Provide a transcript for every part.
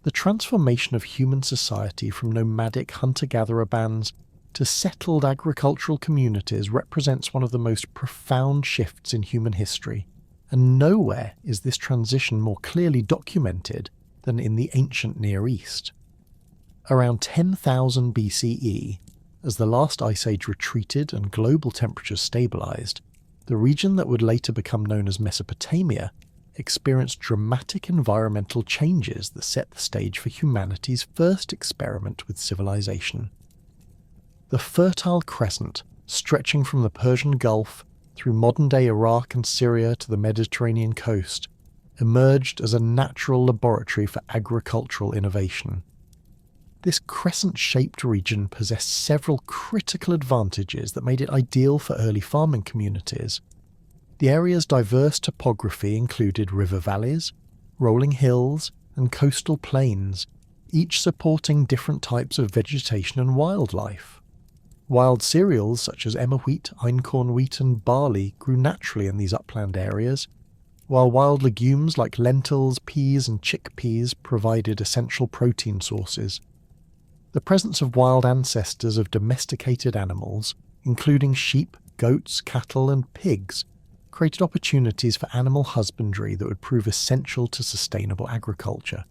The transformation of human society from nomadic hunter-gatherer bands to settled agricultural communities represents one of the most profound shifts in human history, and nowhere is this transition more clearly documented than in the ancient Near East. Around 10,000 BCE, as the last ice age retreated and global temperatures stabilized, the region that would later become known as Mesopotamia experienced dramatic environmental changes that set the stage for humanity's first experiment with civilization. The Fertile Crescent, stretching from the Persian Gulf through modern-day Iraq and Syria to the Mediterranean coast, emerged as a natural laboratory for agricultural innovation. This crescent-shaped region possessed several critical advantages that made it ideal for early farming communities. The area's diverse topography included river valleys, rolling hills, and coastal plains, each supporting different types of vegetation and wildlife. Wild cereals such as emmer wheat, einkorn wheat, and barley grew naturally in these upland areas, while wild legumes like lentils, peas, and chickpeas provided essential protein sources. The presence of wild ancestors of domesticated animals, including sheep, goats, cattle, and pigs, created opportunities for animal husbandry that would prove essential to sustainable agriculture.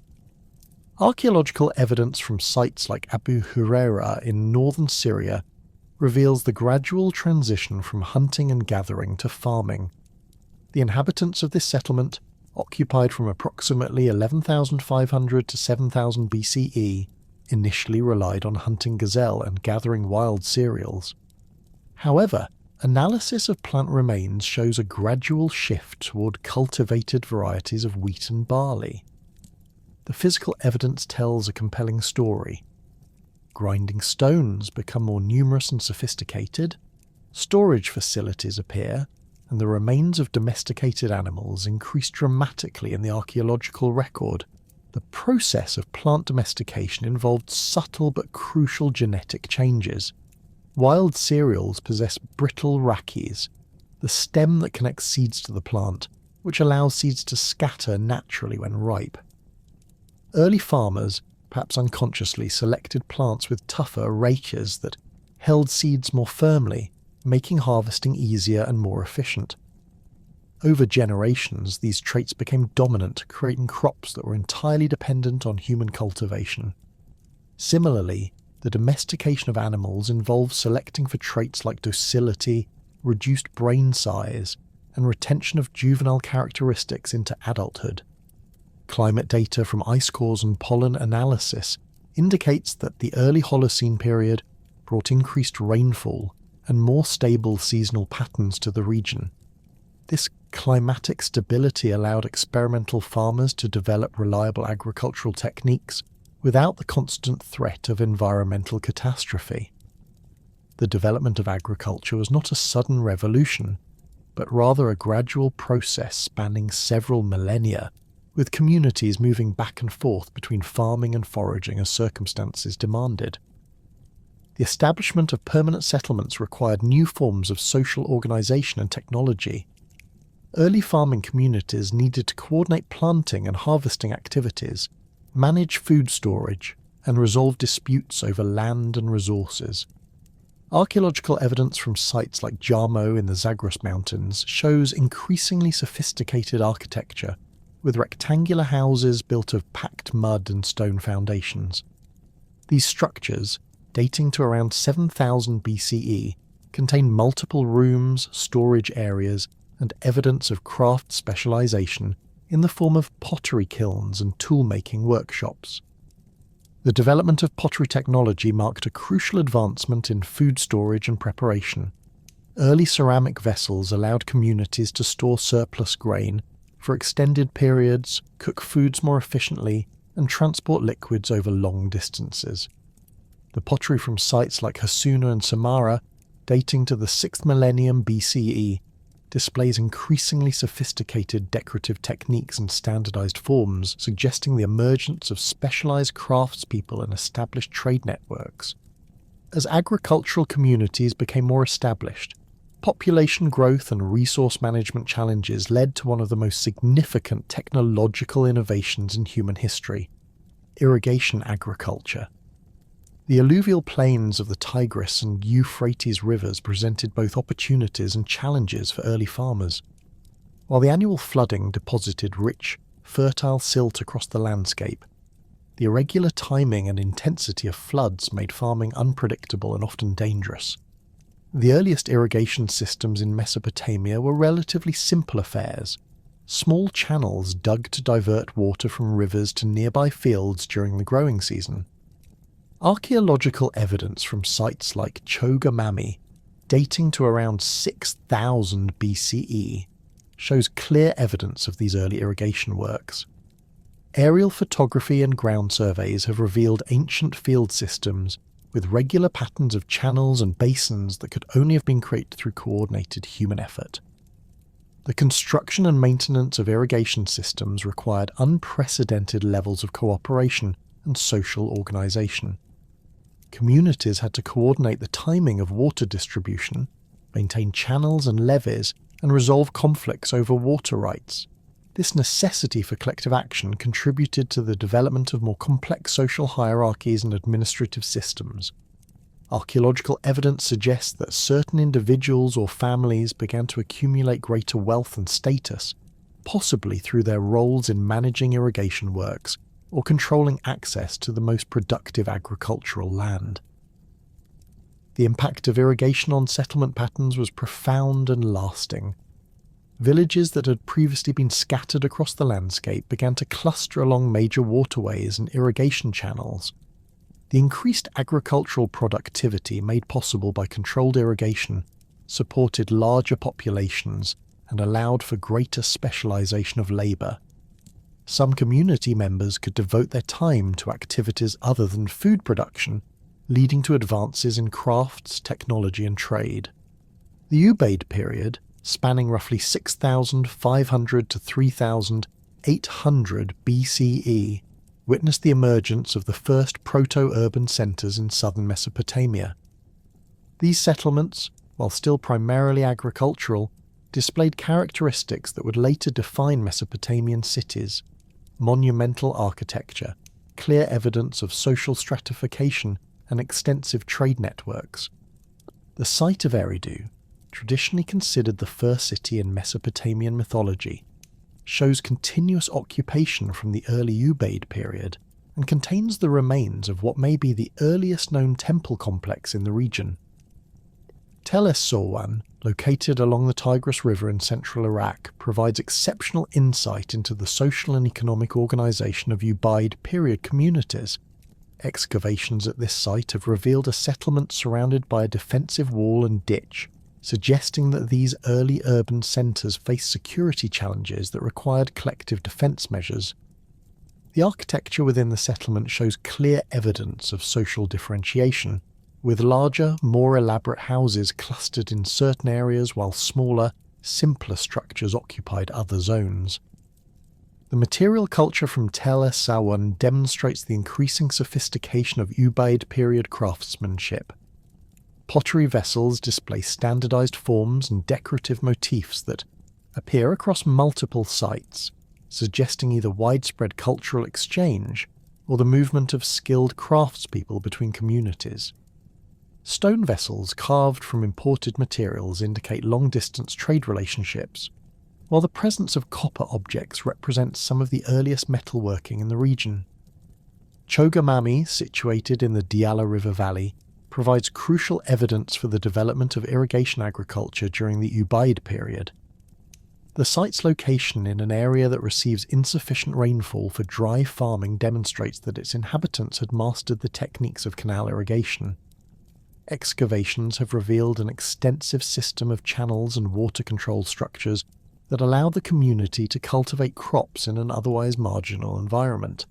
Archaeological evidence from sites like Abu Huraira in northern Syria reveals the gradual transition from hunting and gathering to farming. The inhabitants of this settlement, occupied from approximately 11,500 to 7,000 BCE, initially relied on hunting gazelle and gathering wild cereals. However, analysis of plant remains shows a gradual shift toward cultivated varieties of wheat and barley. The physical evidence tells a compelling story. Grinding stones become more numerous and sophisticated, storage facilities appear, and the remains of domesticated animals increase dramatically in the archaeological record. The process of plant domestication involved subtle but crucial genetic changes. Wild cereals possess brittle rachis, the stem that connects seeds to the plant, which allows seeds to scatter naturally when ripe. Early farmers, perhaps unconsciously, selected plants with tougher rachias that held seeds more firmly, making harvesting easier and more efficient. Over generations, these traits became dominant, creating crops that were entirely dependent on human cultivation. Similarly, the domestication of animals involved selecting for traits like docility, reduced brain size, and retention of juvenile characteristics into adulthood. Climate data from ice cores and pollen analysis indicates that the early Holocene period brought increased rainfall and more stable seasonal patterns to the region. This climatic stability allowed experimental farmers to develop reliable agricultural techniques without the constant threat of environmental catastrophe. The development of agriculture was not a sudden revolution, but rather a gradual process spanning several millennia, with communities moving back and forth between farming and foraging as circumstances demanded. The establishment of permanent settlements required new forms of social organization and technology. Early farming communities needed to coordinate planting and harvesting activities, manage food storage, and resolve disputes over land and resources. Archaeological evidence from sites like Jarmo in the Zagros Mountains shows increasingly sophisticated architecture, with rectangular houses built of packed mud and stone foundations. These structures, dating to around 7,000 BCE, contain multiple rooms, storage areas, and evidence of craft specialization in the form of pottery kilns and tool-making workshops. The development of pottery technology marked a crucial advancement in food storage and preparation. Early ceramic vessels allowed communities to store surplus grain for extended periods, cook foods more efficiently, and transport liquids over long distances. The pottery from sites like Hassuna and Samarra, dating to the 6th millennium BCE, displays increasingly sophisticated decorative techniques and standardized forms, suggesting the emergence of specialized craftspeople and established trade networks. As agricultural communities became more established, population growth and resource management challenges led to one of the most significant technological innovations in human history. irrigation agriculture. The alluvial plains of the Tigris and Euphrates rivers presented both opportunities and challenges for early farmers. While the annual flooding deposited rich, fertile silt across the landscape, the irregular timing and intensity of floods made farming unpredictable and often dangerous. The earliest irrigation systems in Mesopotamia were relatively simple affairs, small channels dug to divert water from rivers to nearby fields during the growing season. Archaeological evidence from sites like Chogamami, dating to around 6000 BCE, shows clear evidence of these early irrigation works. Aerial photography and ground surveys have revealed ancient field systems with regular patterns of channels and basins that could only have been created through coordinated human effort. The construction and maintenance of irrigation systems required unprecedented levels of cooperation and social organisation. Communities had to coordinate the timing of water distribution, maintain channels and levees, and resolve conflicts over water rights. This necessity for collective action contributed to the development of more complex social hierarchies and administrative systems. Archaeological evidence suggests that certain individuals or families began to accumulate greater wealth and status, possibly through their roles in managing irrigation works or controlling access to the most productive agricultural land. The impact of irrigation on settlement patterns was profound and lasting. Villages that had previously been scattered across the landscape began to cluster along major waterways and irrigation channels. The increased agricultural productivity made possible by controlled irrigation supported larger populations and allowed for greater specialization of labor. Some community members could devote their time to activities other than food production, leading to advances in crafts, technology and trade. The Ubaid period, spanning roughly 6,500 to 3,800 BCE, witnessed the emergence of the first proto-urban centres in southern Mesopotamia. These settlements, while still primarily agricultural, displayed characteristics that would later define Mesopotamian cities: monumental architecture, clear evidence of social stratification, and extensive trade networks. The site of Eridu, traditionally considered the first city in Mesopotamian mythology, shows continuous occupation from the early Ubaid period and contains the remains of what may be the earliest known temple complex in the region. Tel es-Sorwan, located along the Tigris River in central Iraq, provides exceptional insight into the social and economic organisation of Ubaid period communities. Excavations at this site have revealed a settlement surrounded by a defensive wall and ditch, suggesting that these early urban centres faced security challenges that required collective defence measures. The architecture within the settlement shows clear evidence of social differentiation, with larger, more elaborate houses clustered in certain areas while smaller, simpler structures occupied other zones. The material culture from Tel es-Sorwan demonstrates the increasing sophistication of Ubaid period craftsmanship. Pottery vessels display standardized forms and decorative motifs that appear across multiple sites, suggesting either widespread cultural exchange or the movement of skilled craftspeople between communities. Stone vessels carved from imported materials indicate long-distance trade relationships, while the presence of copper objects represents some of the earliest metalworking in the region. Chogamami, situated in the Diyala River Valley, provides crucial evidence for the development of irrigation agriculture during the Ubaid period. The site's location in an area that receives insufficient rainfall for dry farming demonstrates that its inhabitants had mastered the techniques of canal irrigation. Excavations have revealed an extensive system of channels and water control structures that allowed the community to cultivate crops in an otherwise marginal environment.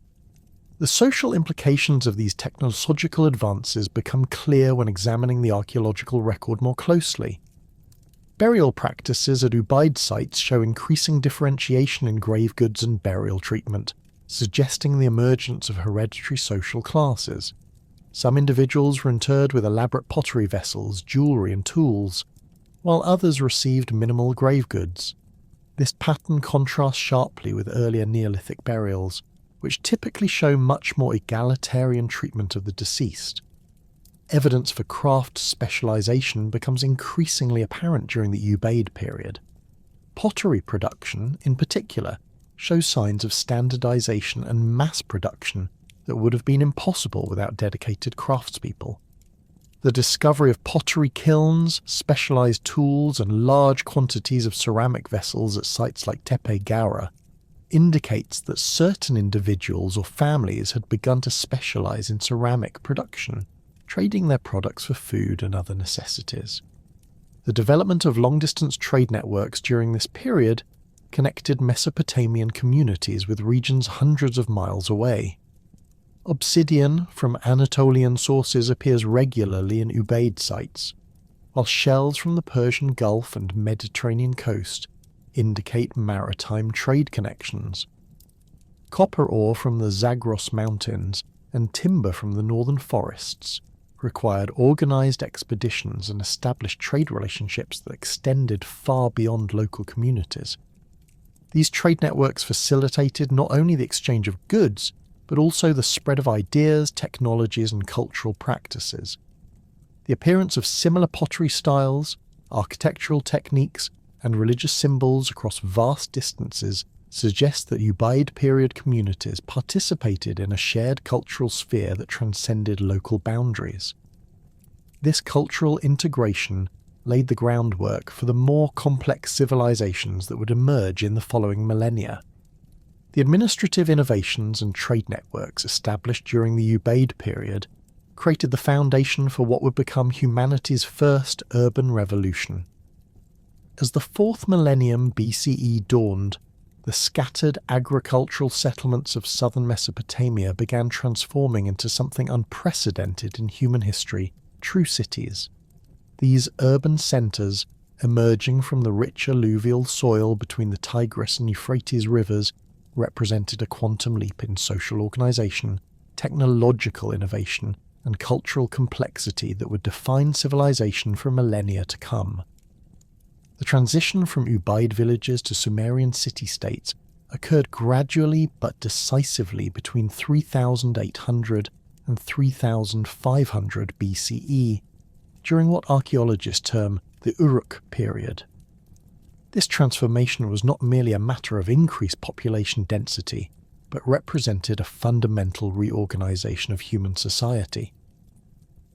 The social implications of these technological advances become clear when examining the archaeological record more closely. Burial practices at Ubaid sites show increasing differentiation in grave goods and burial treatment, suggesting the emergence of hereditary social classes. Some individuals were interred with elaborate pottery vessels, jewellery and tools, while others received minimal grave goods. This pattern contrasts sharply with earlier Neolithic burials, which typically show much more egalitarian treatment of the deceased. Evidence for craft specialization becomes increasingly apparent during the Ubaid period. Pottery production, in particular, shows signs of standardization and mass production that would have been impossible without dedicated craftspeople. The discovery of pottery kilns, specialized tools, and large quantities of ceramic vessels at sites like Tepe Gawra indicates that certain individuals or families had begun to specialize in ceramic production, trading their products for food and other necessities. The development of long-distance trade networks during this period connected Mesopotamian communities with regions hundreds of miles away. Obsidian from Anatolian sources appears regularly in Ubaid sites, while shells from the Persian Gulf and Mediterranean coast indicate maritime trade connections. Copper ore from the Zagros Mountains and timber from the northern forests required organized expeditions and established trade relationships that extended far beyond local communities. These trade networks facilitated not only the exchange of goods, but also the spread of ideas, technologies, and cultural practices. The appearance of similar pottery styles, architectural techniques, and religious symbols across vast distances suggests that Ubaid period communities participated in a shared cultural sphere that transcended local boundaries. This cultural integration laid the groundwork for the more complex civilizations that would emerge in the following millennia. The administrative innovations and trade networks established during the Ubaid period created the foundation for what would become humanity's first urban revolution. As the 4th millennium BCE dawned, the scattered agricultural settlements of southern Mesopotamia began transforming into something unprecedented in human history, true cities. These urban centres, emerging from the rich alluvial soil between the Tigris and Euphrates rivers, represented a quantum leap in social organisation, technological innovation, and cultural complexity that would define civilization for millennia to come. The transition from Ubaid villages to Sumerian city-states occurred gradually but decisively between 3800 and 3500 BCE, during what archaeologists term the Uruk period. This transformation was not merely a matter of increased population density, but represented a fundamental reorganization of human society.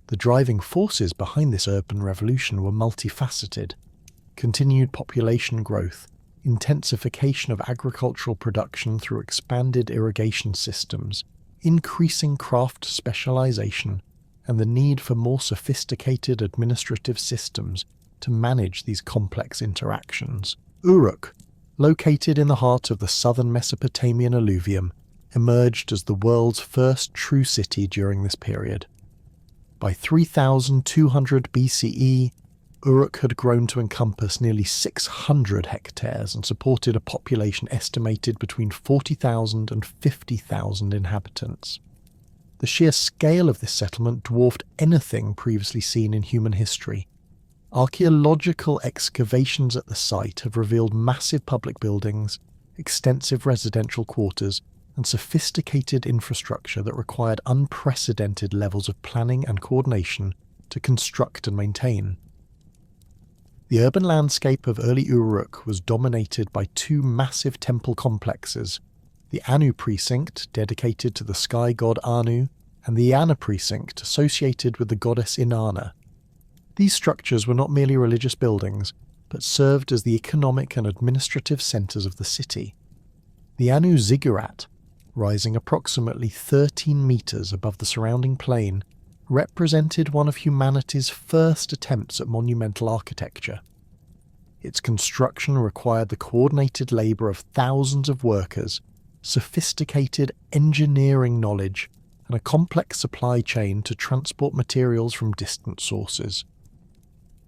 The driving forces behind this urban revolution were multifaceted: continued population growth, intensification of agricultural production through expanded irrigation systems, increasing craft specialization, and the need for more sophisticated administrative systems to manage these complex interactions. Uruk, located in the heart of the southern Mesopotamian alluvium, emerged as the world's first true city during this period. By 3200 BCE, Uruk had grown to encompass nearly 600 hectares and supported a population estimated between 40,000 and 50,000 inhabitants. The sheer scale of this settlement dwarfed anything previously seen in human history. Archaeological excavations at the site have revealed massive public buildings, extensive residential quarters, and sophisticated infrastructure that required unprecedented levels of planning and coordination to construct and maintain. The urban landscape of early Uruk was dominated by two massive temple complexes: the Anu precinct, dedicated to the sky god Anu, and the Iana precinct, associated with the goddess Inanna. These structures were not merely religious buildings, but served as the economic and administrative centres of the city. The Anu ziggurat, rising approximately 13 metres above the surrounding plain, represented one of humanity's first attempts at monumental architecture. Its construction required the coordinated labour of thousands of workers, sophisticated engineering knowledge, and a complex supply chain to transport materials from distant sources.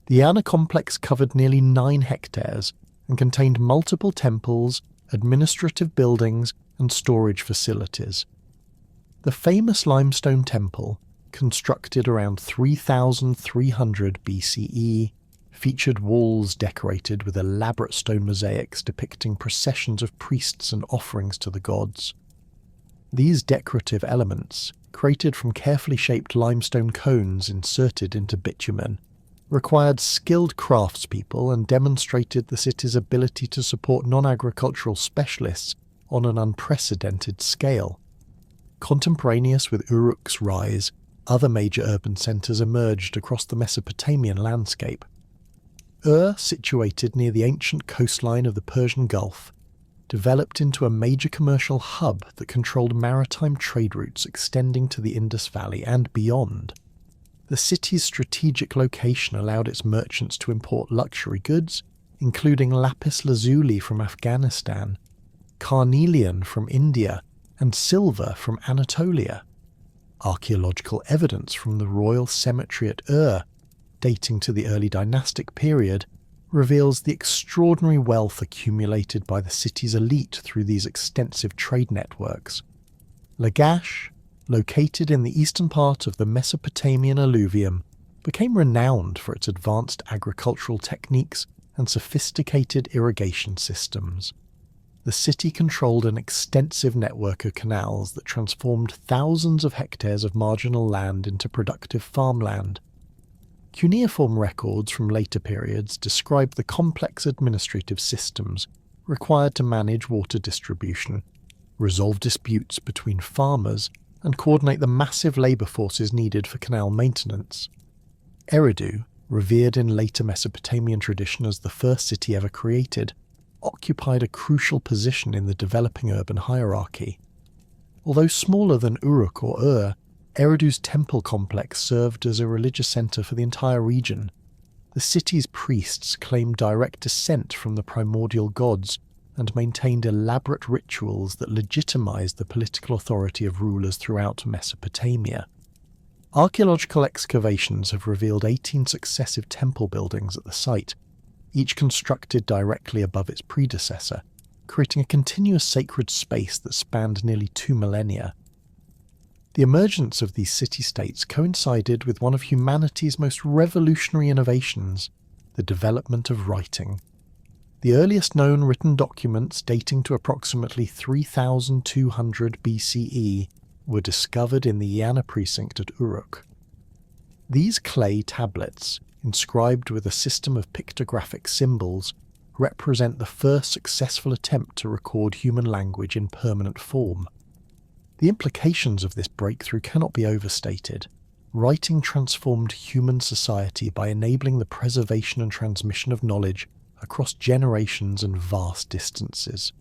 The Iana complex covered nearly 9 hectares and contained multiple temples, administrative buildings, and storage facilities. The famous limestone temple, constructed around 3300 BCE, featured walls decorated with elaborate stone mosaics depicting processions of priests and offerings to the gods. These decorative elements, created from carefully shaped limestone cones inserted into bitumen, required skilled craftspeople and demonstrated the city's ability to support non-agricultural specialists on an unprecedented scale. Contemporaneous with Uruk's rise, other major urban centres emerged across the Mesopotamian landscape. Situated near the ancient coastline of the Persian Gulf, developed into a major commercial hub that controlled maritime trade routes extending to the Indus Valley and beyond. The city's strategic location allowed its merchants to import luxury goods, including lapis lazuli from Afghanistan, carnelian from India, and silver from Anatolia. Archaeological evidence from the royal cemetery at dating to the early dynastic period, reveals the extraordinary wealth accumulated by the city's elite through these extensive trade networks. Lagash, located in the eastern part of the Mesopotamian alluvium, became renowned for its advanced agricultural techniques and sophisticated irrigation systems. The city controlled an extensive network of canals that transformed thousands of hectares of marginal land into productive farmland. Cuneiform records from later periods describe the complex administrative systems required to manage water distribution, resolve disputes between farmers, and coordinate the massive labour forces needed for canal maintenance. Eridu, revered in later Mesopotamian tradition as the first city ever created, occupied a crucial position in the developing urban hierarchy. Although smaller than Uruk or Eridu's temple complex served as a religious centre for the entire region. The city's priests claimed direct descent from the primordial gods and maintained elaborate rituals that legitimized the political authority of rulers throughout Mesopotamia. Archaeological excavations have revealed 18 successive temple buildings at the site, each constructed directly above its predecessor, creating a continuous sacred space that spanned nearly 2 millennia. The emergence of these city-states coincided with one of humanity's most revolutionary innovations, the development of writing. The earliest known written documents, dating to approximately 3200 BCE, were discovered in the Iana precinct at Uruk. These clay tablets, inscribed with a system of pictographic symbols, represent the first successful attempt to record human language in permanent form. The implications of this breakthrough cannot be overstated. Writing transformed human society by enabling the preservation and transmission of knowledge across generations and vast distances.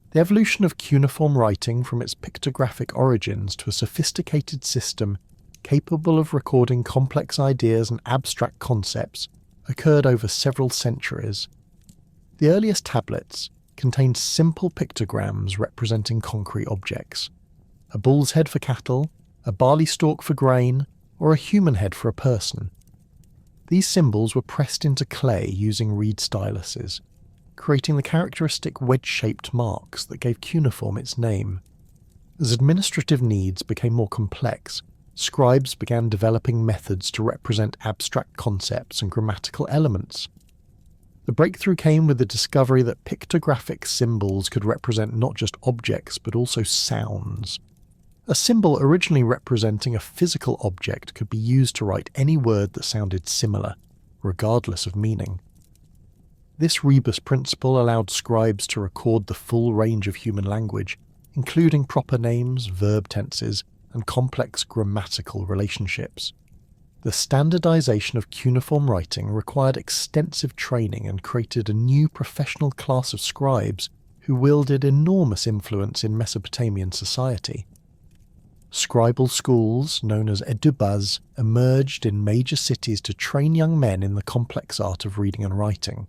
The evolution of cuneiform writing from its pictographic origins to a sophisticated system capable of recording complex ideas and abstract concepts occurred over several centuries. The earliest tablets contained simple pictograms representing concrete objects. A bull's head for cattle, a barley stalk for grain, or a human head for a person. These symbols were pressed into clay using reed styluses, creating the characteristic wedge-shaped marks that gave cuneiform its name. As administrative needs became more complex, scribes began developing methods to represent abstract concepts and grammatical elements. The breakthrough came with the discovery that pictographic symbols could represent not just objects but also sounds. A symbol originally representing a physical object could be used to write any word that sounded similar, regardless of meaning. This rebus principle allowed scribes to record the full range of human language, including proper names, verb tenses, and complex grammatical relationships. The standardization of cuneiform writing required extensive training and created a new professional class of scribes who wielded enormous influence in Mesopotamian society. Scribal schools, known as edubas, emerged in major cities to train young men in the complex art of reading and writing.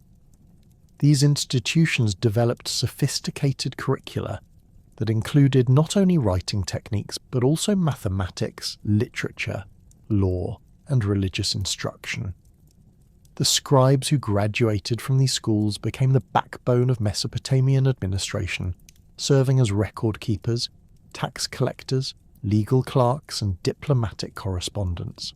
These institutions developed sophisticated curricula that included not only writing techniques but also mathematics, literature, law, and religious instruction. The scribes who graduated from these schools became the backbone of Mesopotamian administration, serving as record keepers, tax collectors, legal clerks, and diplomatic correspondents.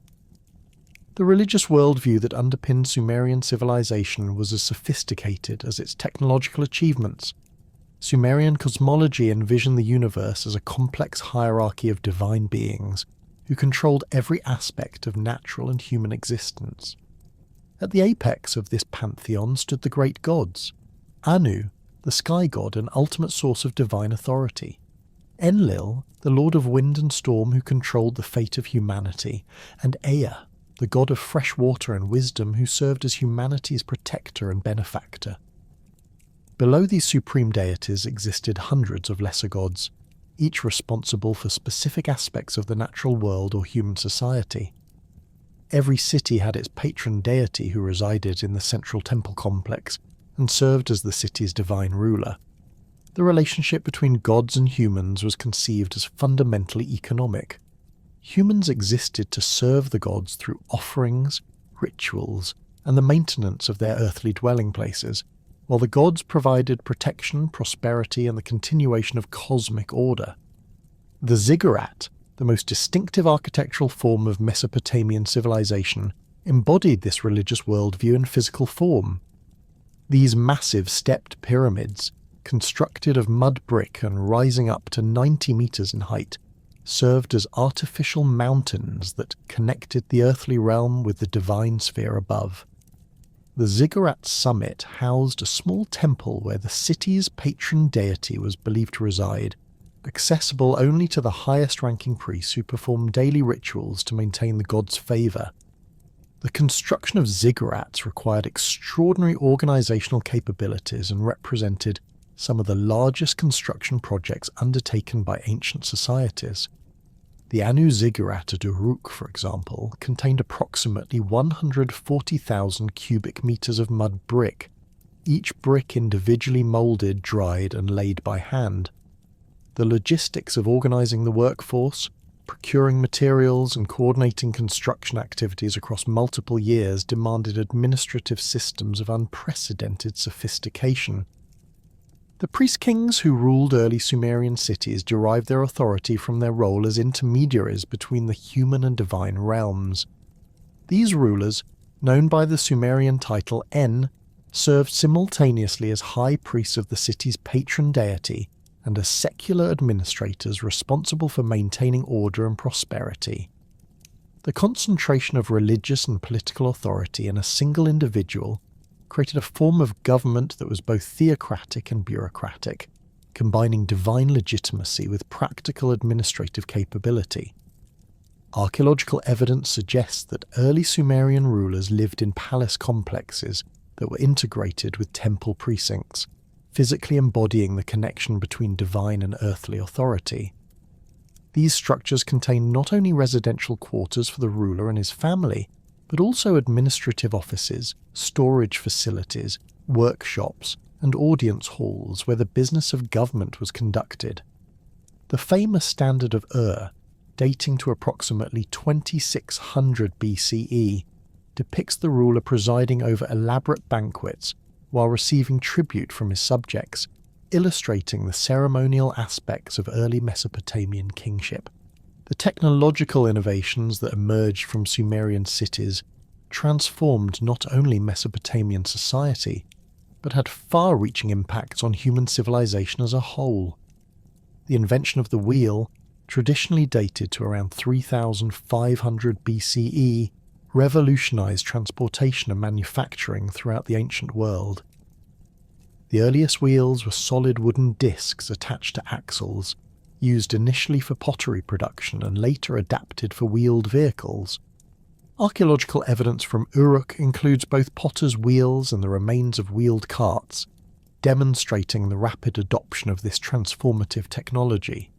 The religious worldview that underpinned Sumerian civilization was as sophisticated as its technological achievements. Sumerian cosmology envisioned the universe as a complex hierarchy of divine beings who controlled every aspect of natural and human existence. At the apex of this pantheon stood the great gods: Anu, the sky god and ultimate source of divine authority; Enlil, the lord of wind and storm who controlled the fate of humanity; and Ea, the god of fresh water and wisdom who served as humanity's protector and benefactor. Below these supreme deities existed hundreds of lesser gods, each responsible for specific aspects of the natural world or human society. Every city had its patron deity who resided in the central temple complex and served as the city's divine ruler. The relationship between gods and humans was conceived as fundamentally economic. Humans existed to serve the gods through offerings, rituals, and the maintenance of their earthly dwelling places, while the gods provided protection, prosperity, and the continuation of cosmic order. The ziggurat, the most distinctive architectural form of Mesopotamian civilization, embodied this religious worldview in physical form. These massive stepped pyramids, constructed of mud brick and rising up to 90 meters in height, served as artificial mountains that connected the earthly realm with the divine sphere above. The ziggurat's summit housed a small temple where the city's patron deity was believed to reside, accessible only to the highest-ranking priests who performed daily rituals to maintain the god's favour. The construction of ziggurats required extraordinary organisational capabilities and represented some of the largest construction projects undertaken by ancient societies. The Anu ziggurat at Uruk, for example, contained approximately 140,000 cubic meters of mud brick, each brick individually moulded, dried, and laid by hand. The logistics of organising the workforce, procuring materials, and coordinating construction activities across multiple years demanded administrative systems of unprecedented sophistication. The priest-kings who ruled early Sumerian cities derived their authority from their role as intermediaries between the human and divine realms. These rulers, known by the Sumerian title En, served simultaneously as high priests of the city's patron deity and as secular administrators responsible for maintaining order and prosperity. The concentration of religious and political authority in a single individual created a form of government that was both theocratic and bureaucratic, combining divine legitimacy with practical administrative capability. Archaeological evidence suggests that early Sumerian rulers lived in palace complexes that were integrated with temple precincts, physically embodying the connection between divine and earthly authority. These structures contained not only residential quarters for the ruler and his family, but also administrative offices, storage facilities, workshops, and audience halls where the business of government was conducted. The famous Standard of Ur, dating to approximately 2600 BCE, depicts the ruler presiding over elaborate banquets while receiving tribute from his subjects, illustrating the ceremonial aspects of early Mesopotamian kingship. The technological innovations that emerged from Sumerian cities transformed not only Mesopotamian society, but had far-reaching impacts on human civilization as a whole. The invention of the wheel, traditionally dated to around 3500 BCE, revolutionized transportation and manufacturing throughout the ancient world. The earliest wheels were solid wooden discs attached to axles, used initially for pottery production and later adapted for wheeled vehicles. Archaeological evidence from Uruk includes both potters' wheels and the remains of wheeled carts, demonstrating the rapid adoption of this transformative technology.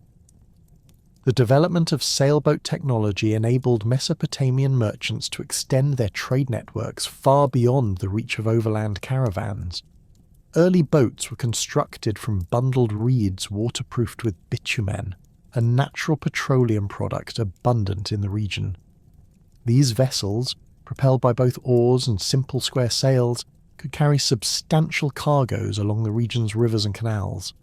The development of sailboat technology enabled Mesopotamian merchants to extend their trade networks far beyond the reach of overland caravans. Early boats were constructed from bundled reeds waterproofed with bitumen, a natural petroleum product abundant in the region. These vessels, propelled by both oars and simple square sails, could carry substantial cargoes along the region's rivers and canals.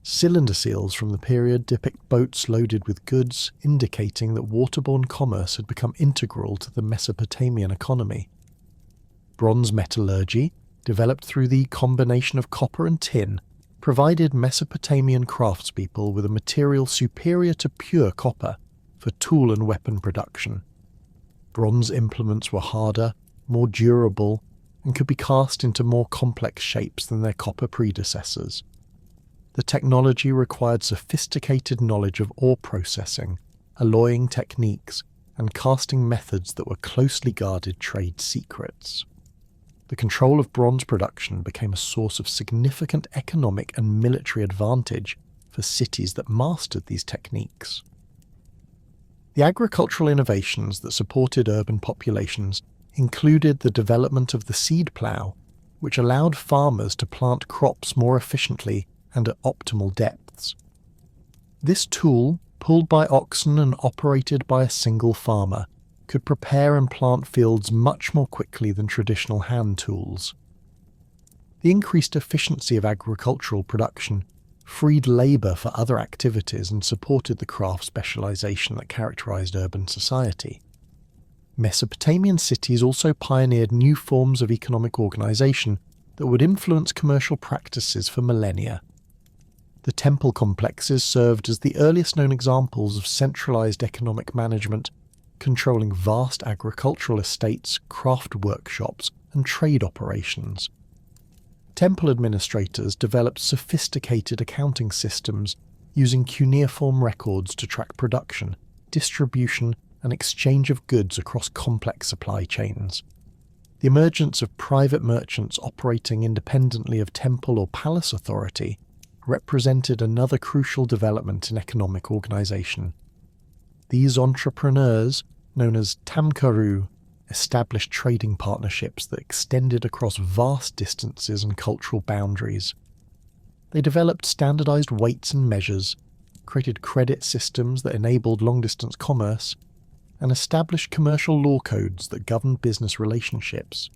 Cylinder seals from the period depict boats loaded with goods, indicating that waterborne commerce had become integral to the Mesopotamian economy. Bronze metallurgy, developed through the combination of copper and tin, provided Mesopotamian craftspeople with a material superior to pure copper for tool and weapon production. Bronze implements were harder, more durable, and could be cast into more complex shapes than their copper predecessors. The technology required sophisticated knowledge of ore processing, alloying techniques, and casting methods that were closely guarded trade secrets. The control of bronze production became a source of significant economic and military advantage for cities that mastered these techniques. The agricultural innovations that supported urban populations included the development of the seed plough, which allowed farmers to plant crops more efficiently and at optimal depths. This tool, pulled by oxen and operated by a single farmer, could prepare and plant fields much more quickly than traditional hand tools. The increased efficiency of agricultural production freed labour for other activities and supported the craft specialisation that characterised urban society. Mesopotamian cities also pioneered new forms of economic organisation that would influence commercial practices for millennia. The temple complexes served as the earliest known examples of centralised economic management, controlling vast agricultural estates, craft workshops, and trade operations. Temple administrators developed sophisticated accounting systems using cuneiform records to track production, distribution, and exchange of goods across complex supply chains. The emergence of private merchants operating independently of temple or palace authority represented another crucial development in economic organisation. These entrepreneurs, known as tamkaru, established trading partnerships that extended across vast distances and cultural boundaries. They developed standardised weights and measures, created credit systems that enabled long-distance commerce, and established commercial law codes that governed business relationships.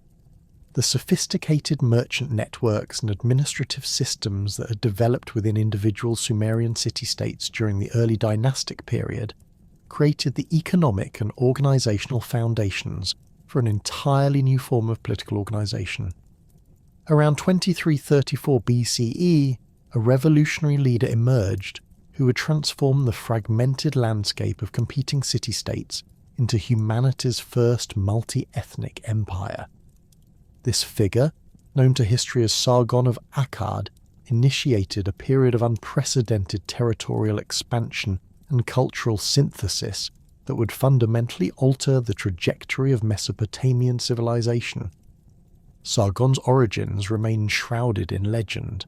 The sophisticated merchant networks and administrative systems that had developed within individual Sumerian city-states during the early dynastic period created the economic and organisational foundations for an entirely new form of political organisation. Around 2334 BCE, a revolutionary leader emerged who would transform the fragmented landscape of competing city-states into humanity's first multi-ethnic empire. This figure, known to history as Sargon of Akkad, initiated a period of unprecedented territorial expansion and cultural synthesis that would fundamentally alter the trajectory of Mesopotamian civilization. Sargon's origins remain shrouded in legend,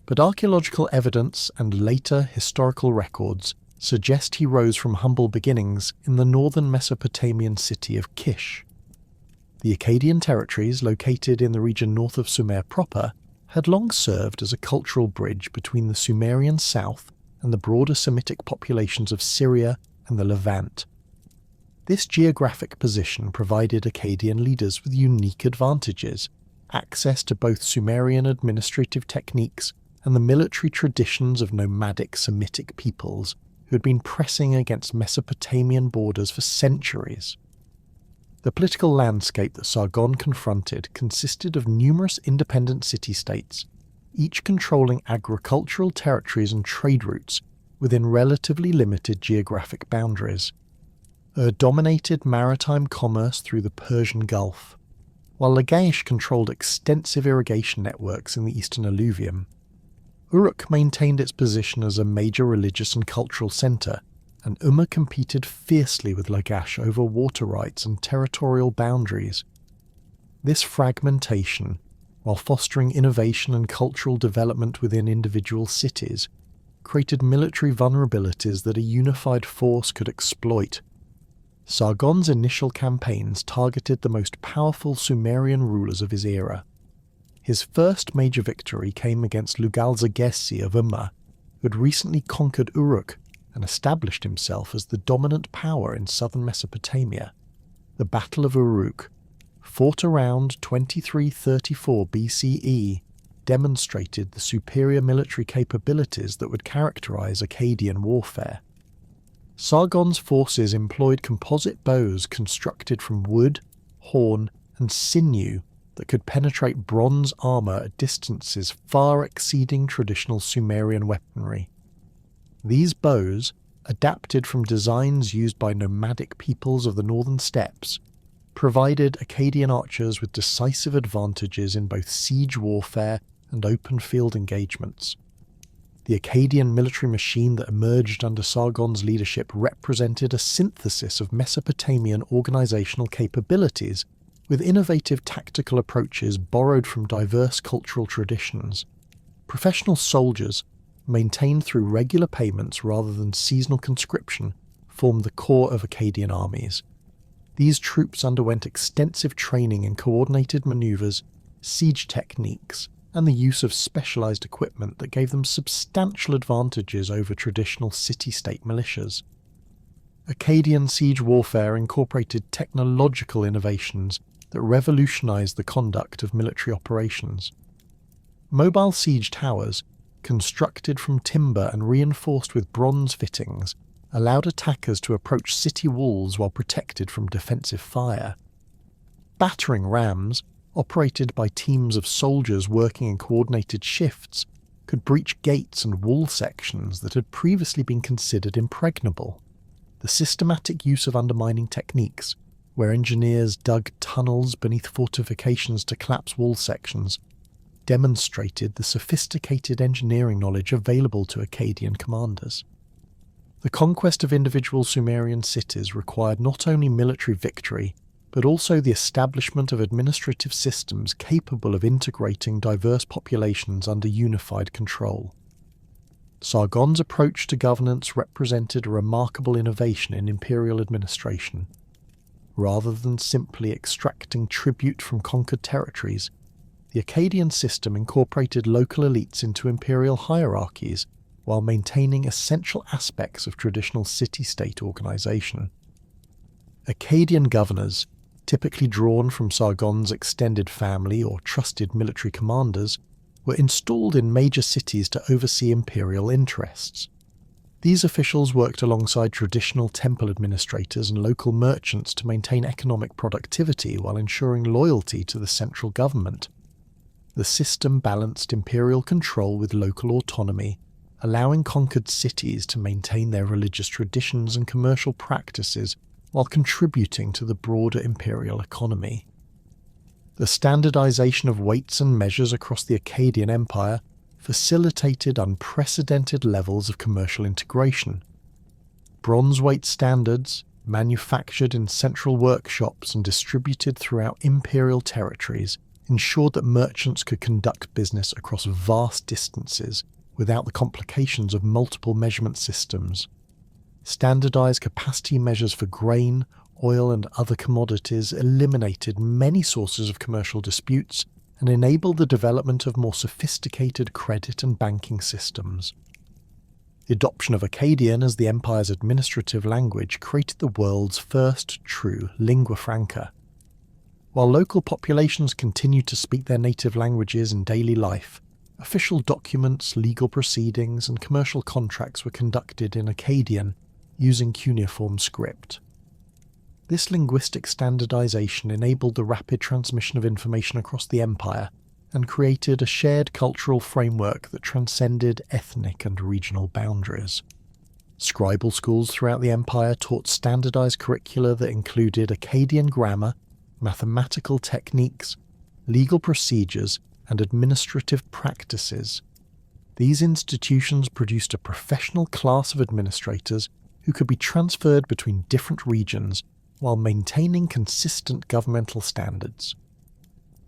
but archaeological evidence and later historical records suggest he rose from humble beginnings in the northern Mesopotamian city of Kish. The Akkadian territories, located in the region north of Sumer proper, had long served as a cultural bridge between the Sumerian south and the broader Semitic populations of Syria and the Levant. This geographic position provided Akkadian leaders with unique advantages, access to both Sumerian administrative techniques and the military traditions of nomadic Semitic peoples who had been pressing against Mesopotamian borders for centuries. The political landscape that Sargon confronted consisted of numerous independent city-states, each controlling agricultural territories and trade routes within relatively limited geographic boundaries. Dominated maritime commerce through the Persian Gulf, while Lagash controlled extensive irrigation networks in the eastern alluvium. Uruk maintained its position as a major religious and cultural centre, and Umma competed fiercely with Lagash over water rights and territorial boundaries. This fragmentation, while fostering innovation and cultural development within individual cities, created military vulnerabilities that a unified force could exploit. Sargon's initial campaigns targeted the most powerful Sumerian rulers of his era. His first major victory came against Lugal-Zagessi of Umma, who had recently conquered Uruk and established himself as the dominant power in southern Mesopotamia. The Battle of Uruk, fought around 2334 BCE, demonstrated the superior military capabilities that would characterize Akkadian warfare. Sargon's forces employed composite bows constructed from wood, horn, and sinew that could penetrate bronze armour at distances far exceeding traditional Sumerian weaponry. These bows, adapted from designs used by nomadic peoples of the northern steppes, provided Akkadian archers with decisive advantages in both siege warfare and open field engagements. The Akkadian military machine that emerged under Sargon's leadership represented a synthesis of Mesopotamian organisational capabilities with innovative tactical approaches borrowed from diverse cultural traditions. Professional soldiers, maintained through regular payments rather than seasonal conscription, formed the core of Akkadian armies. These troops underwent extensive training in coordinated manoeuvres, siege techniques, and the use of specialised equipment that gave them substantial advantages over traditional city-state militias. Akkadian siege warfare incorporated technological innovations that revolutionised the conduct of military operations. Mobile siege towers, constructed from timber and reinforced with bronze fittings, allowed attackers to approach city walls while protected from defensive fire. Battering rams, operated by teams of soldiers working in coordinated shifts, could breach gates and wall sections that had previously been considered impregnable. The systematic use of undermining techniques, where engineers dug tunnels beneath fortifications to collapse wall sections, demonstrated the sophisticated engineering knowledge available to Akkadian commanders. The conquest of individual Sumerian cities required not only military victory, but also the establishment of administrative systems capable of integrating diverse populations under unified control. Sargon's approach to governance represented a remarkable innovation in imperial administration. Rather than simply extracting tribute from conquered territories, the Akkadian system incorporated local elites into imperial hierarchies while maintaining essential aspects of traditional city-state organisation. Akkadian governors, typically drawn from Sargon's extended family or trusted military commanders, were installed in major cities to oversee imperial interests. These officials worked alongside traditional temple administrators and local merchants to maintain economic productivity while ensuring loyalty to the central government. The system balanced imperial control with local autonomy, allowing conquered cities to maintain their religious traditions and commercial practices while contributing to the broader imperial economy. The standardization of weights and measures across the Akkadian Empire facilitated unprecedented levels of commercial integration. Bronze weight standards, manufactured in central workshops and distributed throughout imperial territories, ensured that merchants could conduct business across vast distances without the complications of multiple measurement systems. Standardized capacity measures for grain, oil and other commodities eliminated many sources of commercial disputes and enabled the development of more sophisticated credit and banking systems. The adoption of Akkadian as the empire's administrative language created the world's first true lingua franca. While local populations continued to speak their native languages in daily life, official documents, legal proceedings and commercial contracts were conducted in Akkadian using cuneiform script. This linguistic standardization enabled the rapid transmission of information across the empire and created a shared cultural framework that transcended ethnic and regional boundaries. Scribal schools throughout the empire taught standardized curricula that included Akkadian grammar, mathematical techniques, legal procedures, and administrative practices. These institutions produced a professional class of administrators who could be transferred between different regions while maintaining consistent governmental standards.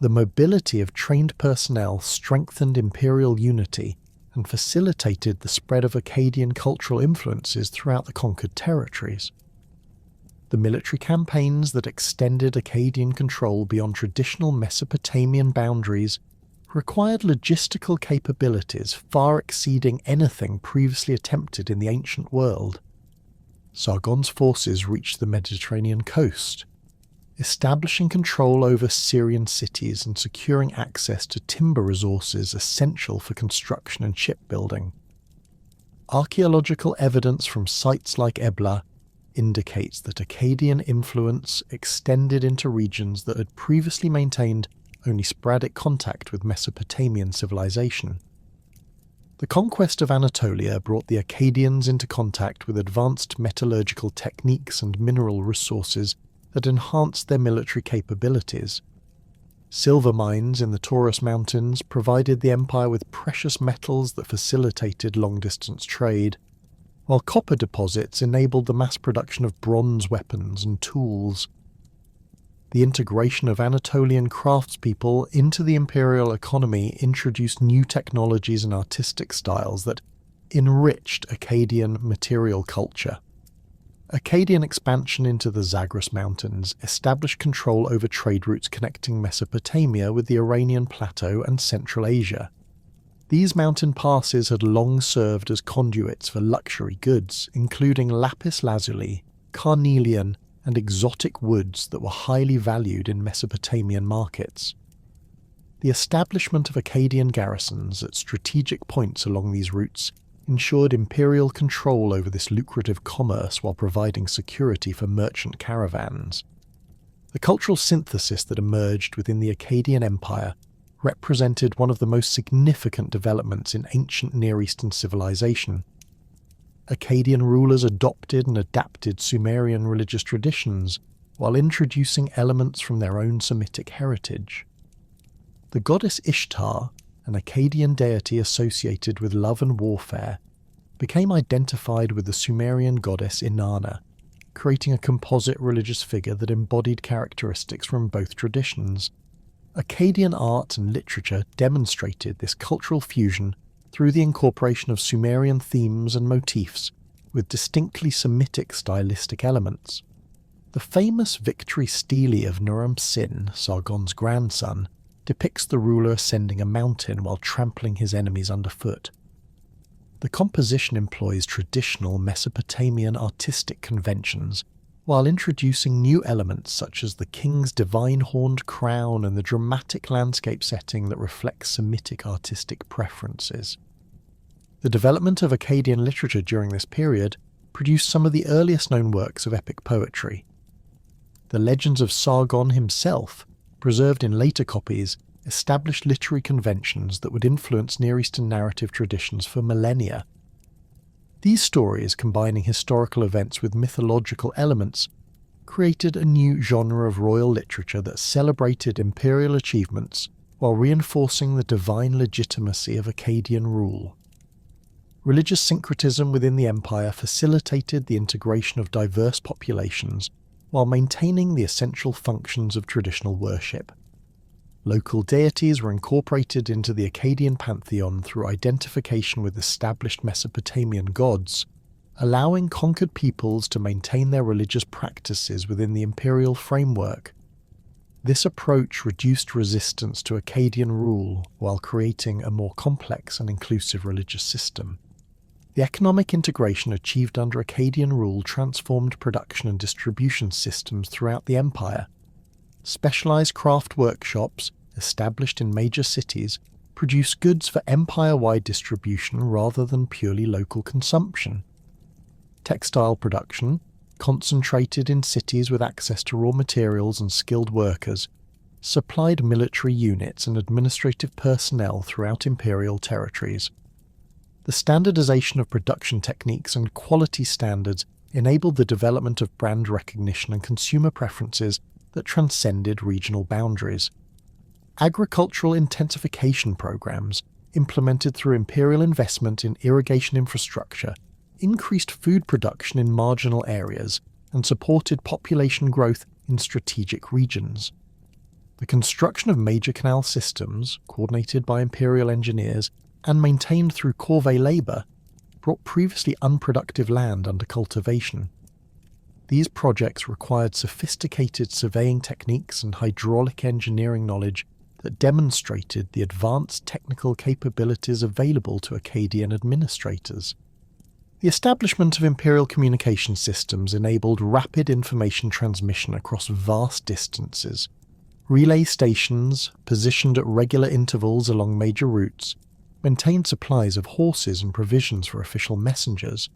The mobility of trained personnel strengthened imperial unity and facilitated the spread of Akkadian cultural influences throughout the conquered territories. The military campaigns that extended Akkadian control beyond traditional Mesopotamian boundaries required logistical capabilities far exceeding anything previously attempted in the ancient world. Sargon's forces reached the Mediterranean coast, establishing control over Assyrian cities and securing access to timber resources essential for construction and shipbuilding. Archaeological evidence from sites like Ebla indicates that Akkadian influence extended into regions that had previously maintained only sporadic contact with Mesopotamian civilization. The conquest of Anatolia brought the Akkadians into contact with advanced metallurgical techniques and mineral resources that enhanced their military capabilities. Silver mines in the Taurus Mountains provided the empire with precious metals that facilitated long-distance trade, while copper deposits enabled the mass production of bronze weapons and tools. The integration of Anatolian craftspeople into the imperial economy introduced new technologies and artistic styles that enriched Akkadian material culture. Akkadian expansion into the Zagros Mountains established control over trade routes connecting Mesopotamia with the Iranian Plateau and Central Asia. These mountain passes had long served as conduits for luxury goods, including lapis lazuli, carnelian, and exotic woods that were highly valued in Mesopotamian markets. The establishment of Akkadian garrisons at strategic points along these routes ensured imperial control over this lucrative commerce while providing security for merchant caravans. The cultural synthesis that emerged within the Akkadian Empire represented one of the most significant developments in ancient Near Eastern civilization. Akkadian rulers adopted and adapted Sumerian religious traditions while introducing elements from their own Semitic heritage. The goddess Ishtar, an Akkadian deity associated with love and warfare, became identified with the Sumerian goddess Inanna, creating a composite religious figure that embodied characteristics from both traditions. Akkadian art and literature demonstrated this cultural fusion through the incorporation of Sumerian themes and motifs with distinctly Semitic stylistic elements. The famous victory stele of Naram-Sin, Sargon's grandson, depicts the ruler ascending a mountain while trampling his enemies underfoot. The composition employs traditional Mesopotamian artistic conventions, while introducing new elements such as the king's divine horned crown and the dramatic landscape setting that reflects Semitic artistic preferences. The development of Akkadian literature during this period produced some of the earliest known works of epic poetry. The legends of Sargon himself, preserved in later copies, established literary conventions that would influence Near Eastern narrative traditions for millennia. These stories, combining historical events with mythological elements, created a new genre of royal literature that celebrated imperial achievements while reinforcing the divine legitimacy of Akkadian rule. Religious syncretism within the empire facilitated the integration of diverse populations while maintaining the essential functions of traditional worship. Local deities were incorporated into the Akkadian pantheon through identification with established Mesopotamian gods, allowing conquered peoples to maintain their religious practices within the imperial framework. This approach reduced resistance to Akkadian rule while creating a more complex and inclusive religious system. The economic integration achieved under Akkadian rule transformed production and distribution systems throughout the empire. Specialized craft workshops, established in major cities, produced goods for empire-wide distribution rather than purely local consumption. Textile production, concentrated in cities with access to raw materials and skilled workers, supplied military units and administrative personnel throughout imperial territories. The standardization of production techniques and quality standards enabled the development of brand recognition and consumer preferences that transcended regional boundaries. Agricultural intensification programs, implemented through imperial investment in irrigation infrastructure, increased food production in marginal areas and supported population growth in strategic regions. The construction of major canal systems, coordinated by imperial engineers and maintained through corvée labour, brought previously unproductive land under cultivation. These projects required sophisticated surveying techniques and hydraulic engineering knowledge that demonstrated the advanced technical capabilities available to Akkadian administrators. The establishment of imperial communication systems enabled rapid information transmission across vast distances. Relay stations, positioned at regular intervals along major routes, maintained supplies of horses and provisions for official messengers.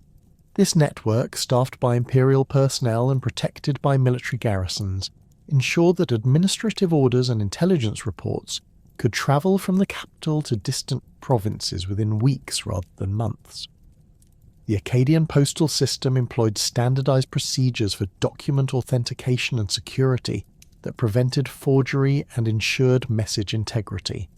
This network, staffed by imperial personnel and protected by military garrisons, ensured that administrative orders and intelligence reports could travel from the capital to distant provinces within weeks rather than months. The Akkadian postal system employed standardized procedures for document authentication and security that prevented forgery and ensured message integrity.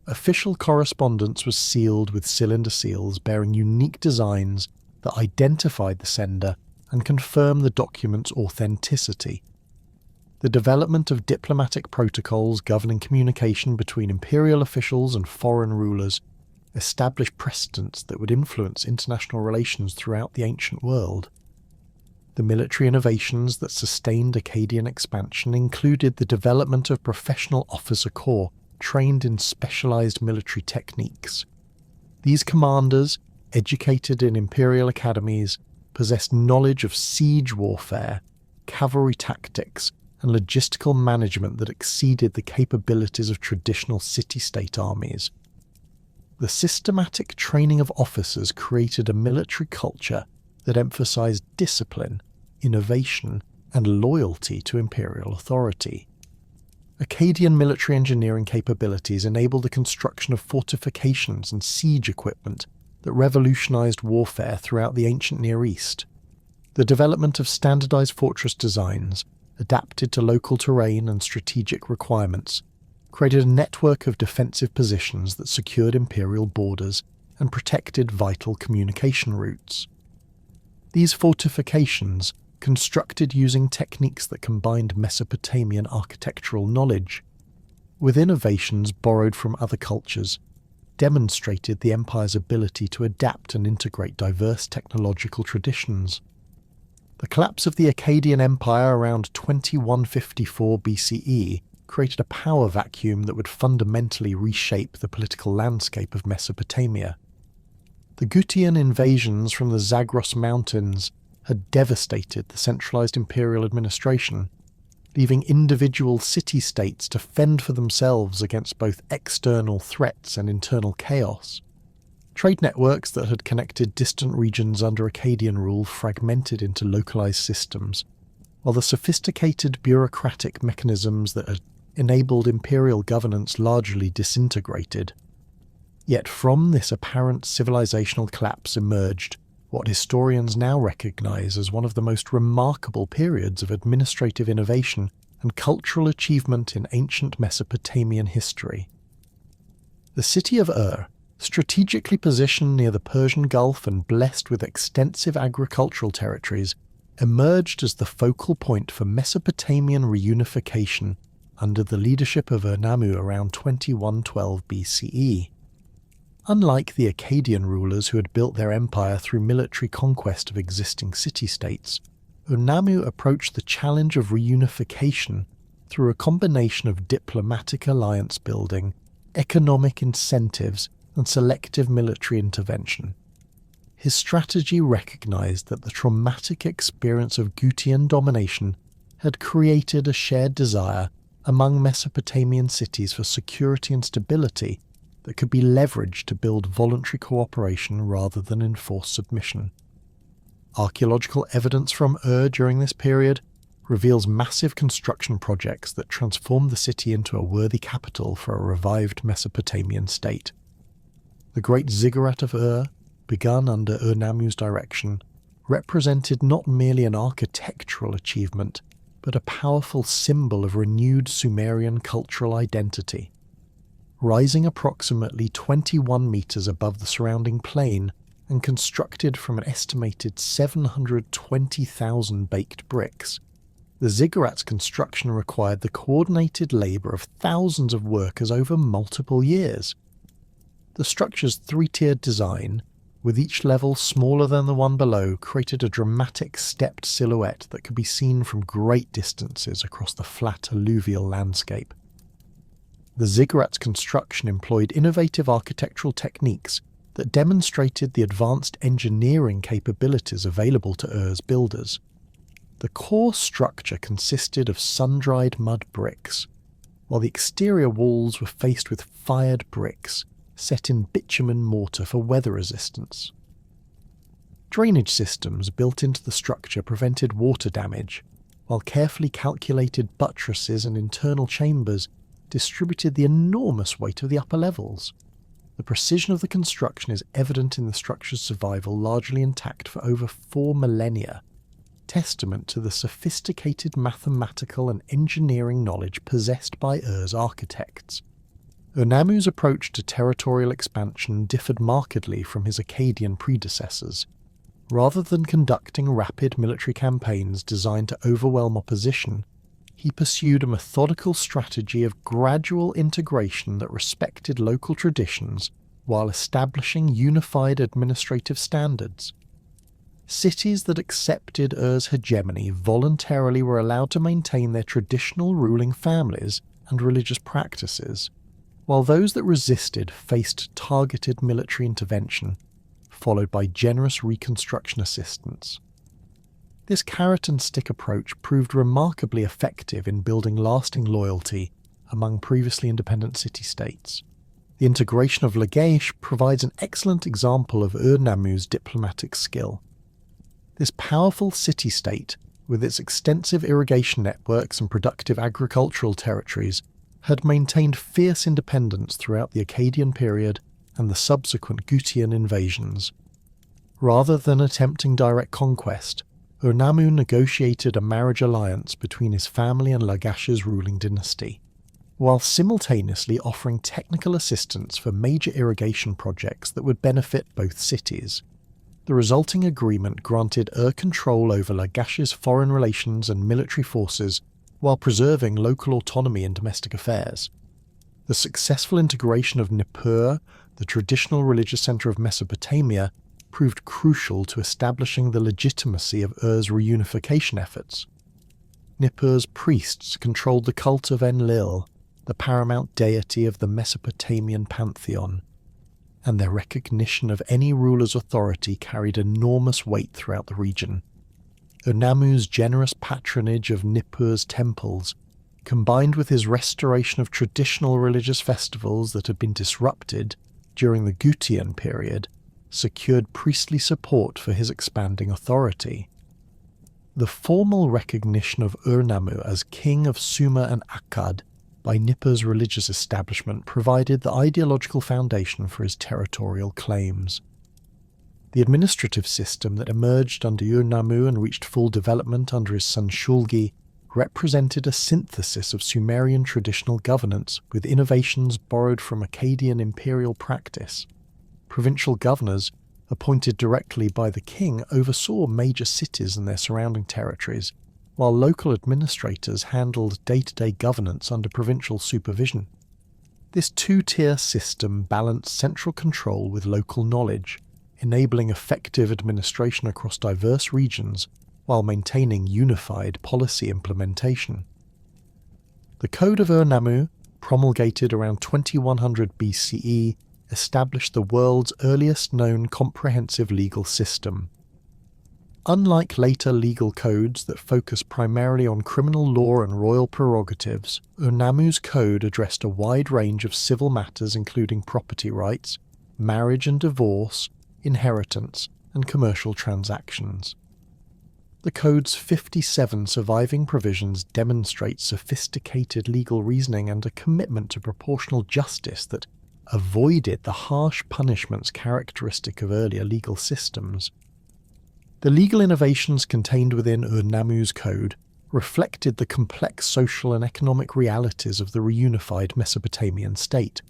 Official correspondence was sealed with cylinder seals bearing unique designs that identified the sender and confirmed the document's authenticity. The development of diplomatic protocols governing communication between imperial officials and foreign rulers established precedents that would influence international relations throughout the ancient world. The military innovations that sustained Akkadian expansion included the development of professional officer corps trained in specialized military techniques. These commanders, educated in imperial academies, possessed knowledge of siege warfare, cavalry tactics, and logistical management that exceeded the capabilities of traditional city-state armies. The systematic training of officers created a military culture that emphasized discipline, innovation, and loyalty to imperial authority. Akkadian military engineering capabilities enabled the construction of fortifications and siege equipment that revolutionized warfare throughout the ancient Near East. The development of standardized fortress designs, adapted to local terrain and strategic requirements, created a network of defensive positions that secured imperial borders and protected vital communication routes. These fortifications, constructed using techniques that combined Mesopotamian architectural knowledge with innovations borrowed from other cultures, demonstrated the empire's ability to adapt and integrate diverse technological traditions. The collapse of the Akkadian Empire around 2154 BCE created a power vacuum that would fundamentally reshape the political landscape of Mesopotamia. The Gutian invasions from the Zagros Mountains had devastated the centralized imperial administration, leaving individual city-states to fend for themselves against both external threats and internal chaos. Trade networks that had connected distant regions under Akkadian rule fragmented into localized systems, while the sophisticated bureaucratic mechanisms that had enabled imperial governance largely disintegrated. Yet from this apparent civilizational collapse emerged what historians now recognize as one of the most remarkable periods of administrative innovation and cultural achievement in ancient Mesopotamian history. The city of strategically positioned near the Persian Gulf and blessed with extensive agricultural territories, emerged as the focal point for Mesopotamian reunification under the leadership of Ur-Nammu around 2112 BCE. Unlike the Akkadian rulers who had built their empire through military conquest of existing city-states, Ur-Nammu approached the challenge of reunification through a combination of diplomatic alliance building, economic incentives, and selective military intervention. His strategy recognized that the traumatic experience of Gutian domination had created a shared desire among Mesopotamian cities for security and stability that could be leveraged to build voluntary cooperation rather than enforce submission. Archaeological evidence from during this period reveals massive construction projects that transformed the city into a worthy capital for a revived Mesopotamian state. The Great Ziggurat of begun under Ur-Nammu's direction, represented not merely an architectural achievement, but a powerful symbol of renewed Sumerian cultural identity. Rising approximately 21 meters above the surrounding plain and constructed from an estimated 720,000 baked bricks, the ziggurat's construction required the coordinated labor of thousands of workers over multiple years. The structure's three-tiered design, with each level smaller than the one below, created a dramatic stepped silhouette that could be seen from great distances across the flat alluvial landscape. The ziggurat's construction employed innovative architectural techniques that demonstrated the advanced engineering capabilities available to Ur's builders. The core structure consisted of sun-dried mud bricks, while the exterior walls were faced with fired bricks set in bitumen mortar for weather resistance. Drainage systems built into the structure prevented water damage, while carefully calculated buttresses and internal chambers distributed the enormous weight of the upper levels. The precision of the construction is evident in the structure's survival largely intact for over 4 millennia, testament to the sophisticated mathematical and engineering knowledge possessed by Ur's architects. Ur-Nammu's approach to territorial expansion differed markedly from his Akkadian predecessors. Rather than conducting rapid military campaigns designed to overwhelm opposition, he pursued a methodical strategy of gradual integration that respected local traditions while establishing unified administrative standards. Cities that accepted Ur's hegemony voluntarily were allowed to maintain their traditional ruling families and religious practices, while those that resisted faced targeted military intervention, followed by generous reconstruction assistance. This carrot-and-stick approach proved remarkably effective in building lasting loyalty among previously independent city-states. The integration of Lagash provides an excellent example of Ur-Nammu's diplomatic skill. This powerful city-state, with its extensive irrigation networks and productive agricultural territories, had maintained fierce independence throughout the Akkadian period and the subsequent Gutian invasions. Rather than attempting direct conquest, Ur-Nammu negotiated a marriage alliance between his family and Lagash's ruling dynasty, while simultaneously offering technical assistance for major irrigation projects that would benefit both cities. The resulting agreement granted Ur control over Lagash's foreign relations and military forces while preserving local autonomy in domestic affairs. The successful integration of Nippur, the traditional religious centre of Mesopotamia, proved crucial to establishing the legitimacy of Ur's reunification efforts. Nippur's priests controlled the cult of Enlil, the paramount deity of the Mesopotamian pantheon, and their recognition of any ruler's authority carried enormous weight throughout the region. Ur-Nammu's generous patronage of Nippur's temples, combined with his restoration of traditional religious festivals that had been disrupted during the Gutian period, secured priestly support for his expanding authority. The formal recognition of Ur-Nammu as king of Sumer and Akkad by Nippur's religious establishment provided the ideological foundation for his territorial claims. The administrative system that emerged under Ur-Nammu and reached full development under his son Shulgi represented a synthesis of Sumerian traditional governance with innovations borrowed from Akkadian imperial practice. Provincial governors, appointed directly by the king, oversaw major cities and their surrounding territories, while local administrators handled day-to-day governance under provincial supervision. This two-tier system balanced central control with local knowledge, enabling effective administration across diverse regions while maintaining unified policy implementation. The Code of Ur-Nammu, promulgated around 2100 BCE, established the world's earliest known comprehensive legal system. Unlike later legal codes that focus primarily on criminal law and royal prerogatives, Ur-Nammu's code addressed a wide range of civil matters including property rights, marriage and divorce, inheritance, and commercial transactions. The code's 57 surviving provisions demonstrate sophisticated legal reasoning and a commitment to proportional justice that avoided the harsh punishments characteristic of earlier legal systems. The legal innovations contained within Ur-Nammu's code reflected the complex social and economic realities of the reunified Mesopotamian state.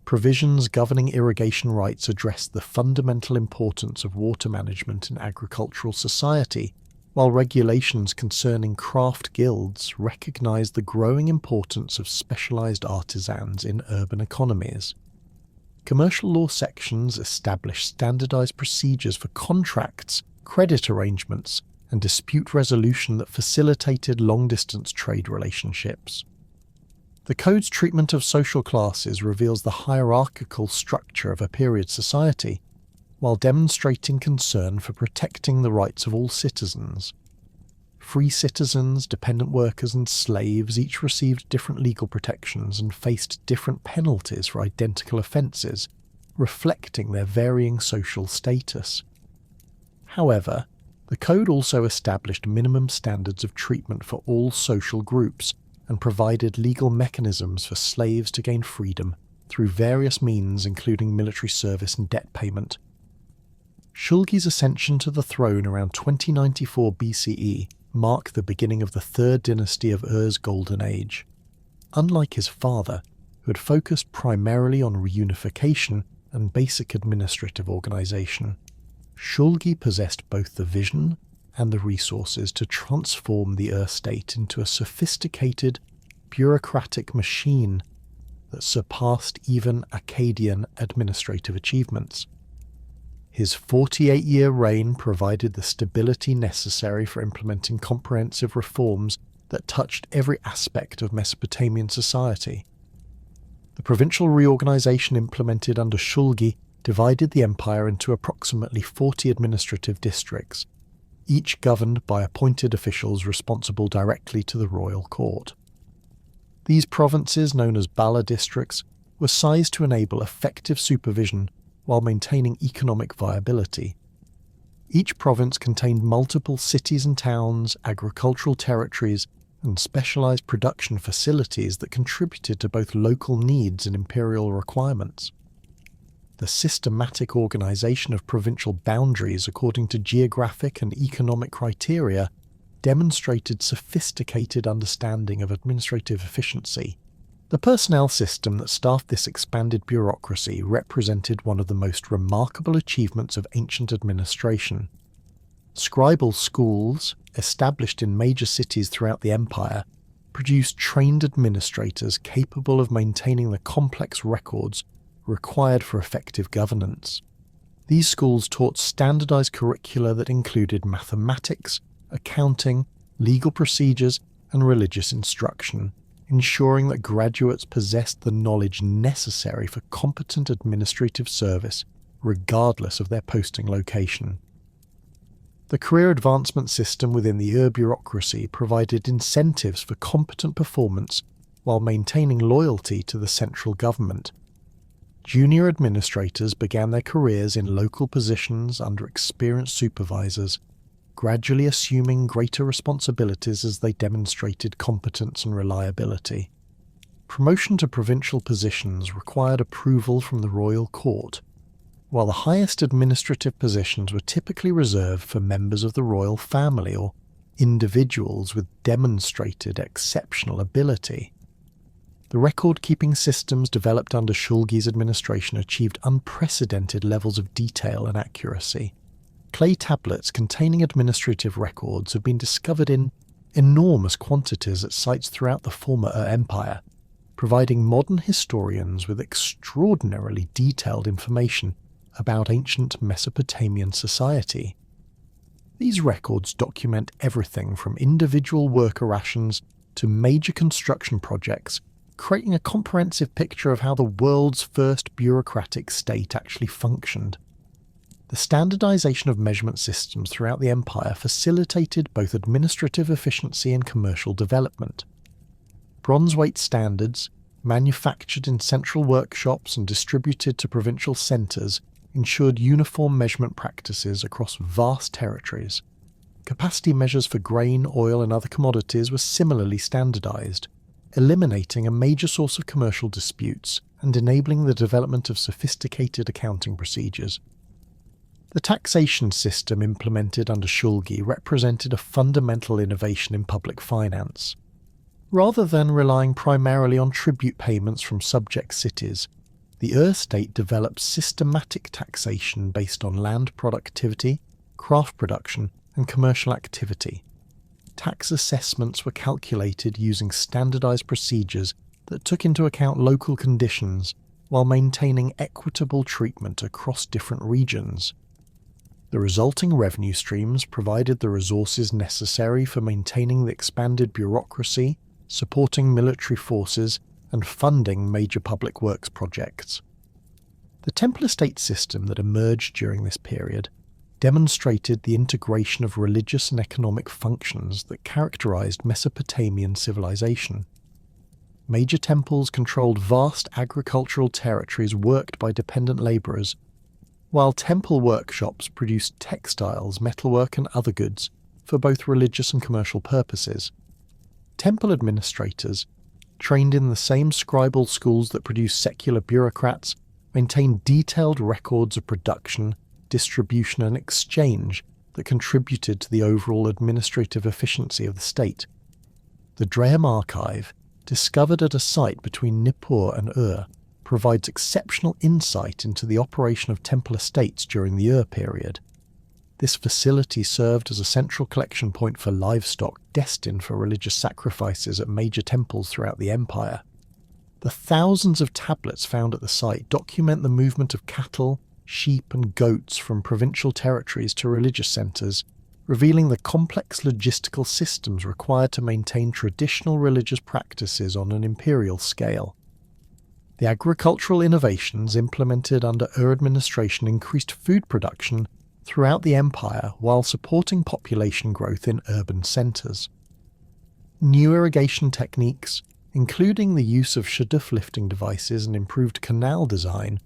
Provisions governing irrigation rights addressed the fundamental importance of water management in agricultural society, while regulations concerning craft guilds recognized the growing importance of specialized artisans in urban economies. Commercial law sections established standardized procedures for contracts, credit arrangements, and dispute resolution that facilitated long-distance trade relationships. The code's treatment of social classes reveals the hierarchical structure of a period society, while demonstrating concern for protecting the rights of all citizens. Free citizens, dependent workers, and slaves each received different legal protections and faced different penalties for identical offences, reflecting their varying social status. However, The code also established minimum standards of treatment for all social groups and provided legal mechanisms for slaves to gain freedom through various means including military service and debt payment. Shulgi's ascension to the throne around 2094 BCE marked the beginning of the third dynasty of Ur's golden age. Unlike his father, who had focused primarily on reunification and basic administrative organization, Shulgi possessed both the vision and the resources to transform the Ur state into a sophisticated, bureaucratic machine that surpassed even Akkadian administrative achievements. His 48-year reign provided the stability necessary for implementing comprehensive reforms that touched every aspect of Mesopotamian society. The provincial reorganization implemented under Shulgi divided the empire into approximately 40 administrative districts, each governed by appointed officials responsible directly to the royal court. These provinces, known as Bala districts, were sized to enable effective supervision while maintaining economic viability. Each province contained multiple cities and towns, agricultural territories, and specialized production facilities that contributed to both local needs and imperial requirements. The systematic organization of provincial boundaries according to geographic and economic criteria demonstrated sophisticated understanding of administrative efficiency. The personnel system that staffed this expanded bureaucracy represented one of the most remarkable achievements of ancient administration. Scribal schools, established in major cities throughout the empire, produced trained administrators capable of maintaining the complex records required for effective governance. These schools taught standardized curricula that included mathematics, accounting, legal procedures, and religious instruction, ensuring that graduates possessed the knowledge necessary for competent administrative service, regardless of their posting location. The career advancement system within the Ur bureaucracy provided incentives for competent performance while maintaining loyalty to the central government. Junior administrators began their careers in local positions under experienced supervisors, gradually assuming greater responsibilities as they demonstrated competence and reliability. Promotion to provincial positions required approval from the royal court, while the highest administrative positions were typically reserved for members of the royal family or individuals with demonstrated exceptional ability. The record-keeping systems developed under Shulgi's administration achieved unprecedented levels of detail and accuracy. Clay tablets containing administrative records have been discovered in enormous quantities at sites throughout the former Ur Empire, providing modern historians with extraordinarily detailed information about ancient Mesopotamian society. These records document everything from individual worker rations to major construction projects, creating a comprehensive picture of how the world's first bureaucratic state actually functioned. The standardization of measurement systems throughout the empire facilitated both administrative efficiency and commercial development. Bronze weight standards, manufactured in central workshops and distributed to provincial centers, ensured uniform measurement practices across vast territories. Capacity measures for grain, oil, and other commodities were similarly standardized, eliminating a major source of commercial disputes and enabling the development of sophisticated accounting procedures. The taxation system implemented under Shulgi represented a fundamental innovation in public finance. Rather than relying primarily on tribute payments from subject cities, the Ur state developed systematic taxation based on land productivity, craft production, and commercial activity. Tax assessments were calculated using standardized procedures that took into account local conditions while maintaining equitable treatment across different regions. The resulting revenue streams provided the resources necessary for maintaining the expanded bureaucracy, supporting military forces, and funding major public works projects. The temple estate system that emerged during this period demonstrated the integration of religious and economic functions that characterized Mesopotamian civilization. Major temples controlled vast agricultural territories worked by dependent laborers, while temple workshops produced textiles, metalwork and other goods for both religious and commercial purposes. Temple administrators, trained in the same scribal schools that produce secular bureaucrats, maintained detailed records of production, distribution and exchange that contributed to the overall administrative efficiency of the state. The Dreham archive, discovered at a site between Nippur and Ur, provides exceptional insight into the operation of temple estates during the Ur period. This facility served as a central collection point for livestock destined for religious sacrifices at major temples throughout the empire. The thousands of tablets found at the site document the movement of cattle, sheep and goats from provincial territories to religious centres, revealing the complex logistical systems required to maintain traditional religious practices on an imperial scale. The agricultural innovations implemented under Ur administration increased food production throughout the empire while supporting population growth in urban centres. New irrigation techniques, including the use of shaduf lifting devices and improved canal design,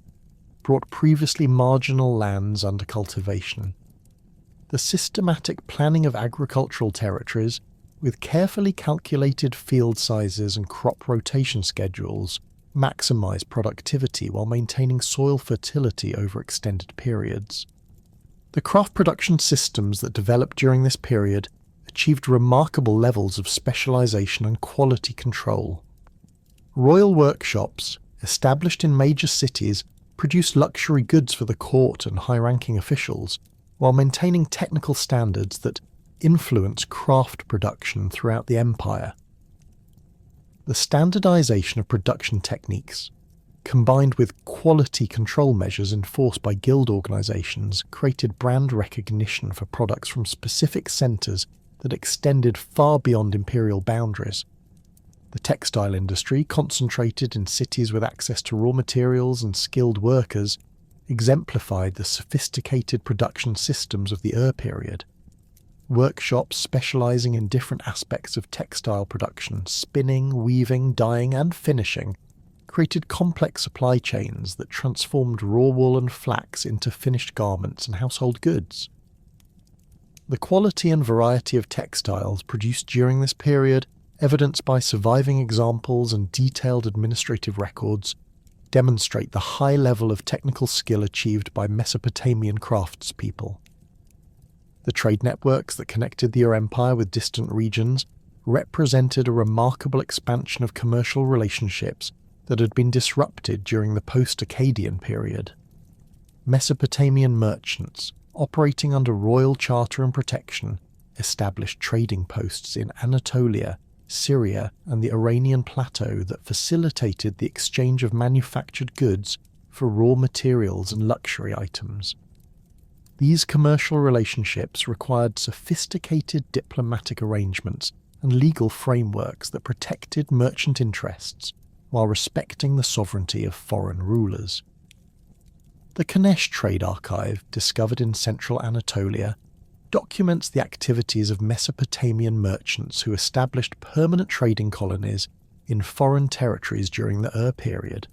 brought previously marginal lands under cultivation. The systematic planning of agricultural territories, with carefully calculated field sizes and crop rotation schedules, maximise productivity while maintaining soil fertility over extended periods. The craft production systems that developed during this period achieved remarkable levels of specialisation and quality control. Royal workshops, established in major cities, produced luxury goods for the court and high-ranking officials, while maintaining technical standards that influenced craft production throughout the empire. The standardization of production techniques, combined with quality control measures enforced by guild organizations, created brand recognition for products from specific centers that extended far beyond imperial boundaries. The textile industry, concentrated in cities with access to raw materials and skilled workers, exemplified the sophisticated production systems of the Ur period. Workshops specializing in different aspects of textile production, spinning, weaving, dyeing and finishing, created complex supply chains that transformed raw wool and flax into finished garments and household goods. The quality and variety of textiles produced during this period, evidenced by surviving examples and detailed administrative records, demonstrate the high level of technical skill achieved by Mesopotamian craftspeople. The trade networks that connected the Ur Empire with distant regions represented a remarkable expansion of commercial relationships that had been disrupted during the post-Akkadian period. Mesopotamian merchants, operating under royal charter and protection, established trading posts in Anatolia, Syria and the Iranian plateau that facilitated the exchange of manufactured goods for raw materials and luxury items. These commercial relationships required sophisticated diplomatic arrangements and legal frameworks that protected merchant interests while respecting the sovereignty of foreign rulers. The Kanesh trade archive, discovered in central Anatolia, documents the activities of Mesopotamian merchants who established permanent trading colonies in foreign territories during the Ur period.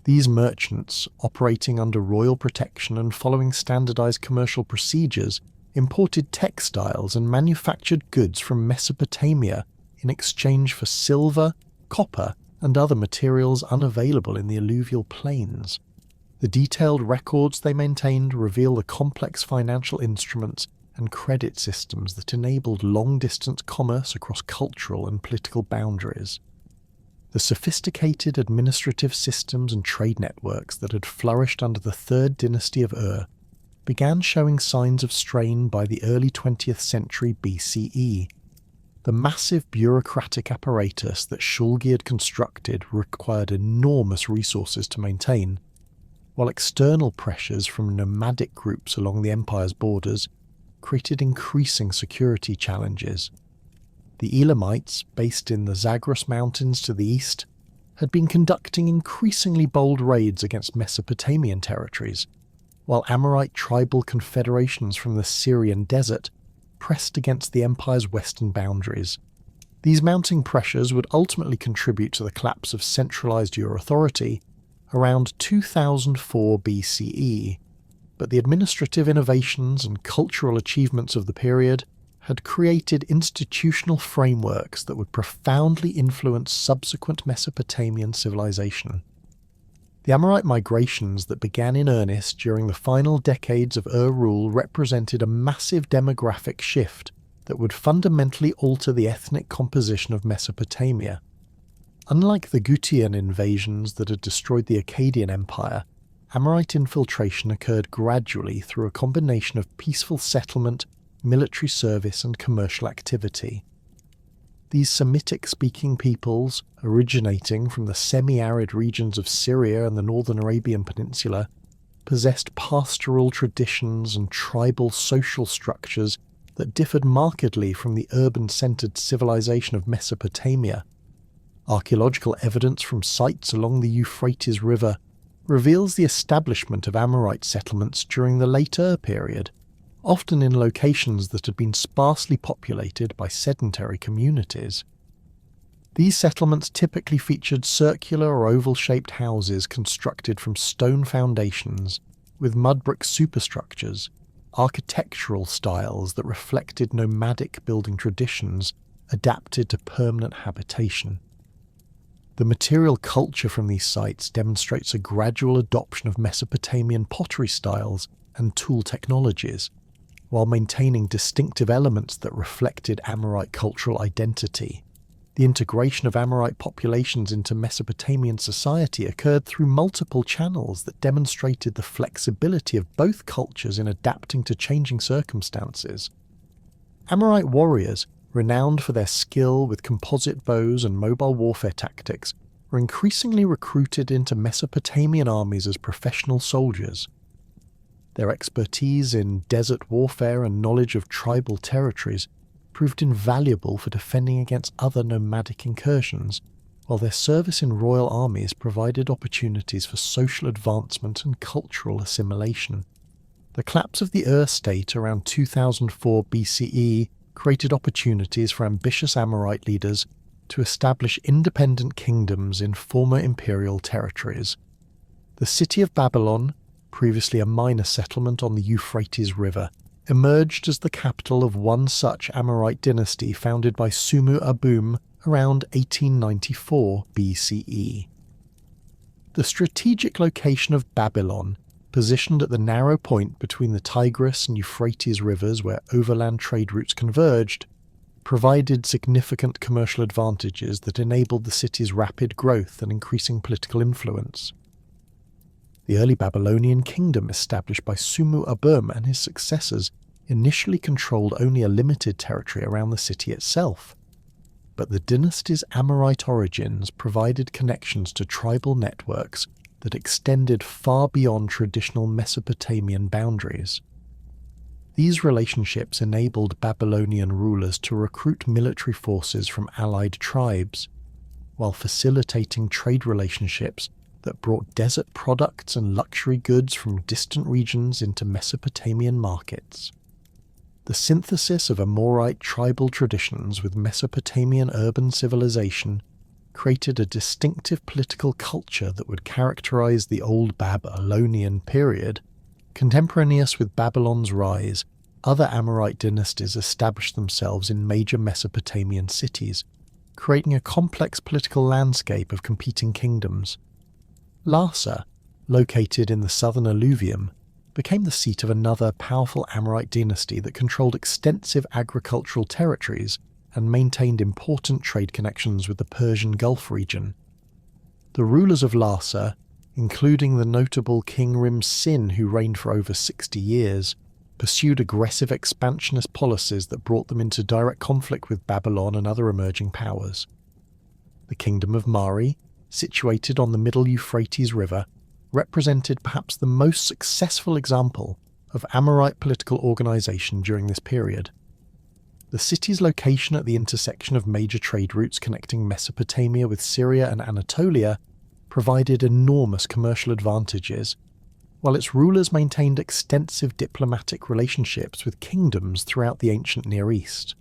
These merchants, operating under royal protection and following standardized commercial procedures, imported textiles and manufactured goods from Mesopotamia in exchange for silver, copper, and other materials unavailable in the alluvial plains. The detailed records they maintained reveal the complex financial instruments and credit systems that enabled long-distance commerce across cultural and political boundaries. The sophisticated administrative systems and trade networks that had flourished under the Third Dynasty of Ur began showing signs of strain by the early 20th century BCE. The massive bureaucratic apparatus that Shulgi had constructed required enormous resources to maintain, while external pressures from nomadic groups along the empire's borders created increasing security challenges. The Elamites, based in the Zagros Mountains to the east, had been conducting increasingly bold raids against Mesopotamian territories, while Amorite tribal confederations from the Syrian desert pressed against the empire's western boundaries. These mounting pressures would ultimately contribute to the collapse of centralized Ur authority around 2004 BCE. but the administrative innovations and cultural achievements of the period had created institutional frameworks that would profoundly influence subsequent Mesopotamian civilization. The Amorite migrations that began in earnest during the final decades of rule represented a massive demographic shift that would fundamentally alter the ethnic composition of Mesopotamia. Unlike the Gutian invasions that had destroyed the Akkadian Empire, Amorite infiltration occurred gradually through a combination of peaceful settlement, military service, and commercial activity. These Semitic-speaking peoples, originating from the semi-arid regions of Syria and the northern Arabian Peninsula, possessed pastoral traditions and tribal social structures that differed markedly from the urban-centered civilization of Mesopotamia. Archaeological evidence from sites along the Euphrates River reveals the establishment of Amorite settlements during the late period, often in locations that had been sparsely populated by sedentary communities. These settlements typically featured circular or oval-shaped houses constructed from stone foundations, with mud brick superstructures, architectural styles that reflected nomadic building traditions adapted to permanent habitation. The material culture from these sites demonstrates a gradual adoption of Mesopotamian pottery styles and tool technologies, while maintaining distinctive elements that reflected Amorite cultural identity. The integration of Amorite populations into Mesopotamian society occurred through multiple channels that demonstrated the flexibility of both cultures in adapting to changing circumstances. Amorite warriors, renowned for their skill with composite bows and mobile warfare tactics, were increasingly recruited into Mesopotamian armies as professional soldiers. Their expertise in desert warfare and knowledge of tribal territories proved invaluable for defending against other nomadic incursions, while their service in royal armies provided opportunities for social advancement and cultural assimilation. The collapse of the state around 2004 BCE created opportunities for ambitious Amorite leaders to establish independent kingdoms in former imperial territories. The city of Babylon, previously a minor settlement on the Euphrates River, emerged as the capital of one such Amorite dynasty founded by Sumer around 1894 BCE. The strategic location of Babylon, positioned at the narrow point between the Tigris and Euphrates rivers where overland trade routes converged, provided significant commercial advantages that enabled the city's rapid growth and increasing political influence. The early Babylonian kingdom established by Sumer and his successors initially controlled only a limited territory around the city itself, but the dynasty's Amorite origins provided connections to tribal networks that extended far beyond traditional Mesopotamian boundaries. These relationships enabled Babylonian rulers to recruit military forces from allied tribes, while facilitating trade relationships that brought desert products and luxury goods from distant regions into Mesopotamian markets. The synthesis of Amorite tribal traditions with Mesopotamian urban civilization created a distinctive political culture that would characterize the Old Babylonian period. Contemporaneous with Babylon's rise, other Amorite dynasties established themselves in major Mesopotamian cities, creating a complex political landscape of competing kingdoms. Larsa, located in the southern alluvium, became the seat of another powerful Amorite dynasty that controlled extensive agricultural territories and maintained important trade connections with the Persian Gulf region. The rulers of Larsa, including the notable King Rim-Sin who reigned for over 60 years, pursued aggressive expansionist policies that brought them into direct conflict with Babylon and other emerging powers. The Kingdom of Mari, situated on the middle Euphrates River, represented perhaps the most successful example of Amorite political organization during this period. The city's location at the intersection of major trade routes connecting Mesopotamia with Syria and Anatolia provided enormous commercial advantages, while its rulers maintained extensive diplomatic relationships with kingdoms throughout the ancient Near East.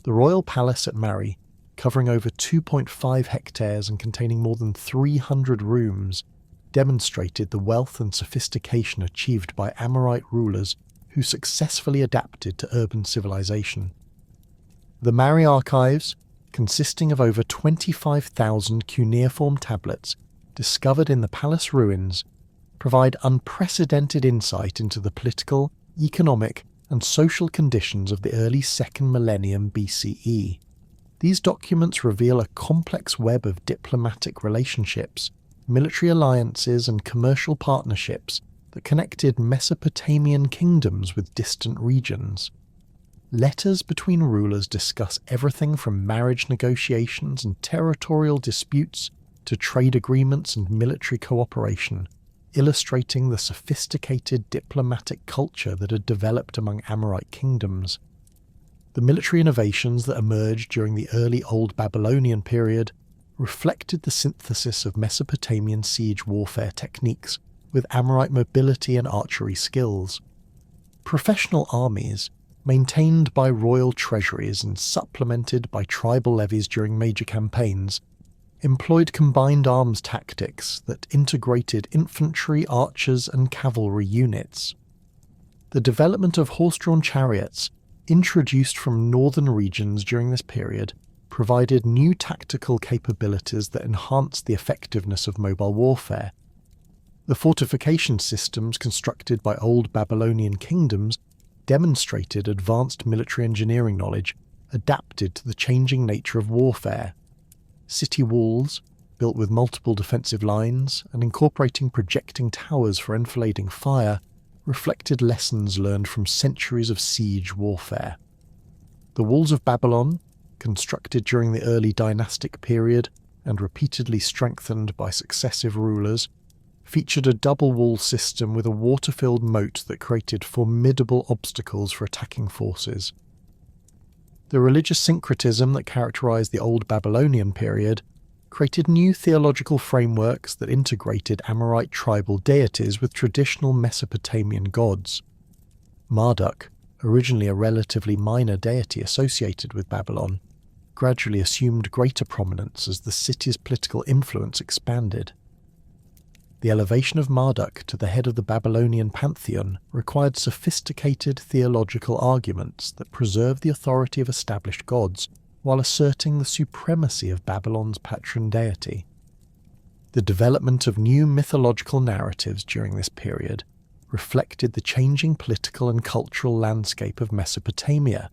The royal palace at Mari, covering over 2.5 hectares and containing more than 300 rooms, demonstrated the wealth and sophistication achieved by Amorite rulers who successfully adapted to urban civilization. The Mari archives, consisting of over 25,000 cuneiform tablets discovered in the palace ruins, provide unprecedented insight into the political, economic, and social conditions of the early 2nd millennium BCE. These documents reveal a complex web of diplomatic relationships, military alliances, and commercial partnerships that connected Mesopotamian kingdoms with distant regions. Letters between rulers discuss everything from marriage negotiations and territorial disputes to trade agreements and military cooperation, illustrating the sophisticated diplomatic culture that had developed among Amorite kingdoms. The military innovations that emerged during the early Old Babylonian period reflected the synthesis of Mesopotamian siege warfare techniques with Amorite mobility and archery skills. Professional armies, maintained by royal treasuries and supplemented by tribal levies during major campaigns, employed combined arms tactics that integrated infantry, archers, and cavalry units. The development of horse-drawn chariots, introduced from northern regions during this period, provided new tactical capabilities that enhanced the effectiveness of mobile warfare. The fortification systems constructed by Old Babylonian kingdoms demonstrated advanced military engineering knowledge adapted to the changing nature of warfare. City walls, built with multiple defensive lines and incorporating projecting towers for enfilading fire, reflected lessons learned from centuries of siege warfare. The walls of Babylon, constructed during the early dynastic period and repeatedly strengthened by successive rulers, featured a double wall system with a water-filled moat that created formidable obstacles for attacking forces. The religious syncretism that characterized the Old Babylonian period created new theological frameworks that integrated Amorite tribal deities with traditional Mesopotamian gods. Marduk, originally a relatively minor deity associated with Babylon, gradually assumed greater prominence as the city's political influence expanded. The elevation of Marduk to the head of the Babylonian pantheon required sophisticated theological arguments that preserved the authority of established gods while asserting the supremacy of Babylon's patron deity. The development of new mythological narratives during this period reflected the changing political and cultural landscape of Mesopotamia.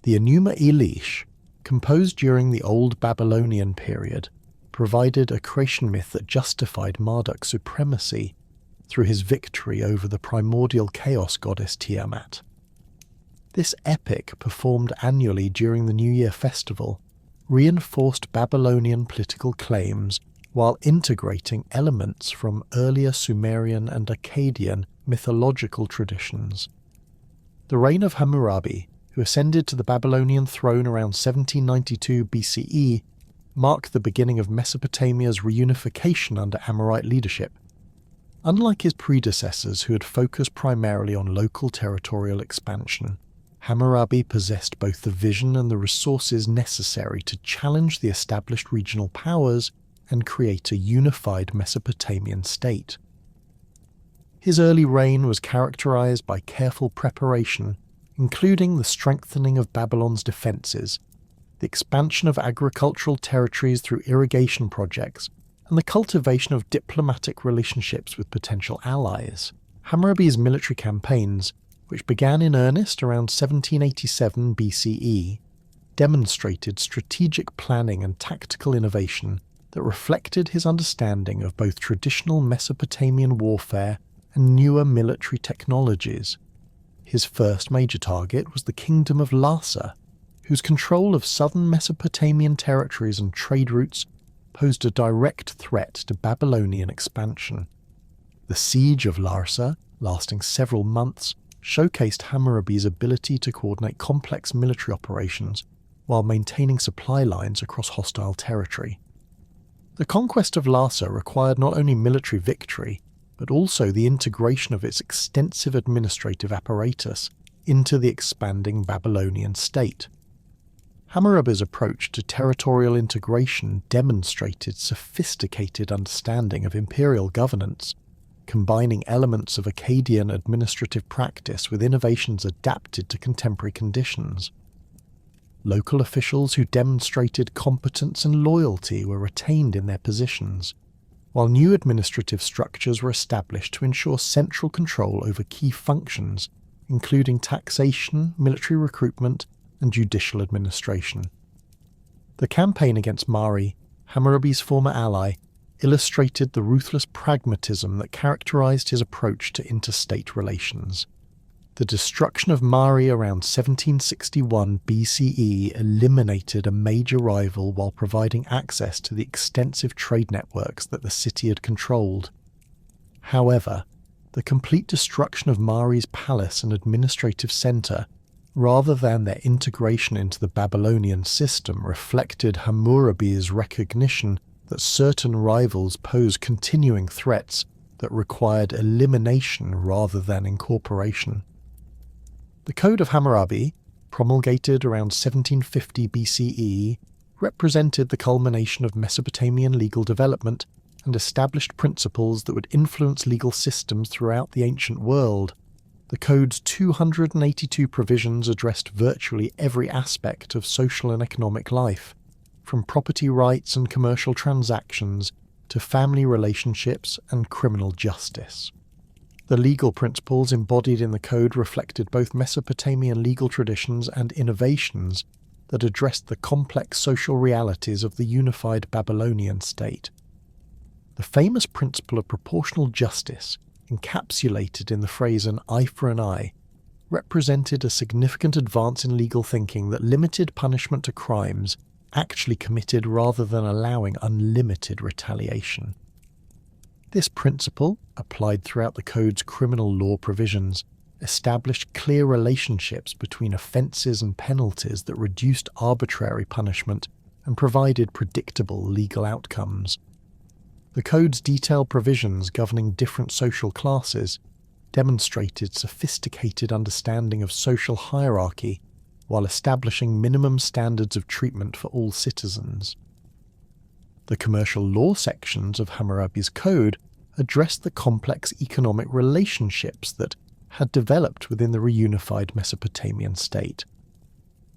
The Enuma Elish, composed during the Old Babylonian period, provided a creation myth that justified Marduk's supremacy through his victory over the primordial chaos goddess Tiamat. This epic, performed annually during the New Year festival, reinforced Babylonian political claims while integrating elements from earlier Sumerian and Akkadian mythological traditions. The reign of Hammurabi, who ascended to the Babylonian throne around 1792 BCE, marked the beginning of Mesopotamia's reunification under Amorite leadership. Unlike his predecessors who had focused primarily on local territorial expansion, Hammurabi possessed both the vision and the resources necessary to challenge the established regional powers and create a unified Mesopotamian state. His early reign was characterized by careful preparation, including the strengthening of Babylon's defenses, the expansion of agricultural territories through irrigation projects, and the cultivation of diplomatic relationships with potential allies. Hammurabi's military campaigns, which began in earnest around 1787 BCE, demonstrated strategic planning and tactical innovation that reflected his understanding of both traditional Mesopotamian warfare and newer military technologies. His first major target was the Kingdom of Larsa, whose control of southern Mesopotamian territories and trade routes posed a direct threat to Babylonian expansion. The siege of Larsa, lasting several months, showcased Hammurabi's ability to coordinate complex military operations while maintaining supply lines across hostile territory. The conquest of Larsa required not only military victory, but also the integration of its extensive administrative apparatus into the expanding Babylonian state. Hammurabi's approach to territorial integration demonstrated sophisticated understanding of imperial governance, combining elements of Akkadian administrative practice with innovations adapted to contemporary conditions. Local officials who demonstrated competence and loyalty were retained in their positions, while new administrative structures were established to ensure central control over key functions, including taxation, military recruitment, and judicial administration. The campaign against Mari, Hammurabi's former ally, illustrated the ruthless pragmatism that characterized his approach to interstate relations. The destruction of Mari around 1761 BCE eliminated a major rival while providing access to the extensive trade networks that the city had controlled. However, the complete destruction of Mari's palace and administrative centre, rather than their integration into the Babylonian system, reflected Hammurabi's recognition that certain rivals posed continuing threats that required elimination rather than incorporation. The Code of Hammurabi, promulgated around 1750 BCE, represented the culmination of Mesopotamian legal development and established principles that would influence legal systems throughout the ancient world. The Code's 282 provisions addressed virtually every aspect of social and economic life, from property rights and commercial transactions to family relationships and criminal justice. The legal principles embodied in the Code reflected both Mesopotamian legal traditions and innovations that addressed the complex social realities of the unified Babylonian state. The famous principle of proportional justice, encapsulated in the phrase an eye for an eye, represented a significant advance in legal thinking that limited punishment to crimes actually committed rather than allowing unlimited retaliation. This principle, applied throughout the Code's criminal law provisions, established clear relationships between offences and penalties that reduced arbitrary punishment and provided predictable legal outcomes. The Code's detailed provisions governing different social classes demonstrated sophisticated understanding of social hierarchy while establishing minimum standards of treatment for all citizens. The commercial law sections of Hammurabi's Code addressed the complex economic relationships that had developed within the reunified Mesopotamian state.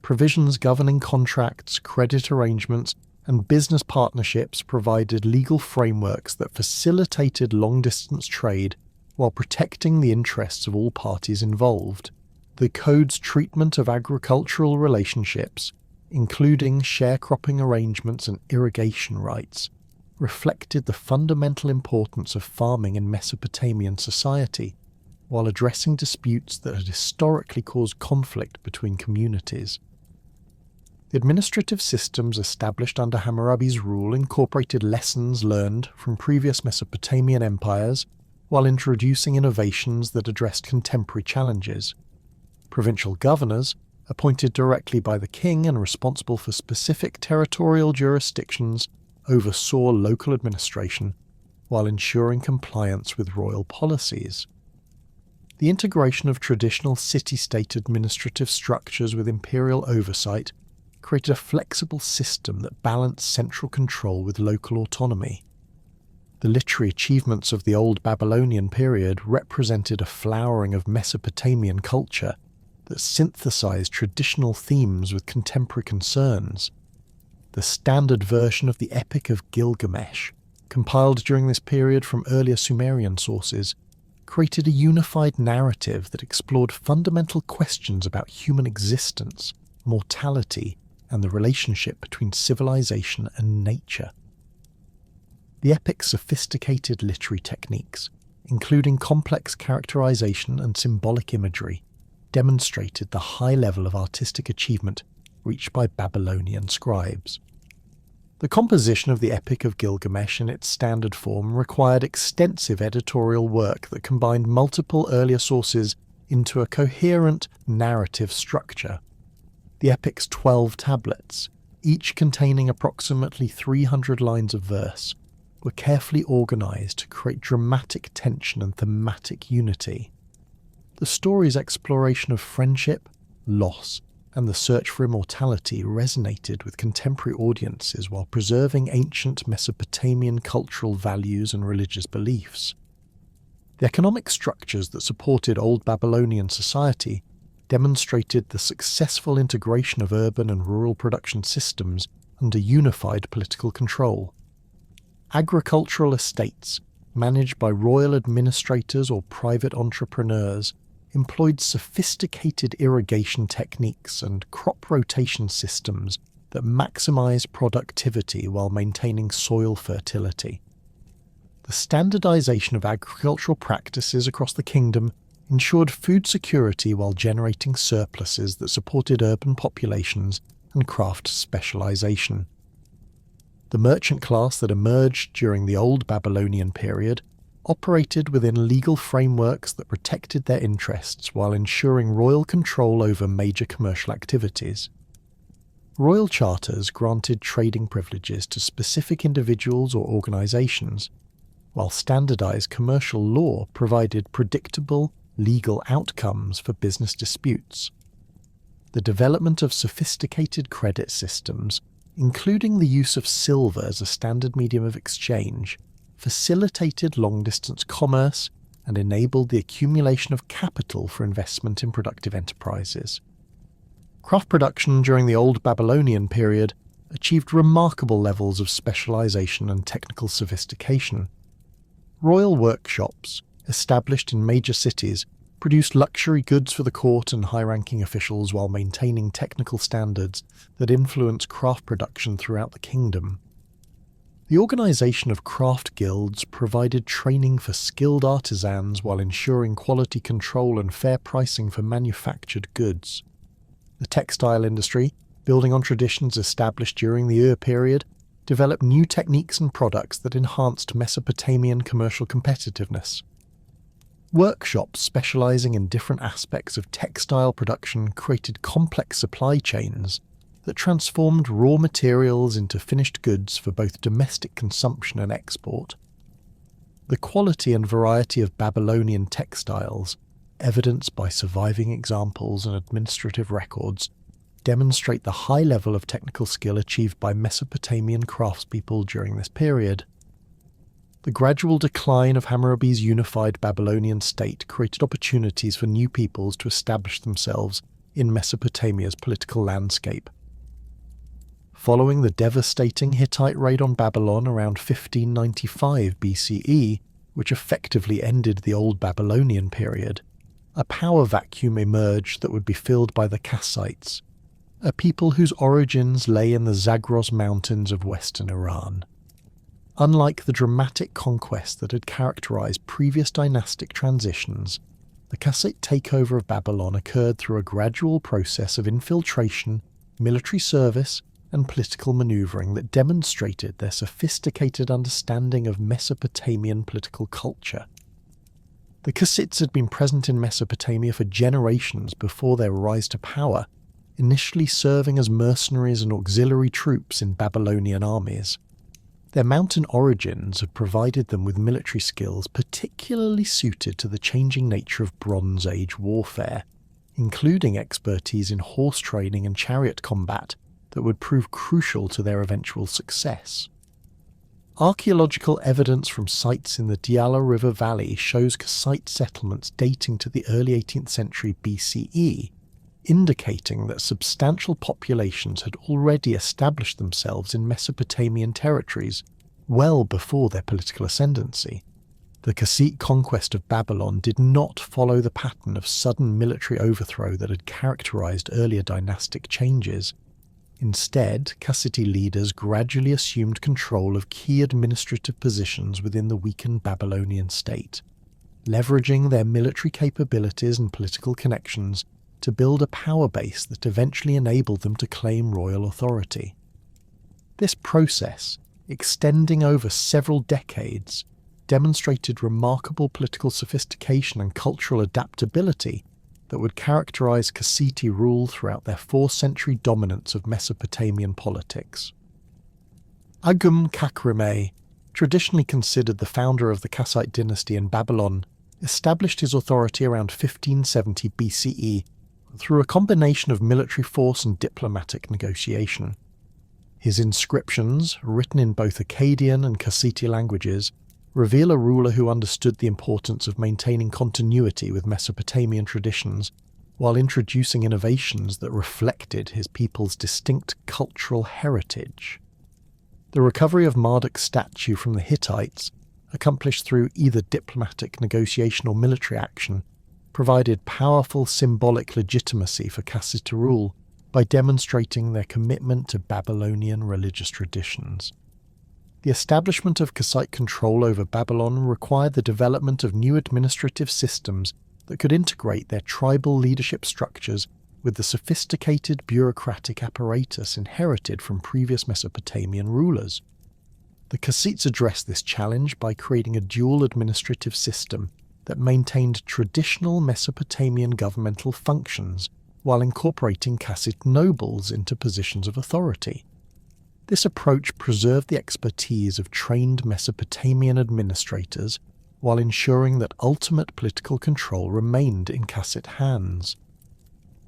Provisions governing contracts, credit arrangements, and business partnerships provided legal frameworks that facilitated long-distance trade while protecting the interests of all parties involved. The Code's treatment of agricultural relationships, including sharecropping arrangements and irrigation rights, reflected the fundamental importance of farming in Mesopotamian society, while addressing disputes that had historically caused conflict between communities. The administrative systems established under Hammurabi's rule incorporated lessons learned from previous Mesopotamian empires while introducing innovations that addressed contemporary challenges. Provincial governors, appointed directly by the king and responsible for specific territorial jurisdictions, oversaw local administration while ensuring compliance with royal policies. The integration of traditional city-state administrative structures with imperial oversight created a flexible system that balanced central control with local autonomy. The literary achievements of the Old Babylonian period represented a flowering of Mesopotamian culture that synthesized traditional themes with contemporary concerns. The standard version of the Epic of Gilgamesh, compiled during this period from earlier Sumerian sources, created a unified narrative that explored fundamental questions about human existence, mortality, and the relationship between civilization and nature. The epic's sophisticated literary techniques, including complex characterization and symbolic imagery, demonstrated the high level of artistic achievement reached by Babylonian scribes. The composition of the Epic of Gilgamesh in its standard form required extensive editorial work that combined multiple earlier sources into a coherent narrative structure. The epic's 12 tablets, each containing approximately 300 lines of verse, were carefully organized to create dramatic tension and thematic unity. The story's exploration of friendship, loss, and the search for immortality resonated with contemporary audiences while preserving ancient Mesopotamian cultural values and religious beliefs. The economic structures that supported Old Babylonian society demonstrated the successful integration of urban and rural production systems under unified political control. Agricultural estates, managed by royal administrators or private entrepreneurs, employed sophisticated irrigation techniques and crop rotation systems that maximize productivity while maintaining soil fertility. The standardization of agricultural practices across the kingdom ensured food security while generating surpluses that supported urban populations and craft specialization. The merchant class that emerged during the Old Babylonian period operated within legal frameworks that protected their interests while ensuring royal control over major commercial activities. Royal charters granted trading privileges to specific individuals or organizations, while standardized commercial law provided predictable, legal outcomes for business disputes. The development of sophisticated credit systems, including the use of silver as a standard medium of exchange, facilitated long-distance commerce and enabled the accumulation of capital for investment in productive enterprises. Craft production during the Old Babylonian period achieved remarkable levels of specialization and technical sophistication. Royal workshops, established in major cities, produced luxury goods for the court and high-ranking officials while maintaining technical standards that influenced craft production throughout the kingdom. The organization of craft guilds provided training for skilled artisans while ensuring quality control and fair pricing for manufactured goods. The textile industry, building on traditions established during the Ur period, developed new techniques and products that enhanced Mesopotamian commercial competitiveness. Workshops specializing in different aspects of textile production created complex supply chains that transformed raw materials into finished goods for both domestic consumption and export. The quality and variety of Babylonian textiles, evidenced by surviving examples and administrative records, demonstrate the high level of technical skill achieved by Mesopotamian craftspeople during this period. The gradual decline of Hammurabi's unified Babylonian state created opportunities for new peoples to establish themselves in Mesopotamia's political landscape. Following the devastating Hittite raid on Babylon around 1595 BCE, which effectively ended the Old Babylonian period, a power vacuum emerged that would be filled by the Kassites, a people whose origins lay in the Zagros Mountains of western Iran. Unlike the dramatic conquest that had characterized previous dynastic transitions, the Kassite takeover of Babylon occurred through a gradual process of infiltration, military service, and political maneuvering that demonstrated their sophisticated understanding of Mesopotamian political culture. The Kassites had been present in Mesopotamia for generations before their rise to power, initially serving as mercenaries and auxiliary troops in Babylonian armies. Their mountain origins have provided them with military skills particularly suited to the changing nature of Bronze Age warfare, including expertise in horse training and chariot combat that would prove crucial to their eventual success. Archaeological evidence from sites in the Diyala River Valley shows Kassite settlements dating to the early 18th century BCE, indicating that substantial populations had already established themselves in Mesopotamian territories well before their political ascendancy. The Kassite conquest of Babylon did not follow the pattern of sudden military overthrow that had characterized earlier dynastic changes. Instead, Kassite leaders gradually assumed control of key administrative positions within the weakened Babylonian state, leveraging their military capabilities and political connections to build a power base that eventually enabled them to claim royal authority. This process, extending over several decades, demonstrated remarkable political sophistication and cultural adaptability that would characterize Kassite rule throughout their 4th-century dominance of Mesopotamian politics. Agum-Kakhremeh, traditionally considered the founder of the Kassite dynasty in Babylon, established his authority around 1570 BCE through a combination of military force and diplomatic negotiation. His inscriptions, written in both Akkadian and Kassite languages, reveal a ruler who understood the importance of maintaining continuity with Mesopotamian traditions while introducing innovations that reflected his people's distinct cultural heritage. The recovery of Marduk's statue from the Hittites, accomplished through either diplomatic negotiation or military action, provided powerful symbolic legitimacy for Kassite rule by demonstrating their commitment to Babylonian religious traditions. The establishment of Kassite control over Babylon required the development of new administrative systems that could integrate their tribal leadership structures with the sophisticated bureaucratic apparatus inherited from previous Mesopotamian rulers. The Kassites addressed this challenge by creating a dual administrative system that maintained traditional Mesopotamian governmental functions while incorporating Kassite nobles into positions of authority. This approach preserved the expertise of trained Mesopotamian administrators while ensuring that ultimate political control remained in Kassite hands.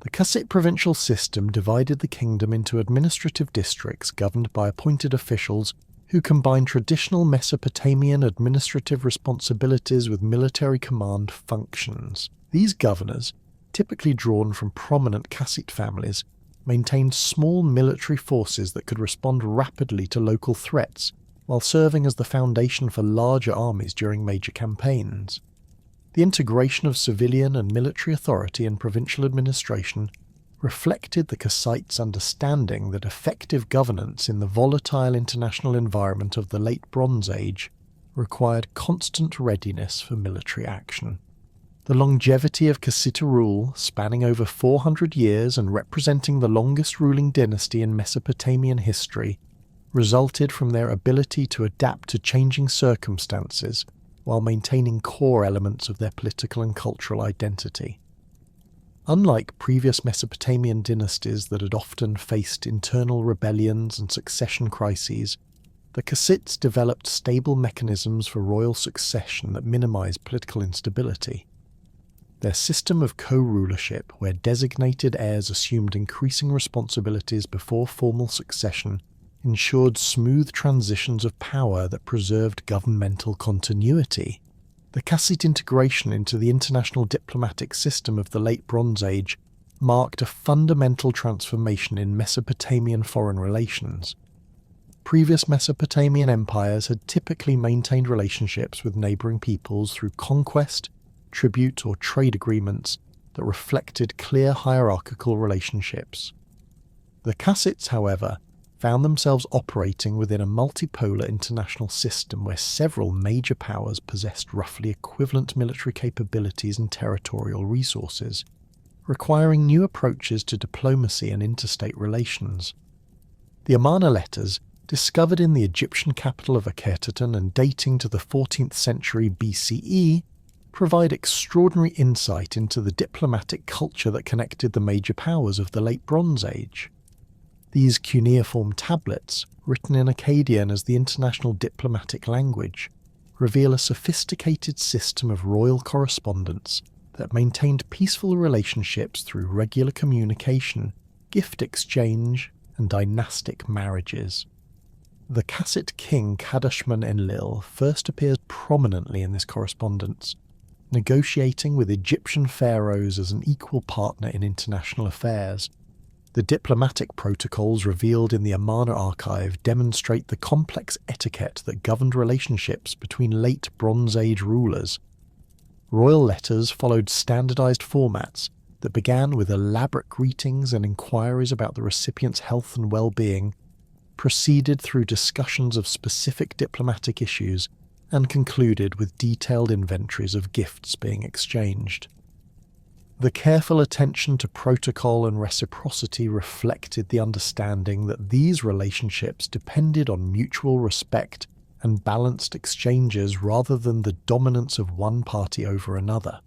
The Kassite provincial system divided the kingdom into administrative districts governed by appointed officials who combined traditional Mesopotamian administrative responsibilities with military command functions. These governors, typically drawn from prominent Kassite families, maintained small military forces that could respond rapidly to local threats, while serving as the foundation for larger armies during major campaigns. The integration of civilian and military authority in provincial administration reflected the Kassites' understanding that effective governance in the volatile international environment of the Late Bronze Age required constant readiness for military action. The longevity of Kassite rule, spanning over 400 years and representing the longest ruling dynasty in Mesopotamian history, resulted from their ability to adapt to changing circumstances while maintaining core elements of their political and cultural identity. Unlike previous Mesopotamian dynasties that had often faced internal rebellions and succession crises, the Kassites developed stable mechanisms for royal succession that minimized political instability. Their system of co-rulership, where designated heirs assumed increasing responsibilities before formal succession, ensured smooth transitions of power that preserved governmental continuity. The Kassite integration into the international diplomatic system of the Late Bronze Age marked a fundamental transformation in Mesopotamian foreign relations. Previous Mesopotamian empires had typically maintained relationships with neighbouring peoples through conquest, tribute, or trade agreements that reflected clear hierarchical relationships. The Kassites, however, found themselves operating within a multipolar international system where several major powers possessed roughly equivalent military capabilities and territorial resources, requiring new approaches to diplomacy and interstate relations. The Amarna letters, discovered in the Egyptian capital of Akhetaten and dating to the 14th century BCE, provide extraordinary insight into the diplomatic culture that connected the major powers of the Late Bronze Age. These cuneiform tablets, written in Akkadian as the international diplomatic language, reveal a sophisticated system of royal correspondence that maintained peaceful relationships through regular communication, gift exchange, and dynastic marriages. The Kassite king Kadashman-Enlil first appears prominently in this correspondence, negotiating with Egyptian pharaohs as an equal partner in international affairs. The diplomatic protocols revealed in the Amarna archive demonstrate the complex etiquette that governed relationships between late Bronze Age rulers. Royal letters followed standardized formats that began with elaborate greetings and inquiries about the recipient's health and well-being, proceeded through discussions of specific diplomatic issues, and concluded with detailed inventories of gifts being exchanged. The careful attention to protocol and reciprocity reflected the understanding that these relationships depended on mutual respect and balanced exchanges rather than the dominance of one party over another.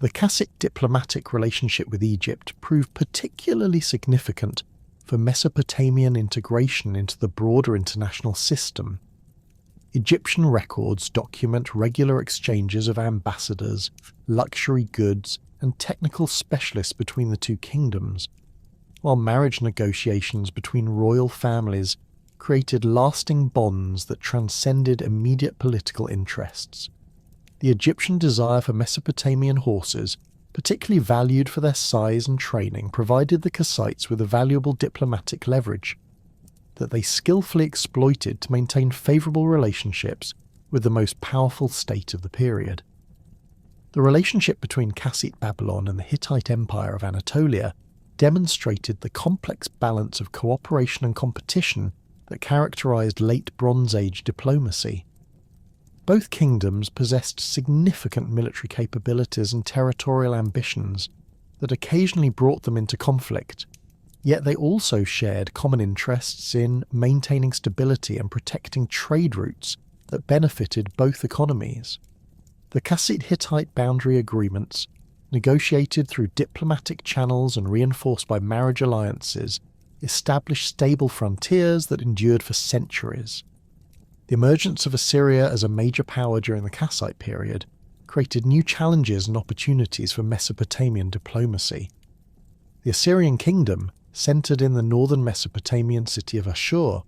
The Kassite diplomatic relationship with Egypt proved particularly significant for Mesopotamian integration into the broader international system. Egyptian records document regular exchanges of ambassadors, luxury goods, and technical specialists between the two kingdoms, while marriage negotiations between royal families created lasting bonds that transcended immediate political interests. The Egyptian desire for Mesopotamian horses, particularly valued for their size and training, provided the Kassites with a valuable diplomatic leverage that they skillfully exploited to maintain favourable relationships with the most powerful state of the period. The relationship between Kassite Babylon and the Hittite Empire of Anatolia demonstrated the complex balance of cooperation and competition that characterized late Bronze Age diplomacy. Both kingdoms possessed significant military capabilities and territorial ambitions that occasionally brought them into conflict, yet they also shared common interests in maintaining stability and protecting trade routes that benefited both economies. The Kassite-Hittite boundary agreements, negotiated through diplomatic channels and reinforced by marriage alliances, established stable frontiers that endured for centuries. The emergence of Assyria as a major power during the Kassite period created new challenges and opportunities for Mesopotamian diplomacy. The Assyrian kingdom, centered in the northern Mesopotamian city of Ashur,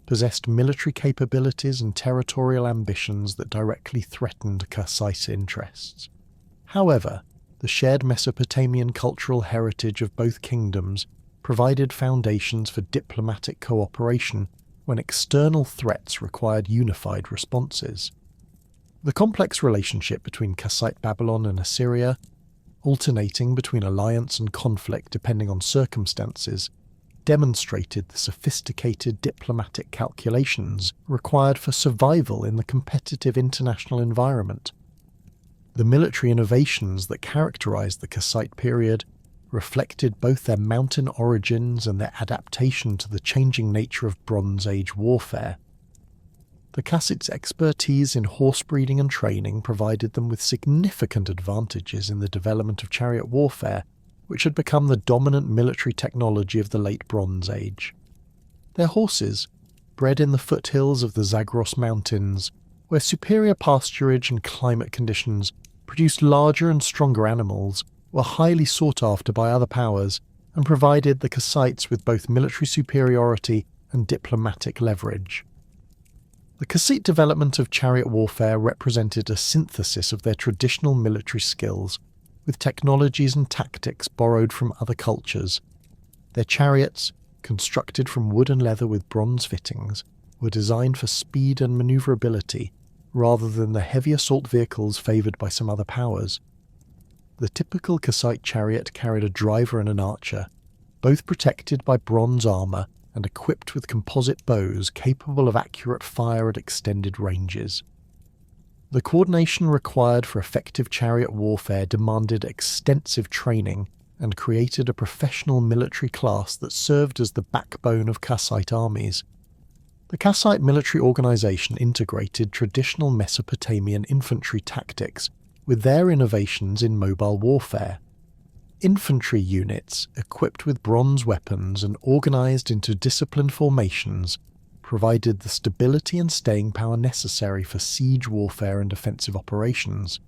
possessed military capabilities and territorial ambitions that directly threatened Kassite interests. However, the shared Mesopotamian cultural heritage of both kingdoms provided foundations for diplomatic cooperation when external threats required unified responses. The complex relationship between Kassite Babylon and Assyria, alternating between alliance and conflict depending on circumstances, demonstrated the sophisticated diplomatic calculations required for survival in the competitive international environment. The military innovations that characterized the Kassite period reflected both their mountain origins and their adaptation to the changing nature of Bronze Age warfare. The Kassites' expertise in horse breeding and training provided them with significant advantages in the development of chariot warfare, which had become the dominant military technology of the late Bronze Age. Their horses, bred in the foothills of the Zagros Mountains, where superior pasturage and climate conditions produced larger and stronger animals, were highly sought after by other powers and provided the Kassites with both military superiority and diplomatic leverage. The Kassite development of chariot warfare represented a synthesis of their traditional military skills with technologies and tactics borrowed from other cultures. Their chariots, constructed from wood and leather with bronze fittings, were designed for speed and maneuverability rather than the heavy assault vehicles favoured by some other powers. The typical Kassite chariot carried a driver and an archer, both protected by bronze armour and equipped with composite bows capable of accurate fire at extended ranges. The coordination required for effective chariot warfare demanded extensive training and created a professional military class that served as the backbone of Kassite armies. The Kassite military organization integrated traditional Mesopotamian infantry tactics with their innovations in mobile warfare. Infantry units, equipped with bronze weapons and organized into disciplined formations, provided the stability and staying power necessary for siege warfare and defensive operations.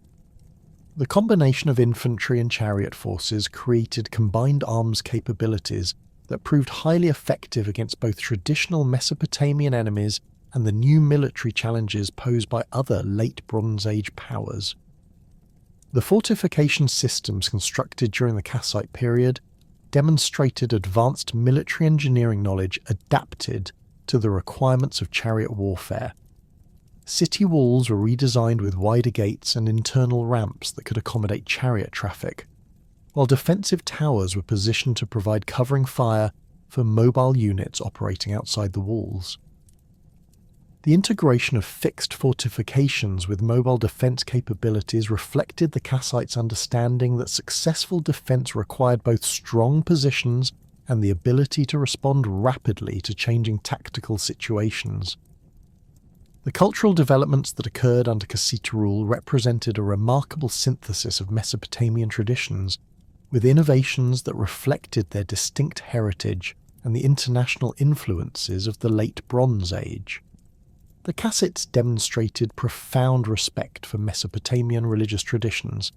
The combination of infantry and chariot forces created combined arms capabilities that proved highly effective against both traditional Mesopotamian enemies and the new military challenges posed by other late Bronze Age powers. The fortification systems constructed during the Kassite period demonstrated advanced military engineering knowledge adapted to the requirements of chariot warfare. City walls were redesigned with wider gates and internal ramps that could accommodate chariot traffic, while defensive towers were positioned to provide covering fire for mobile units operating outside the walls. The integration of fixed fortifications with mobile defense capabilities reflected the Kassites' understanding that successful defense required both strong positions and the ability to respond rapidly to changing tactical situations. The cultural developments that occurred under Kassite rule represented a remarkable synthesis of Mesopotamian traditions, with innovations that reflected their distinct heritage and the international influences of the late Bronze Age. The Kassites demonstrated profound respect for Mesopotamian religious traditions,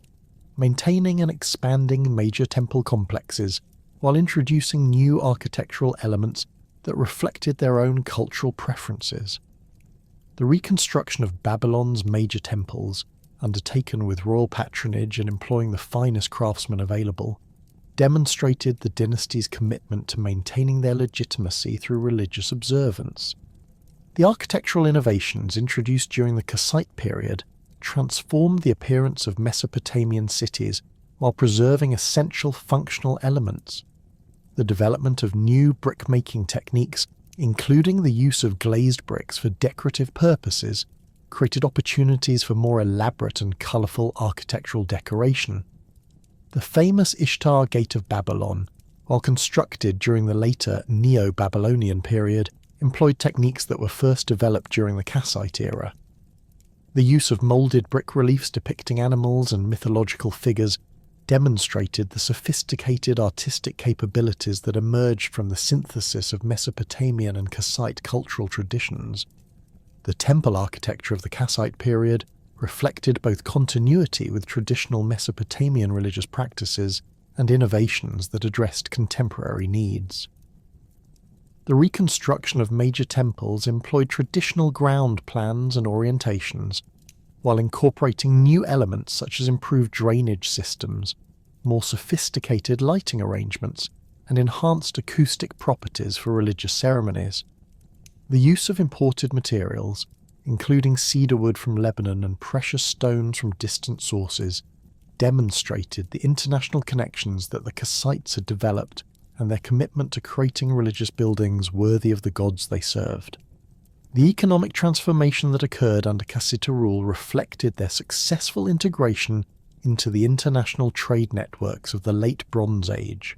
maintaining and expanding major temple complexes while introducing new architectural elements that reflected their own cultural preferences. The reconstruction of Babylon's major temples, undertaken with royal patronage and employing the finest craftsmen available, demonstrated the dynasty's commitment to maintaining their legitimacy through religious observance. The architectural innovations introduced during the Kassite period transformed the appearance of Mesopotamian cities while preserving essential functional elements. The development of new brick-making techniques, including the use of glazed bricks for decorative purposes, created opportunities for more elaborate and colourful architectural decoration. The famous Ishtar Gate of Babylon, while constructed during the later Neo-Babylonian period, employed techniques that were first developed during the Kassite era. The use of moulded brick reliefs depicting animals and mythological figures demonstrated the sophisticated artistic capabilities that emerged from the synthesis of Mesopotamian and Kassite cultural traditions. The temple architecture of the Kassite period reflected both continuity with traditional Mesopotamian religious practices and innovations that addressed contemporary needs. The reconstruction of major temples employed traditional ground plans and orientations, while incorporating new elements such as improved drainage systems, more sophisticated lighting arrangements, and enhanced acoustic properties for religious ceremonies. The use of imported materials, including cedarwood from Lebanon and precious stones from distant sources, demonstrated the international connections that the Kassites had developed and their commitment to creating religious buildings worthy of the gods they served. The economic transformation that occurred under Kassite rule reflected their successful integration into the international trade networks of the Late Bronze Age.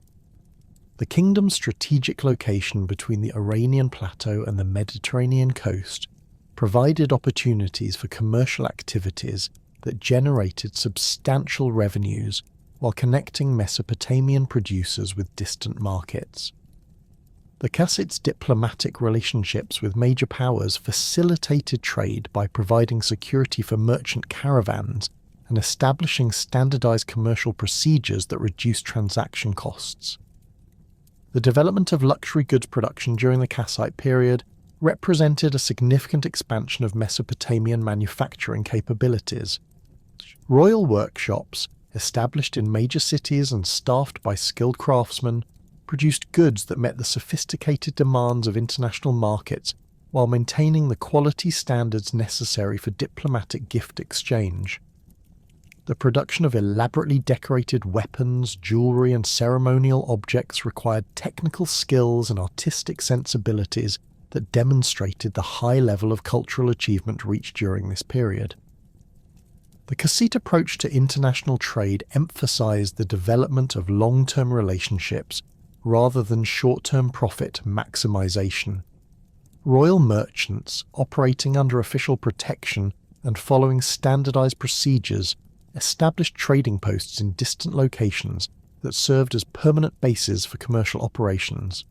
The kingdom's strategic location between the Iranian plateau and the Mediterranean coast provided opportunities for commercial activities that generated substantial revenues while connecting Mesopotamian producers with distant markets. The Kassites' diplomatic relationships with major powers facilitated trade by providing security for merchant caravans and establishing standardized commercial procedures that reduced transaction costs. The development of luxury goods production during the Kassite period represented a significant expansion of Mesopotamian manufacturing capabilities. Royal workshops, established in major cities and staffed by skilled craftsmen, produced goods that met the sophisticated demands of international markets while maintaining the quality standards necessary for diplomatic gift exchange. The production of elaborately decorated weapons, jewelry, and ceremonial objects required technical skills and artistic sensibilities that demonstrated the high level of cultural achievement reached during this period. The Kassite approach to international trade emphasized the development of long-term relationships rather than short-term profit maximization. Royal merchants, operating under official protection and following standardized procedures, established trading posts in distant locations that served as permanent bases for commercial operations.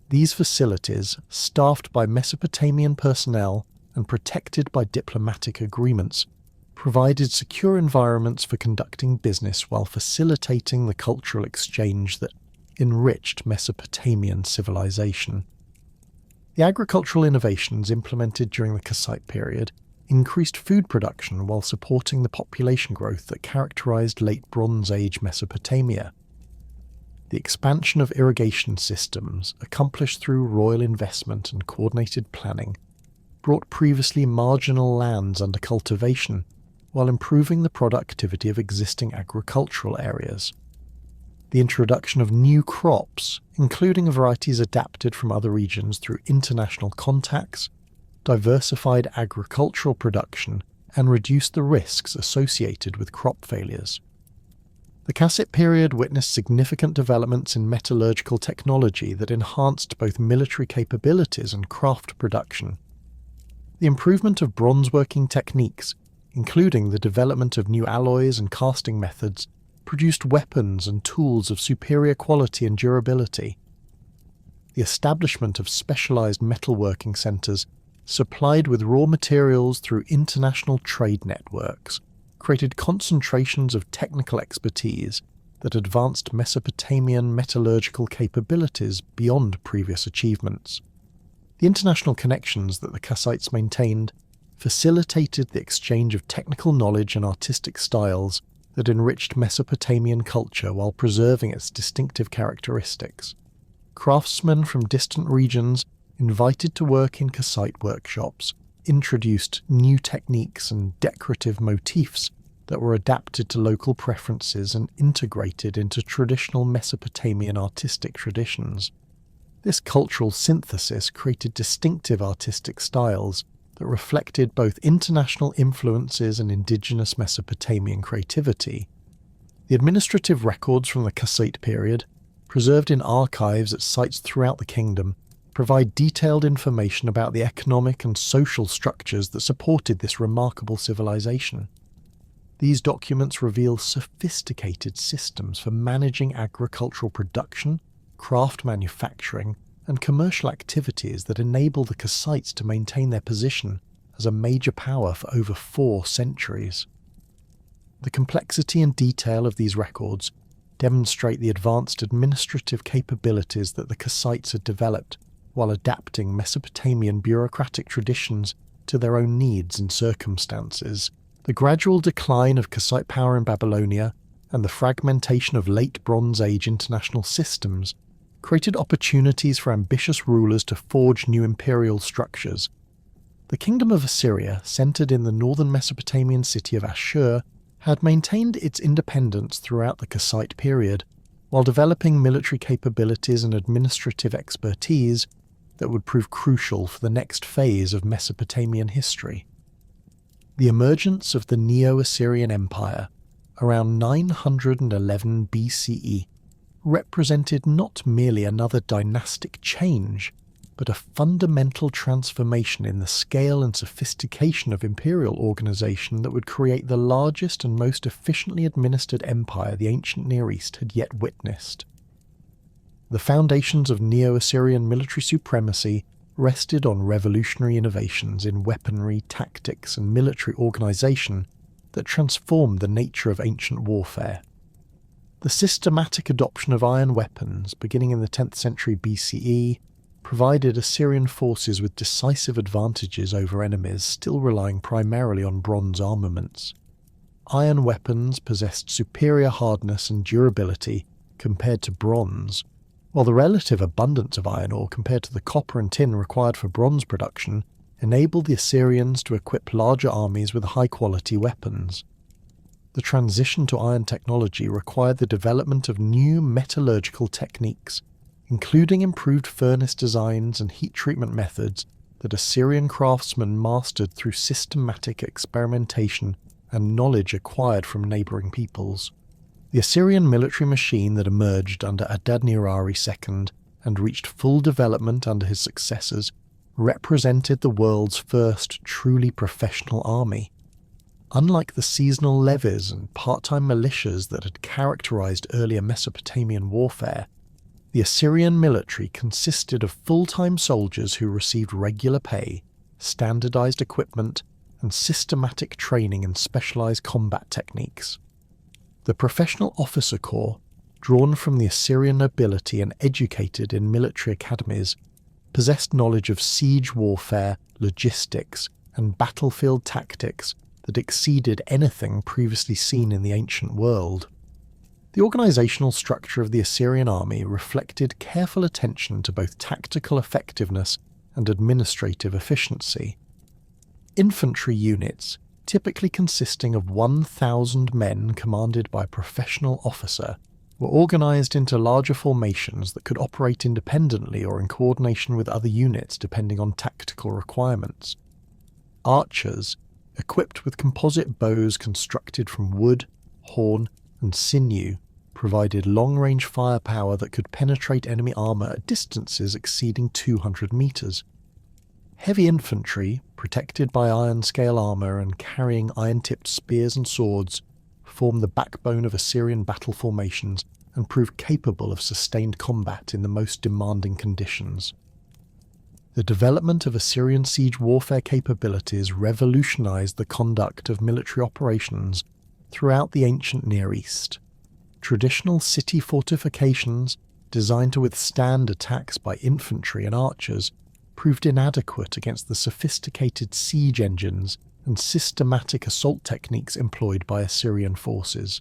These facilities, staffed by Mesopotamian personnel and protected by diplomatic agreements, provided secure environments for conducting business while facilitating the cultural exchange that enriched Mesopotamian civilization. The agricultural innovations implemented during the Kassite period increased food production while supporting the population growth that characterized Late Bronze Age Mesopotamia. The expansion of irrigation systems, accomplished through royal investment and coordinated planning, brought previously marginal lands under cultivation while improving the productivity of existing agricultural areas. The introduction of new crops, including varieties adapted from other regions through international contacts, diversified agricultural production and reduced the risks associated with crop failures. The Kassite period witnessed significant developments in metallurgical technology that enhanced both military capabilities and craft production. The improvement of bronze-working techniques, including the development of new alloys and casting methods, produced weapons and tools of superior quality and durability. The establishment of specialized metalworking centers supplied with raw materials through international trade networks created concentrations of technical expertise that advanced Mesopotamian metallurgical capabilities beyond previous achievements. The international connections that the Kassites maintained facilitated the exchange of technical knowledge and artistic styles that enriched Mesopotamian culture while preserving its distinctive characteristics. Craftsmen from distant regions, invited to work in Kassite workshops, introduced new techniques and decorative motifs that were adapted to local preferences and integrated into traditional Mesopotamian artistic traditions. This cultural synthesis created distinctive artistic styles that reflected both international influences and indigenous Mesopotamian creativity. The administrative records from the Kassite period, preserved in archives at sites throughout the kingdom, provide detailed information about the economic and social structures that supported this remarkable civilization. These documents reveal sophisticated systems for managing agricultural production, craft manufacturing, and commercial activities that enable the Kassites to maintain their position as a major power for over 4 centuries. The complexity and detail of these records demonstrate the advanced administrative capabilities that the Kassites had developed while adapting Mesopotamian bureaucratic traditions to their own needs and circumstances. The gradual decline of Kassite power in Babylonia and the fragmentation of late Bronze Age international systems created opportunities for ambitious rulers to forge new imperial structures. The kingdom of Assyria, centered in the northern Mesopotamian city of Ashur, had maintained its independence throughout the Kassite period, while developing military capabilities and administrative expertise that would prove crucial for the next phase of Mesopotamian history. The emergence of the Neo-Assyrian Empire, around 911 BCE, represented not merely another dynastic change, but a fundamental transformation in the scale and sophistication of imperial organization that would create the largest and most efficiently administered empire the ancient Near East had yet witnessed. The foundations of Neo-Assyrian military supremacy rested on revolutionary innovations in weaponry, tactics, and military organization that transformed the nature of ancient warfare. The systematic adoption of iron weapons, beginning in the 10th century BCE, provided Assyrian forces with decisive advantages over enemies still relying primarily on bronze armaments. Iron weapons possessed superior hardness and durability compared to bronze, while the relative abundance of iron ore compared to the copper and tin required for bronze production enabled the Assyrians to equip larger armies with high-quality weapons. The transition to iron technology required the development of new metallurgical techniques, including improved furnace designs and heat treatment methods that Assyrian craftsmen mastered through systematic experimentation and knowledge acquired from neighbouring peoples. The Assyrian military machine that emerged under Adad-nirari II and reached full development under his successors represented the world's first truly professional army. Unlike the seasonal levies and part-time militias that had characterized earlier Mesopotamian warfare, the Assyrian military consisted of full-time soldiers who received regular pay, standardized equipment, and systematic training in specialized combat techniques. The professional officer corps, drawn from the Assyrian nobility and educated in military academies, possessed knowledge of siege warfare, logistics, and battlefield tactics that exceeded anything previously seen in the ancient world. The organizational structure of the Assyrian army reflected careful attention to both tactical effectiveness and administrative efficiency. Infantry units, typically consisting of 1,000 men commanded by a professional officer, were organized into larger formations that could operate independently or in coordination with other units depending on tactical requirements. Archers, equipped with composite bows constructed from wood, horn, and sinew, provided long-range firepower that could penetrate enemy armor at distances exceeding 200 meters. Heavy infantry, protected by iron-scale armor and carrying iron-tipped spears and swords, formed the backbone of Assyrian battle formations and proved capable of sustained combat in the most demanding conditions. The development of Assyrian siege warfare capabilities revolutionized the conduct of military operations throughout the ancient Near East. Traditional city fortifications, designed to withstand attacks by infantry and archers, proved inadequate against the sophisticated siege engines and systematic assault techniques employed by Assyrian forces.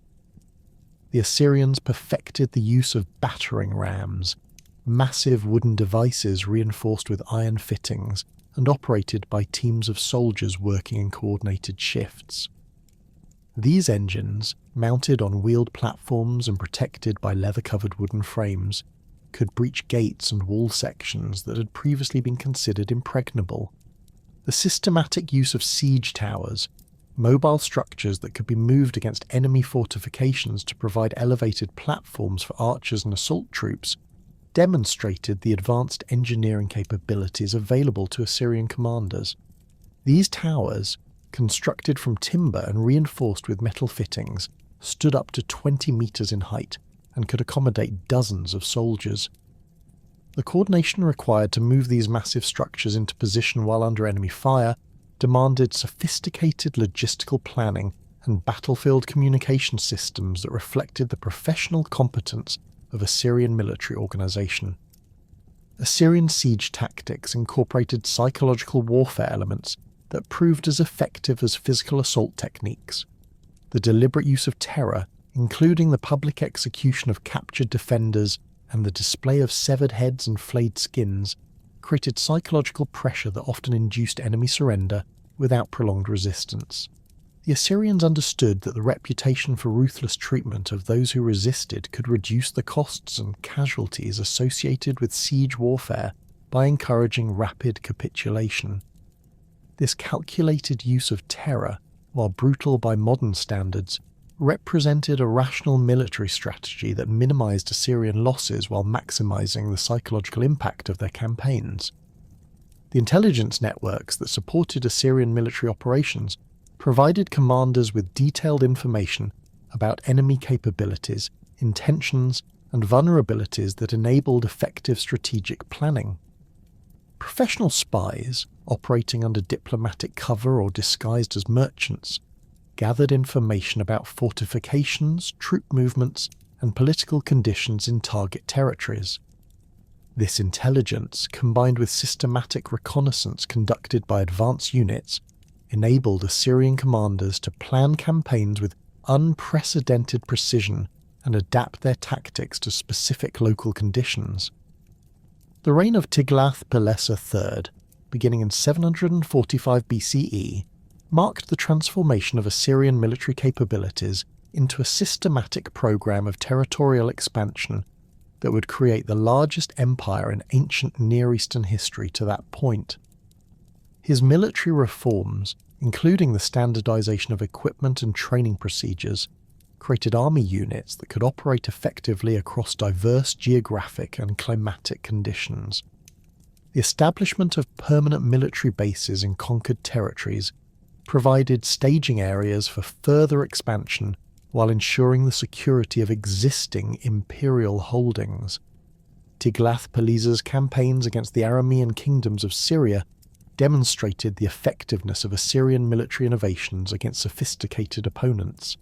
The Assyrians perfected the use of battering rams, massive wooden devices reinforced with iron fittings and operated by teams of soldiers working in coordinated shifts. These engines, mounted on wheeled platforms and protected by leather-covered wooden frames, could breach gates and wall sections that had previously been considered impregnable. The systematic use of siege towers, mobile structures that could be moved against enemy fortifications to provide elevated platforms for archers and assault troops, demonstrated the advanced engineering capabilities available to Assyrian commanders. These towers, constructed from timber and reinforced with metal fittings, stood up to 20 meters in height and could accommodate dozens of soldiers. The coordination required to move these massive structures into position while under enemy fire demanded sophisticated logistical planning and battlefield communication systems that reflected the professional competence of Assyrian military organization. Assyrian siege tactics incorporated psychological warfare elements that proved as effective as physical assault techniques. The deliberate use of terror, including the public execution of captured defenders and the display of severed heads and flayed skins, created psychological pressure that often induced enemy surrender without prolonged resistance. The Assyrians understood that the reputation for ruthless treatment of those who resisted could reduce the costs and casualties associated with siege warfare by encouraging rapid capitulation. This calculated use of terror, while brutal by modern standards, represented a rational military strategy that minimized Assyrian losses while maximizing the psychological impact of their campaigns. The intelligence networks that supported Assyrian military operations provided commanders with detailed information about enemy capabilities, intentions, and vulnerabilities that enabled effective strategic planning. Professional spies, operating under diplomatic cover or disguised as merchants, gathered information about fortifications, troop movements, and political conditions in target territories. This intelligence, combined with systematic reconnaissance conducted by advanced units, enabled Assyrian commanders to plan campaigns with unprecedented precision and adapt their tactics to specific local conditions. The reign of Tiglath-Pileser III, beginning in 745 BCE, marked the transformation of Assyrian military capabilities into a systematic program of territorial expansion that would create the largest empire in ancient Near Eastern history to that point. His military reforms, including the standardization of equipment and training procedures, created army units that could operate effectively across diverse geographic and climatic conditions. The establishment of permanent military bases in conquered territories provided staging areas for further expansion while ensuring the security of existing imperial holdings. Tiglath-Pileser's campaigns against the Aramean kingdoms of Syria demonstrated the effectiveness of Assyrian military innovations against sophisticated opponents.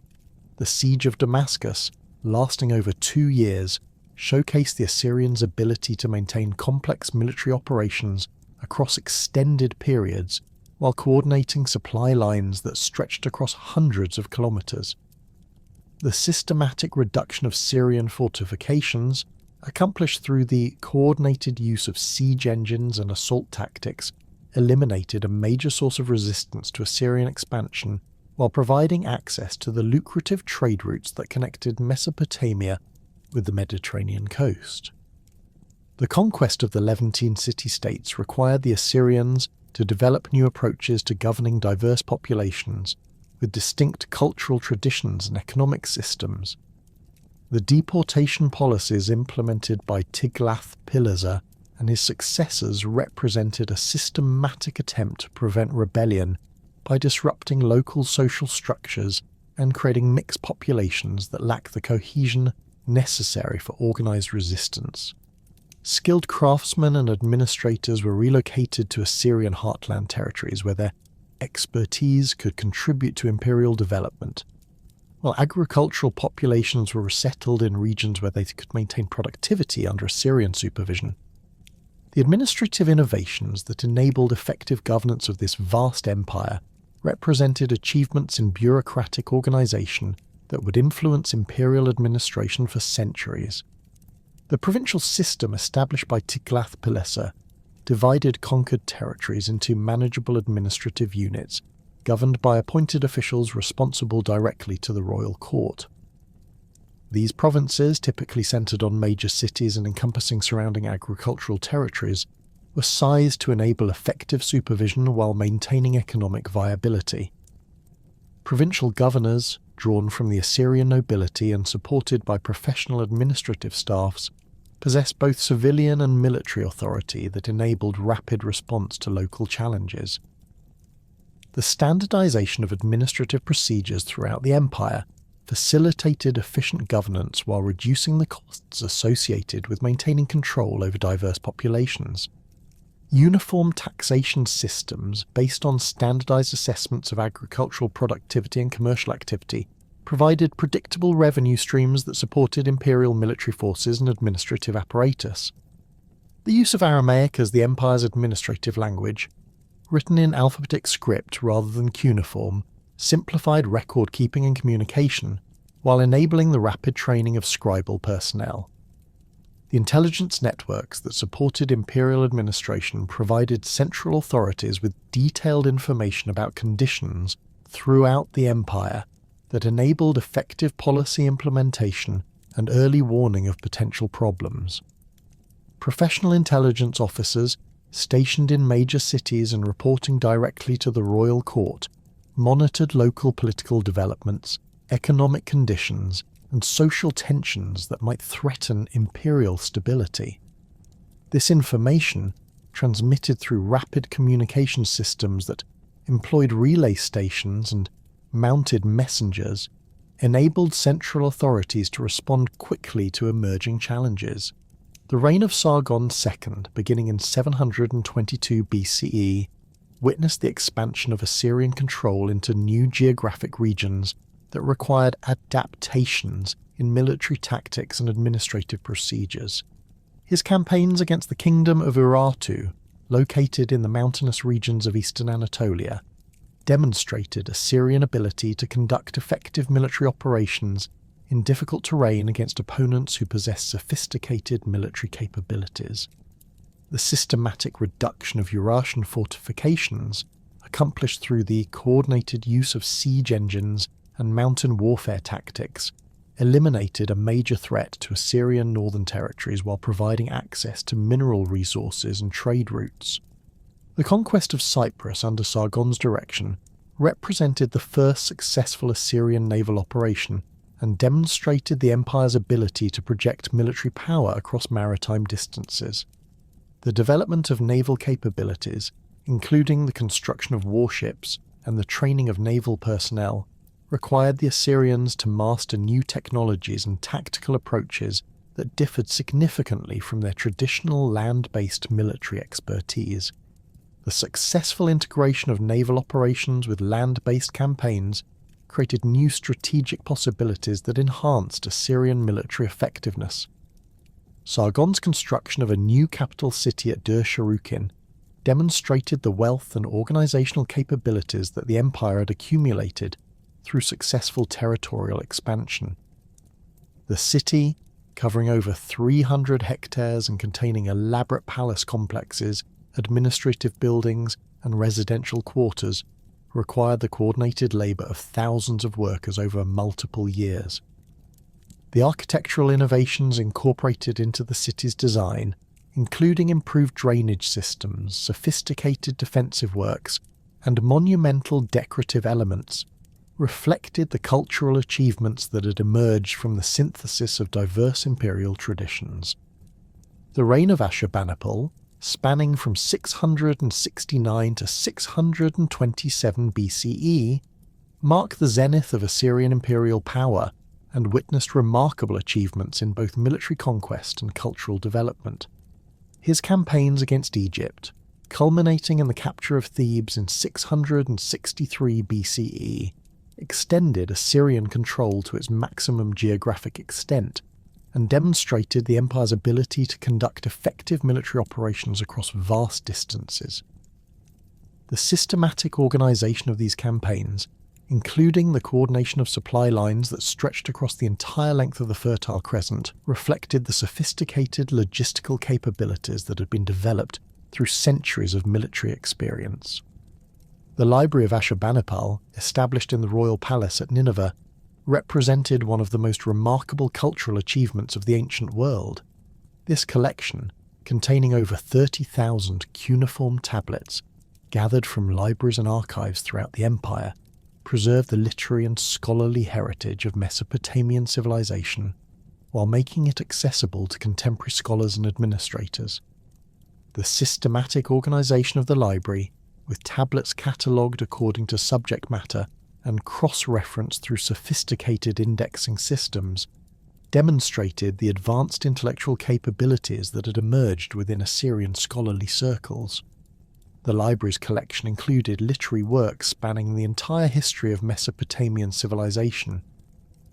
The siege of Damascus, lasting over 2 years, showcased the Assyrians' ability to maintain complex military operations across extended periods while coordinating supply lines that stretched across hundreds of kilometers. The systematic reduction of Syrian fortifications, accomplished through the coordinated use of siege engines and assault tactics, eliminated a major source of resistance to Assyrian expansion while providing access to the lucrative trade routes that connected Mesopotamia with the Mediterranean coast. The conquest of the Levantine city-states required the Assyrians to develop new approaches to governing diverse populations with distinct cultural traditions and economic systems. The deportation policies implemented by Tiglath-Pileser and his successors represented a systematic attempt to prevent rebellion by disrupting local social structures and creating mixed populations that lack the cohesion necessary for organized resistance. Skilled craftsmen and administrators were relocated to Assyrian heartland territories where their expertise could contribute to imperial development, while agricultural populations were resettled in regions where they could maintain productivity under Assyrian supervision. The administrative innovations that enabled effective governance of this vast empire represented achievements in bureaucratic organization that would influence imperial administration for centuries. The provincial system established by Tiglath-Pileser divided conquered territories into manageable administrative units, governed by appointed officials responsible directly to the royal court. These provinces, typically centered on major cities and encompassing surrounding agricultural territories, were sized to enable effective supervision while maintaining economic viability. Provincial governors, drawn from the Assyrian nobility and supported by professional administrative staffs, possessed both civilian and military authority that enabled rapid response to local challenges. The standardization of administrative procedures throughout the empire facilitated efficient governance while reducing the costs associated with maintaining control over diverse populations. Uniform taxation systems based on standardized assessments of agricultural productivity and commercial activity provided predictable revenue streams that supported imperial military forces and administrative apparatus. The use of Aramaic as the empire's administrative language, written in alphabetic script rather than cuneiform, simplified record-keeping and communication, while enabling the rapid training of scribal personnel. The intelligence networks that supported imperial administration provided central authorities with detailed information about conditions throughout the empire that enabled effective policy implementation and early warning of potential problems. Professional intelligence officers stationed in major cities and reporting directly to the royal court monitored local political developments, economic conditions, and social tensions that might threaten imperial stability. This information, transmitted through rapid communication systems that employed relay stations and mounted messengers, enabled central authorities to respond quickly to emerging challenges. The reign of Sargon II, beginning in 722 BCE, witnessed the expansion of Assyrian control into new geographic regions that required adaptations in military tactics and administrative procedures. His campaigns against the kingdom of Urartu, located in the mountainous regions of eastern Anatolia, demonstrated Assyrian ability to conduct effective military operations in difficult terrain against opponents who possessed sophisticated military capabilities. The systematic reduction of Urartian fortifications, accomplished through the coordinated use of siege engines and mountain warfare tactics, eliminated a major threat to Assyrian northern territories while providing access to mineral resources and trade routes. The conquest of Cyprus under Sargon's direction represented the first successful Assyrian naval operation and demonstrated the empire's ability to project military power across maritime distances. The development of naval capabilities, including the construction of warships and the training of naval personnel, required the Assyrians to master new technologies and tactical approaches that differed significantly from their traditional land-based military expertise. The successful integration of naval operations with land-based campaigns created new strategic possibilities that enhanced Assyrian military effectiveness. Sargon's construction of a new capital city at Dur-Sharrukin demonstrated the wealth and organizational capabilities that the empire had accumulated through successful territorial expansion. The city, covering over 300 hectares and containing elaborate palace complexes, administrative buildings, and residential quarters, required the coordinated labour of thousands of workers over multiple years. The architectural innovations incorporated into the city's design, including improved drainage systems, sophisticated defensive works, and monumental decorative elements, reflected the cultural achievements that had emerged from the synthesis of diverse imperial traditions. The reign of Ashurbanipal, spanning from 669 to 627 BCE, marked the zenith of Assyrian imperial power and witnessed remarkable achievements in both military conquest and cultural development. His campaigns against Egypt, culminating in the capture of Thebes in 663 BCE, extended Assyrian control to its maximum geographic extent and demonstrated the empire's ability to conduct effective military operations across vast distances. The systematic organisation of these campaigns, including the coordination of supply lines that stretched across the entire length of the Fertile Crescent, reflected the sophisticated logistical capabilities that had been developed through centuries of military experience. The Library of Ashurbanipal, established in the royal palace at Nineveh, represented one of the most remarkable cultural achievements of the ancient world. This collection, containing over 30,000 cuneiform tablets gathered from libraries and archives throughout the empire, preserved the literary and scholarly heritage of Mesopotamian civilization while making it accessible to contemporary scholars and administrators. The systematic organisation of the library, with tablets catalogued according to subject matter and cross-referenced through sophisticated indexing systems, demonstrated the advanced intellectual capabilities that had emerged within Assyrian scholarly circles. The library's collection included literary works spanning the entire history of Mesopotamian civilization,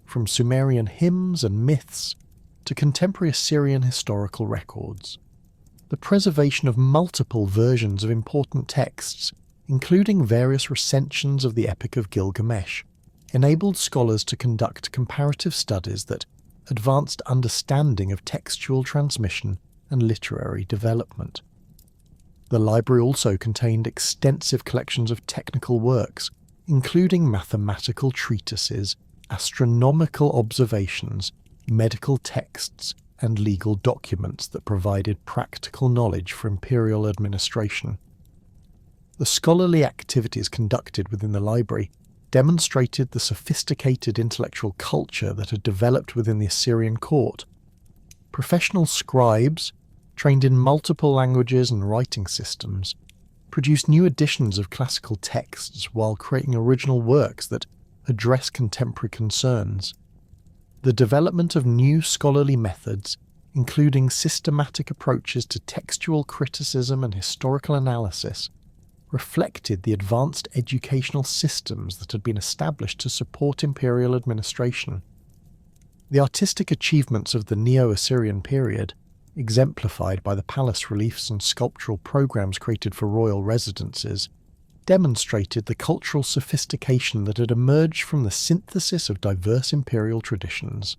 from Sumerian hymns and myths to contemporary Assyrian historical records. The preservation of multiple versions of important texts, including various recensions of the Epic of Gilgamesh, enabled scholars to conduct comparative studies that advanced understanding of textual transmission and literary development. The library also contained extensive collections of technical works, including mathematical treatises, astronomical observations, medical texts, and legal documents that provided practical knowledge for imperial administration. The scholarly activities conducted within the library demonstrated the sophisticated intellectual culture that had developed within the Assyrian court. Professional scribes, trained in multiple languages and writing systems, produced new editions of classical texts while creating original works that address contemporary concerns. The development of new scholarly methods, including systematic approaches to textual criticism and historical analysis, reflected the advanced educational systems that had been established to support imperial administration. The artistic achievements of the Neo-Assyrian period, exemplified by the palace reliefs and sculptural programs created for royal residences, demonstrated the cultural sophistication that had emerged from the synthesis of diverse imperial traditions.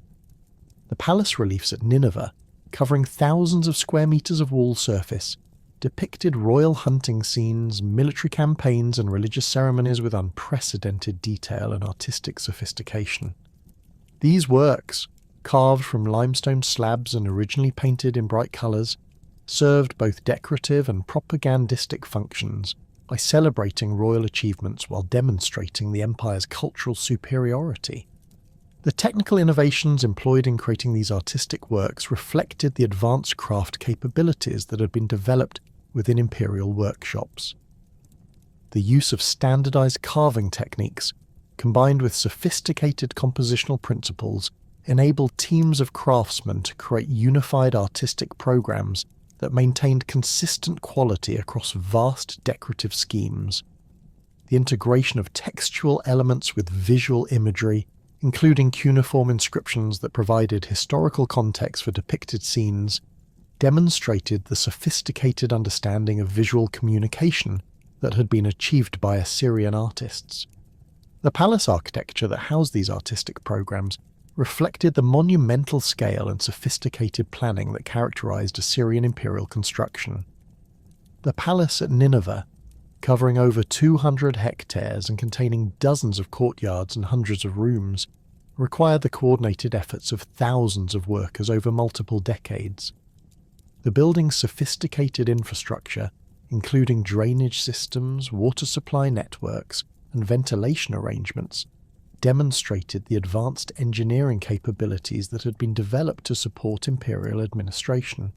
The palace reliefs at Nineveh, covering thousands of square meters of wall surface, depicted royal hunting scenes, military campaigns, and religious ceremonies with unprecedented detail and artistic sophistication. These works, carved from limestone slabs and originally painted in bright colours, served both decorative and propagandistic functions by celebrating royal achievements while demonstrating the empire's cultural superiority. The technical innovations employed in creating these artistic works reflected the advanced craft capabilities that had been developed within imperial workshops. The use of standardized carving techniques, combined with sophisticated compositional principles, enabled teams of craftsmen to create unified artistic programs that maintained consistent quality across vast decorative schemes. The integration of textual elements with visual imagery, including cuneiform inscriptions that provided historical context for depicted scenes, demonstrated the sophisticated understanding of visual communication that had been achieved by Assyrian artists. The palace architecture that housed these artistic programs reflected the monumental scale and sophisticated planning that characterized Assyrian imperial construction. The palace at Nineveh, covering over 200 hectares and containing dozens of courtyards and hundreds of rooms, required the coordinated efforts of thousands of workers over multiple decades. The building's sophisticated infrastructure, including drainage systems, water supply networks, and ventilation arrangements, demonstrated the advanced engineering capabilities that had been developed to support imperial administration.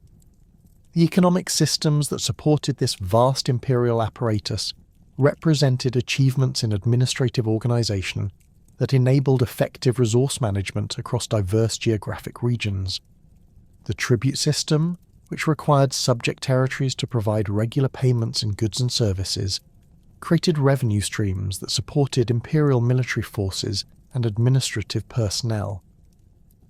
The economic systems that supported this vast imperial apparatus represented achievements in administrative organization that enabled effective resource management across diverse geographic regions. The tribute system, which required subject territories to provide regular payments in goods and services, created revenue streams that supported imperial military forces and administrative personnel.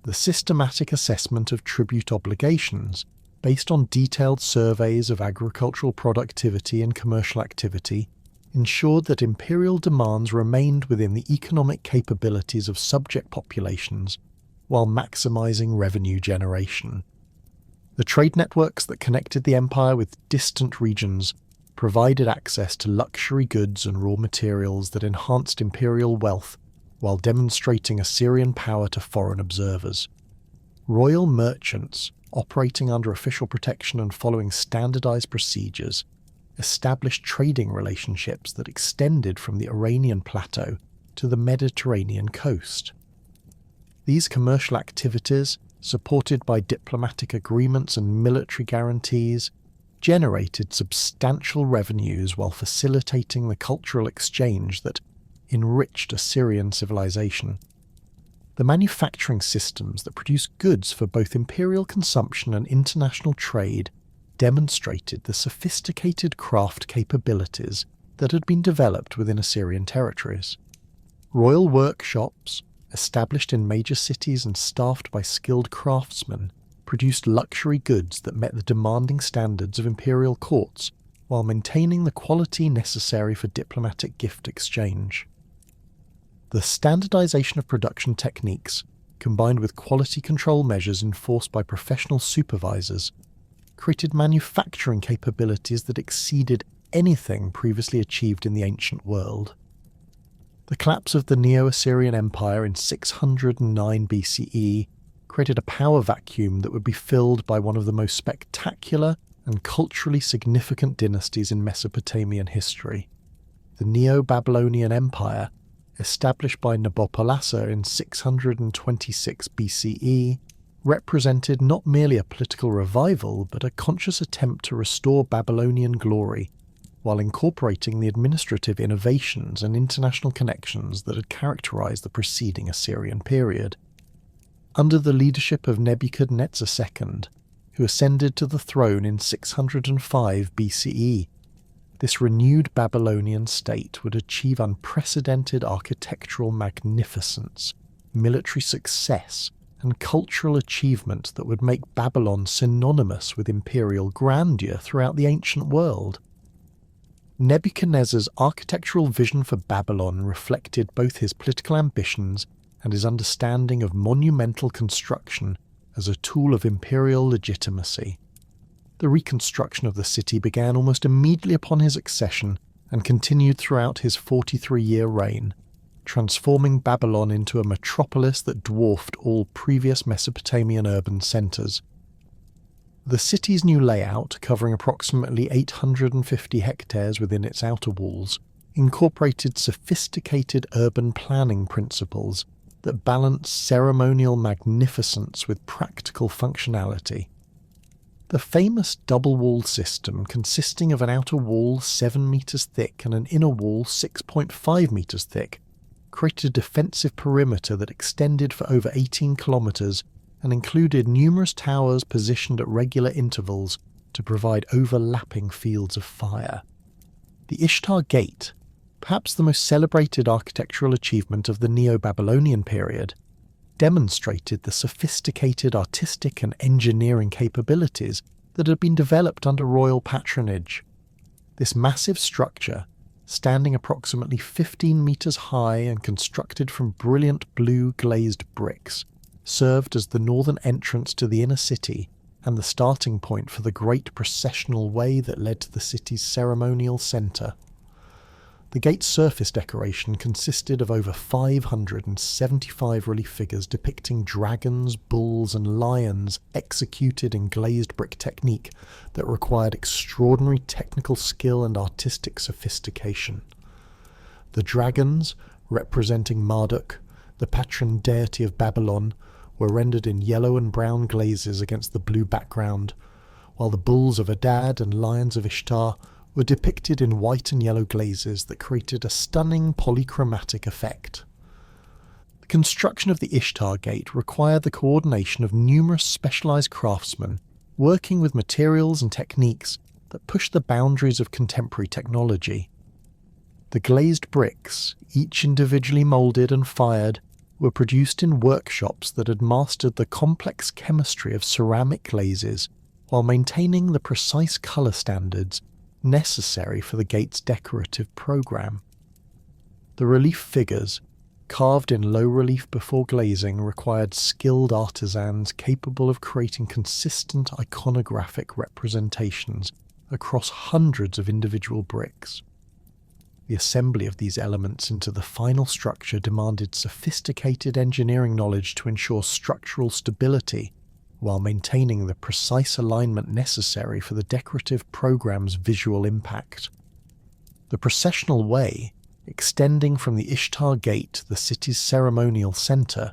The systematic assessment of tribute obligations, based on detailed surveys of agricultural productivity and commercial activity, ensured that imperial demands remained within the economic capabilities of subject populations while maximizing revenue generation. The trade networks that connected the empire with distant regions provided access to luxury goods and raw materials that enhanced imperial wealth while demonstrating Assyrian power to foreign observers. Royal merchants, operating under official protection and following standardized procedures, established trading relationships that extended from the Iranian plateau to the Mediterranean coast. These commercial activities, supported by diplomatic agreements and military guarantees, generated substantial revenues while facilitating the cultural exchange that enriched Assyrian civilization. The manufacturing systems that produced goods for both imperial consumption and international trade demonstrated the sophisticated craft capabilities that had been developed within Assyrian territories. Royal workshops, established in major cities and staffed by skilled craftsmen, produced luxury goods that met the demanding standards of imperial courts while maintaining the quality necessary for diplomatic gift exchange. The standardization of production techniques, combined with quality control measures enforced by professional supervisors, created manufacturing capabilities that exceeded anything previously achieved in the ancient world. The collapse of the Neo-Assyrian Empire in 609 BCE created a power vacuum that would be filled by one of the most spectacular and culturally significant dynasties in Mesopotamian history. The Neo-Babylonian Empire, established by Nabopolassar in 626 BCE, represented not merely a political revival but a conscious attempt to restore Babylonian glory, while incorporating the administrative innovations and international connections that had characterized the preceding Assyrian period. Under the leadership of Nebuchadnezzar II, who ascended to the throne in 605 BCE, this renewed Babylonian state would achieve unprecedented architectural magnificence, military success, and cultural achievement that would make Babylon synonymous with imperial grandeur throughout the ancient world. Nebuchadnezzar's architectural vision for Babylon reflected both his political ambitions and his understanding of monumental construction as a tool of imperial legitimacy. The reconstruction of the city began almost immediately upon his accession and continued throughout his 43-year reign, transforming Babylon into a metropolis that dwarfed all previous Mesopotamian urban centers. The city's new layout, covering approximately 850 hectares within its outer walls, incorporated sophisticated urban planning principles that balanced ceremonial magnificence with practical functionality. The famous double-wall system, consisting of an outer wall 7 meters thick and an inner wall 6.5 meters thick, created a defensive perimeter that extended for over 18 kilometers and included numerous towers positioned at regular intervals to provide overlapping fields of fire. The Ishtar Gate, perhaps the most celebrated architectural achievement of the Neo-Babylonian period, demonstrated the sophisticated artistic and engineering capabilities that had been developed under royal patronage. This massive structure, standing approximately 15 meters high and constructed from brilliant blue glazed bricks, served as the northern entrance to the inner city and the starting point for the great processional way that led to the city's ceremonial centre. The gate's surface decoration consisted of over 575 relief figures depicting dragons, bulls and lions executed in glazed brick technique that required extraordinary technical skill and artistic sophistication. The dragons, representing Marduk, the patron deity of Babylon, were rendered in yellow and brown glazes against the blue background, while the bulls of Adad and lions of Ishtar were depicted in white and yellow glazes that created a stunning polychromatic effect. The construction of the Ishtar Gate required the coordination of numerous specialized craftsmen working with materials and techniques that push the boundaries of contemporary technology. The glazed bricks, each individually moulded and fired, were produced in workshops that had mastered the complex chemistry of ceramic glazes while maintaining the precise colour standards necessary for the gate's decorative programme. The relief figures, carved in low relief before glazing, required skilled artisans capable of creating consistent iconographic representations across hundreds of individual bricks. The assembly of these elements into the final structure demanded sophisticated engineering knowledge to ensure structural stability, while maintaining the precise alignment necessary for the decorative programme's visual impact. The processional way, extending from the Ishtar Gate, the city's ceremonial centre,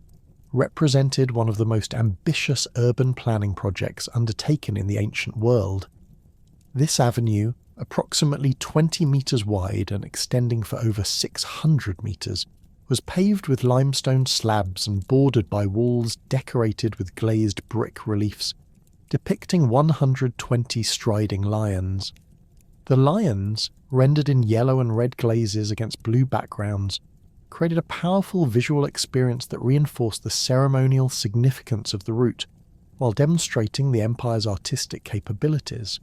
represented one of the most ambitious urban planning projects undertaken in the ancient world. This avenue, approximately 20 metres wide and extending for over 600 metres, was paved with limestone slabs and bordered by walls decorated with glazed brick reliefs, depicting 120 striding lions. The lions, rendered in yellow and red glazes against blue backgrounds, created a powerful visual experience that reinforced the ceremonial significance of the route, while demonstrating the empire's artistic capabilities.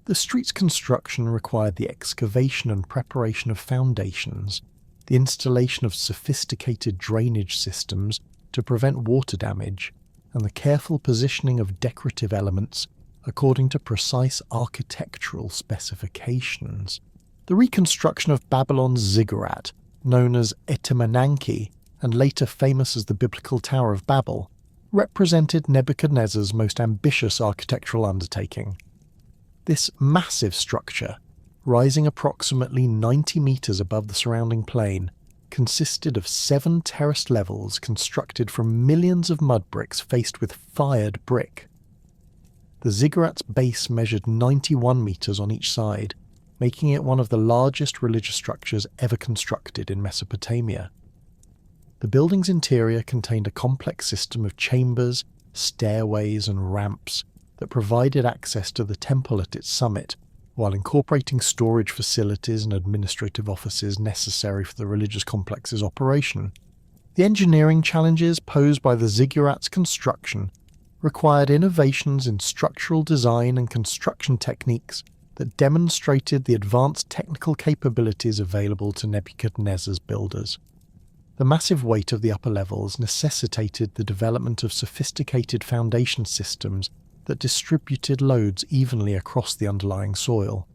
The street's construction required the excavation and preparation of foundations, the installation of sophisticated drainage systems to prevent water damage, and the careful positioning of decorative elements according to precise architectural specifications. The reconstruction of Babylon's ziggurat, known as Etemenanki and later famous as the Biblical Tower of Babel, represented Nebuchadnezzar's most ambitious architectural undertaking. This massive structure, rising approximately 90 metres above the surrounding plain, consisted of 7 terraced levels constructed from millions of mud bricks faced with fired brick. The ziggurat's base measured 91 metres on each side, making it one of the largest religious structures ever constructed in Mesopotamia. The building's interior contained a complex system of chambers, stairways and ramps that provided access to the temple at its summit, while incorporating storage facilities and administrative offices necessary for the religious complex's operation. The engineering challenges posed by the ziggurat's construction required innovations in structural design and construction techniques that demonstrated the advanced technical capabilities available to Nebuchadnezzar's builders. The massive weight of the upper levels necessitated the development of sophisticated foundation systems that distributed loads evenly across the underlying soil.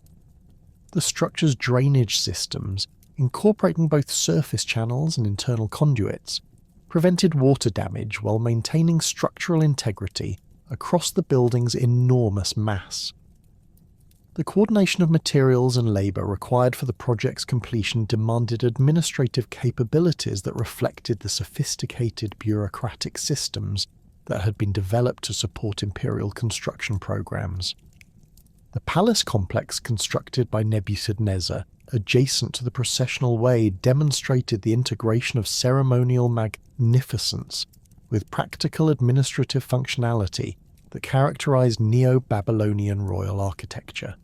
The structure's drainage systems, incorporating both surface channels and internal conduits, prevented water damage while maintaining structural integrity across the building's enormous mass. The coordination of materials and labour required for the project's completion demanded administrative capabilities that reflected the sophisticated bureaucratic systems that had been developed to support imperial construction programs. The palace complex constructed by Nebuchadnezzar, adjacent to the processional way, demonstrated the integration of ceremonial magnificence with practical administrative functionality that characterized Neo-Babylonian royal architecture.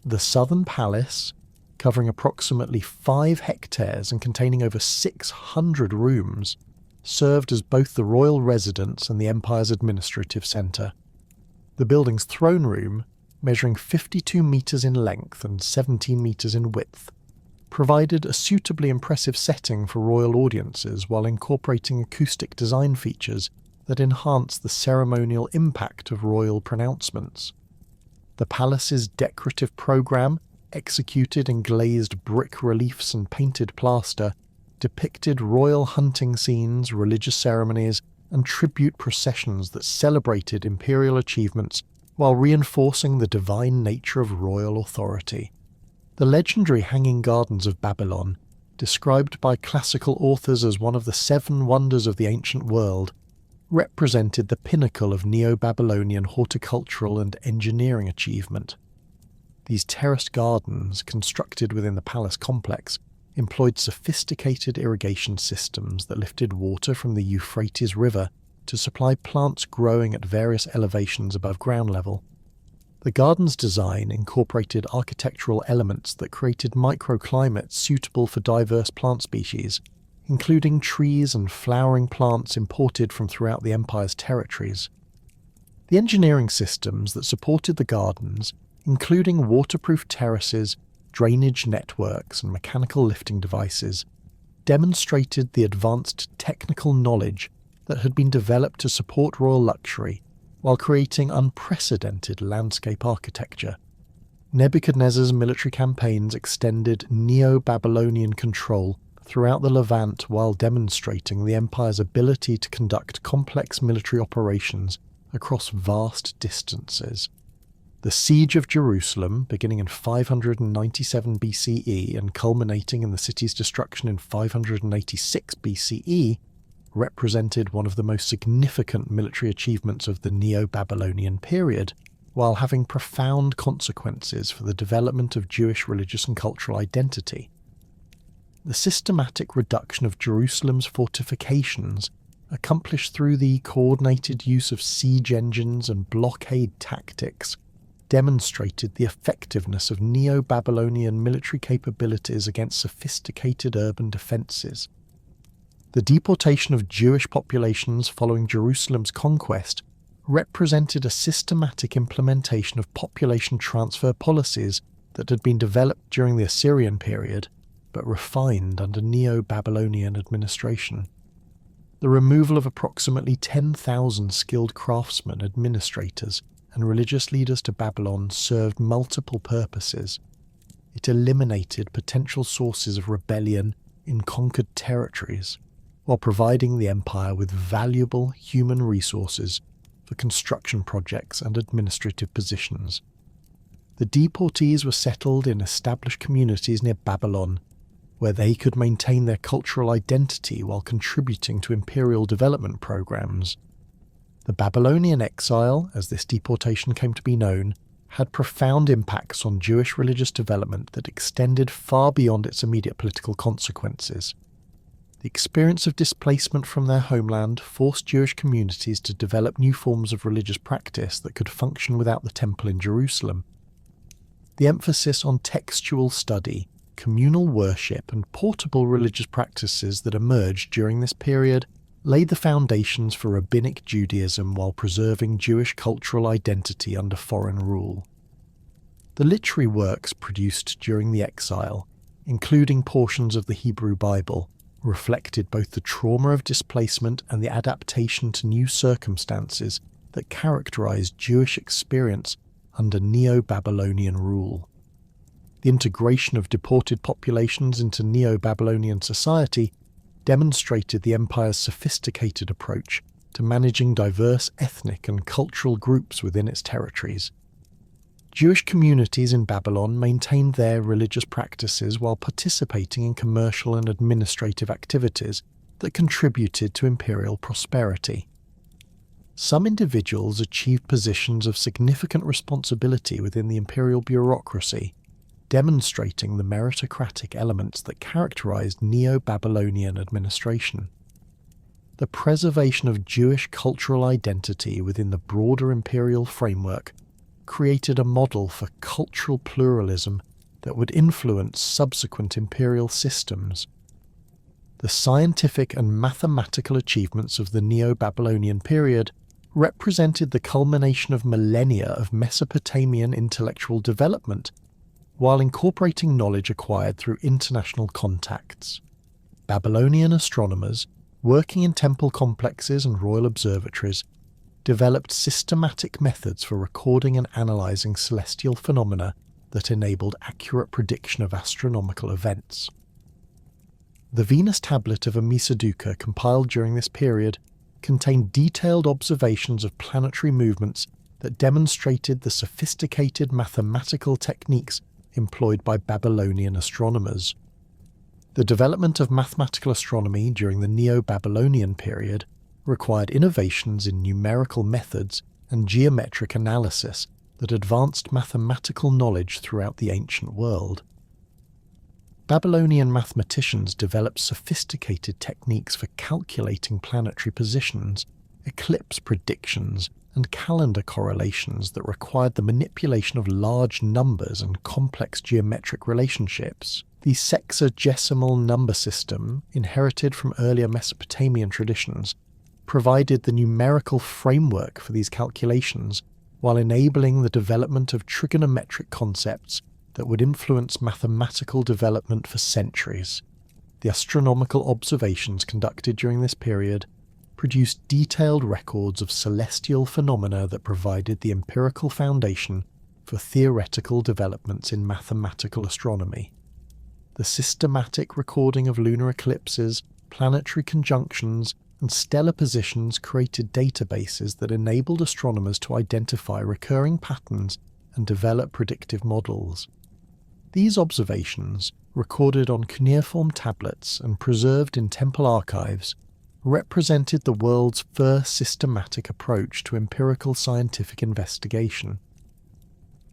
The southern palace, covering approximately 5 hectares and containing over 600 rooms, served as both the royal residence and the empire's administrative centre. The building's throne room, measuring 52 metres in length and 17 metres in width, provided a suitably impressive setting for royal audiences while incorporating acoustic design features that enhanced the ceremonial impact of royal pronouncements. The palace's decorative programme, executed in glazed brick reliefs and painted plaster, depicted royal hunting scenes, religious ceremonies, and tribute processions that celebrated imperial achievements while reinforcing the divine nature of royal authority. The legendary Hanging Gardens of Babylon, described by classical authors as one of the 7 wonders of the ancient world, represented the pinnacle of Neo-Babylonian horticultural and engineering achievement. These terraced gardens, constructed within the palace complex, employed sophisticated irrigation systems that lifted water from the Euphrates River to supply plants growing at various elevations above ground level. The garden's design incorporated architectural elements that created microclimates suitable for diverse plant species, including trees and flowering plants imported from throughout the empire's territories. The engineering systems that supported the gardens, including waterproof terraces, drainage networks, and mechanical lifting devices, demonstrated the advanced technical knowledge that had been developed to support royal luxury while creating unprecedented landscape architecture. Nebuchadnezzar's military campaigns extended Neo-Babylonian control throughout the Levant while demonstrating the empire's ability to conduct complex military operations across vast distances. The siege of Jerusalem, beginning in 597 BCE and culminating in the city's destruction in 586 BCE, represented one of the most significant military achievements of the Neo-Babylonian period, while having profound consequences for the development of Jewish religious and cultural identity. The systematic reduction of Jerusalem's fortifications, accomplished through the coordinated use of siege engines and blockade tactics, demonstrated the effectiveness of Neo-Babylonian military capabilities against sophisticated urban defences. The deportation of Jewish populations following Jerusalem's conquest represented a systematic implementation of population transfer policies that had been developed during the Assyrian period, but refined under Neo-Babylonian administration. The removal of approximately 10,000 skilled craftsmen, administrators, and religious leaders to Babylon served multiple purposes. It eliminated potential sources of rebellion in conquered territories, while providing the empire with valuable human resources for construction projects and administrative positions. The deportees were settled in established communities near Babylon, where they could maintain their cultural identity while contributing to imperial development programs. The Babylonian exile, as this deportation came to be known, had profound impacts on Jewish religious development that extended far beyond its immediate political consequences. The experience of displacement from their homeland forced Jewish communities to develop new forms of religious practice that could function without the temple in Jerusalem. The emphasis on textual study, communal worship, and portable religious practices that emerged during this period laid the foundations for rabbinic Judaism while preserving Jewish cultural identity under foreign rule. The literary works produced during the exile, including portions of the Hebrew Bible, reflected both the trauma of displacement and the adaptation to new circumstances that characterized Jewish experience under Neo-Babylonian rule. The integration of deported populations into Neo-Babylonian society demonstrated the empire's sophisticated approach to managing diverse ethnic and cultural groups within its territories. Jewish communities in Babylon maintained their religious practices while participating in commercial and administrative activities that contributed to imperial prosperity. Some individuals achieved positions of significant responsibility within the imperial bureaucracy, demonstrating the meritocratic elements that characterized Neo-Babylonian administration. The preservation of Jewish cultural identity within the broader imperial framework created a model for cultural pluralism that would influence subsequent imperial systems. The scientific and mathematical achievements of the Neo-Babylonian period represented the culmination of millennia of Mesopotamian intellectual development, while incorporating knowledge acquired through international contacts. Babylonian astronomers, working in temple complexes and royal observatories, developed systematic methods for recording and analysing celestial phenomena that enabled accurate prediction of astronomical events. The Venus tablet of Amisaduqa, compiled during this period, contained detailed observations of planetary movements that demonstrated the sophisticated mathematical techniques employed by Babylonian astronomers. The development of mathematical astronomy during the Neo-Babylonian period required innovations in numerical methods and geometric analysis that advanced mathematical knowledge throughout the ancient world. Babylonian mathematicians developed sophisticated techniques for calculating planetary positions, eclipse predictions, and calendar correlations that required the manipulation of large numbers and complex geometric relationships. The sexagesimal number system, inherited from earlier Mesopotamian traditions, provided the numerical framework for these calculations while enabling the development of trigonometric concepts that would influence mathematical development for centuries. The astronomical observations conducted during this period produced detailed records of celestial phenomena that provided the empirical foundation for theoretical developments in mathematical astronomy. The systematic recording of lunar eclipses, planetary conjunctions, and stellar positions created databases that enabled astronomers to identify recurring patterns and develop predictive models. These observations, recorded on cuneiform tablets and preserved in temple archives, represented the world's first systematic approach to empirical scientific investigation.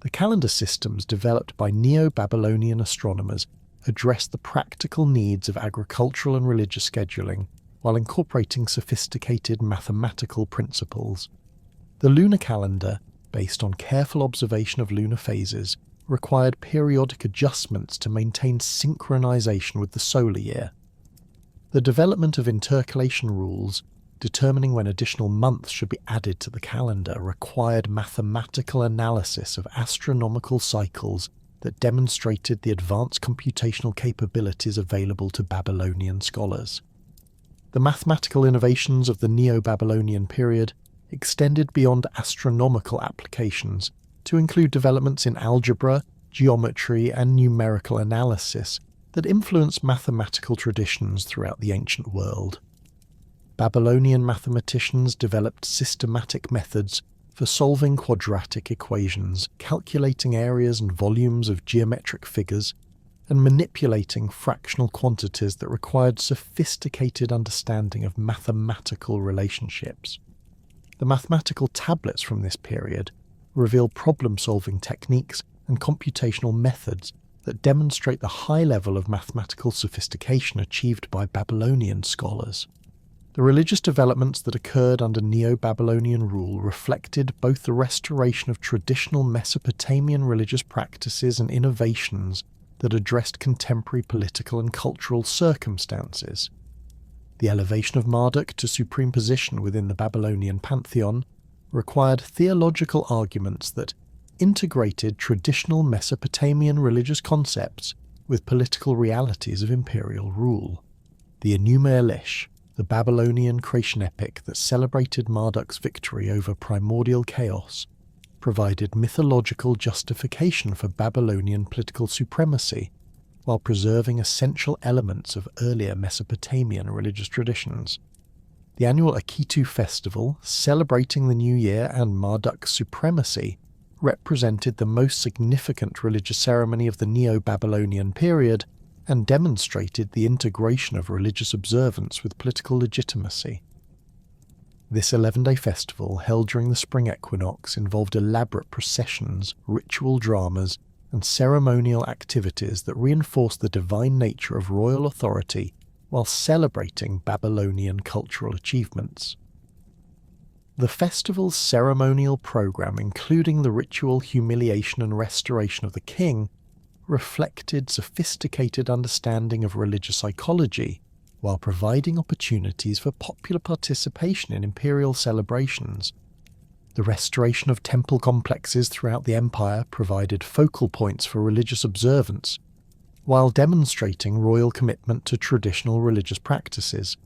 The calendar systems developed by Neo-Babylonian astronomers addressed the practical needs of agricultural and religious scheduling while incorporating sophisticated mathematical principles. The lunar calendar, based on careful observation of lunar phases, required periodic adjustments to maintain synchronization with the solar year. The development of intercalation rules, determining when additional months should be added to the calendar, required mathematical analysis of astronomical cycles that demonstrated the advanced computational capabilities available to Babylonian scholars. The mathematical innovations of the Neo-Babylonian period extended beyond astronomical applications to include developments in algebra, geometry, and numerical analysis that influenced mathematical traditions throughout the ancient world. Babylonian mathematicians developed systematic methods for solving quadratic equations, calculating areas and volumes of geometric figures, and manipulating fractional quantities that required sophisticated understanding of mathematical relationships. The mathematical tablets from this period reveal problem-solving techniques and computational methods that demonstrate the high level of mathematical sophistication achieved by Babylonian scholars. The religious developments that occurred under Neo-Babylonian rule reflected both the restoration of traditional Mesopotamian religious practices and innovations that addressed contemporary political and cultural circumstances. The elevation of Marduk to supreme position within the Babylonian pantheon required theological arguments that integrated traditional Mesopotamian religious concepts with political realities of imperial rule. The Enuma Elish, the Babylonian creation epic that celebrated Marduk's victory over primordial chaos, provided mythological justification for Babylonian political supremacy while preserving essential elements of earlier Mesopotamian religious traditions. The annual Akitu festival, celebrating the new year and Marduk's supremacy, represented the most significant religious ceremony of the Neo-Babylonian period and demonstrated the integration of religious observance with political legitimacy. This 11-day festival, held during the spring equinox, involved elaborate processions, ritual dramas, and ceremonial activities that reinforced the divine nature of royal authority while celebrating Babylonian cultural achievements. The festival's ceremonial program, including the ritual humiliation and restoration of the king, reflected sophisticated understanding of religious psychology, while providing opportunities for popular participation in imperial celebrations. The restoration of temple complexes throughout the empire provided focal points for religious observance, while demonstrating royal commitment to traditional religious practices.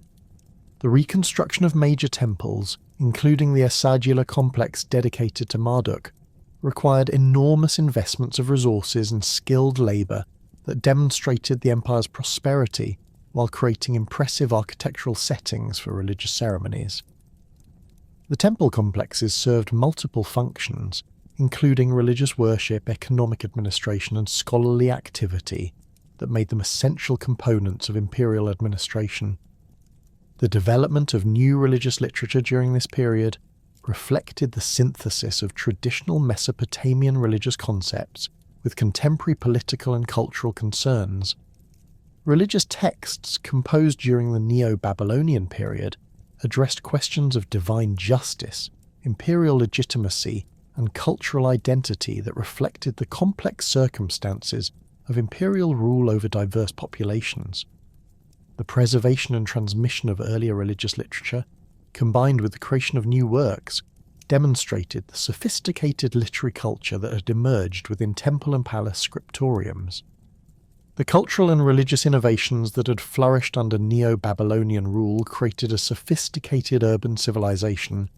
The reconstruction of major temples, including the Assyrian complex dedicated to Marduk, required enormous investments of resources and skilled labour that demonstrated the empire's prosperity while creating impressive architectural settings for religious ceremonies. The temple complexes served multiple functions, including religious worship, economic administration, and scholarly activity, that made them essential components of imperial administration. The development of new religious literature during this period reflected the synthesis of traditional Mesopotamian religious concepts with contemporary political and cultural concerns. Religious texts composed during the Neo-Babylonian period addressed questions of divine justice, imperial legitimacy, and cultural identity that reflected the complex circumstances of imperial rule over diverse populations. The preservation and transmission of earlier religious literature, combined with the creation of new works, demonstrated the sophisticated literary culture that had emerged within temple and palace scriptoriums. The cultural and religious innovations that had flourished under Neo-Babylonian rule created a sophisticated urban civilization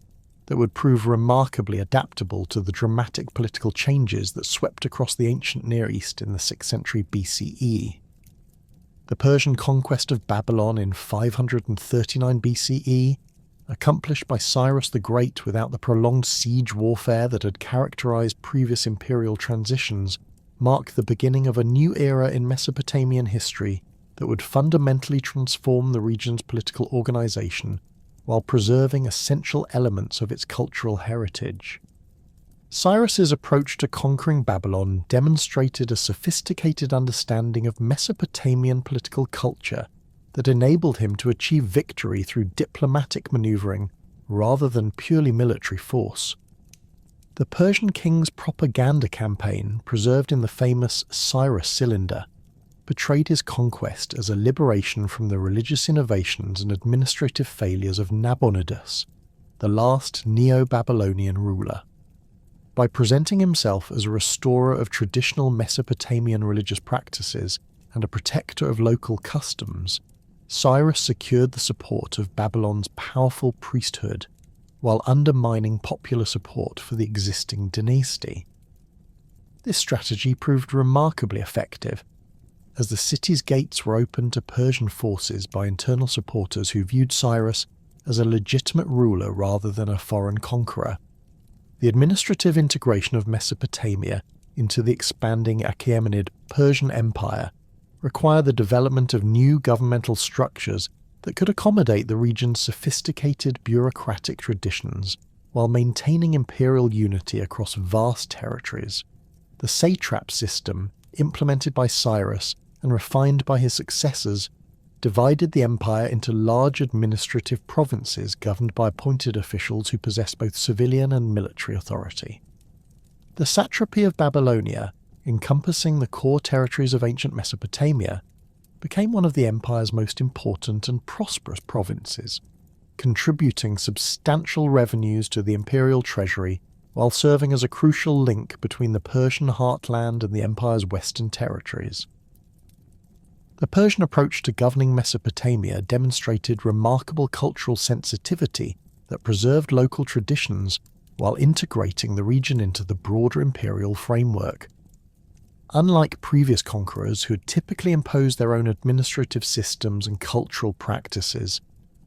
that would prove remarkably adaptable to the dramatic political changes that swept across the ancient Near East in the 6th century BCE. The Persian conquest of Babylon in 539 BCE, accomplished by Cyrus the Great without the prolonged siege warfare that had characterized previous imperial transitions, marked the beginning of a new era in Mesopotamian history that would fundamentally transform the region's political organization while preserving essential elements of its cultural heritage. Cyrus's approach to conquering Babylon demonstrated a sophisticated understanding of Mesopotamian political culture that enabled him to achieve victory through diplomatic maneuvering rather than purely military force. The Persian king's propaganda campaign, preserved in the famous Cyrus Cylinder, portrayed his conquest as a liberation from the religious innovations and administrative failures of Nabonidus, the last Neo-Babylonian ruler. By presenting himself as a restorer of traditional Mesopotamian religious practices and a protector of local customs, Cyrus secured the support of Babylon's powerful priesthood while undermining popular support for the existing dynasty. This strategy proved remarkably effective, as the city's gates were opened to Persian forces by internal supporters who viewed Cyrus as a legitimate ruler rather than a foreign conqueror. The administrative integration of Mesopotamia into the expanding Achaemenid Persian Empire required the development of new governmental structures that could accommodate the region's sophisticated bureaucratic traditions while maintaining imperial unity across vast territories. The satrap system, implemented by Cyrus and refined by his successors, divided the empire into large administrative provinces governed by appointed officials who possessed both civilian and military authority. The satrapy of Babylonia, encompassing the core territories of ancient Mesopotamia, became one of the empire's most important and prosperous provinces, contributing substantial revenues to the imperial treasury while serving as a crucial link between the Persian heartland and the empire's western territories. The Persian approach to governing Mesopotamia demonstrated remarkable cultural sensitivity that preserved local traditions while integrating the region into the broader imperial framework. Unlike previous conquerors who had typically imposed their own administrative systems and cultural practices,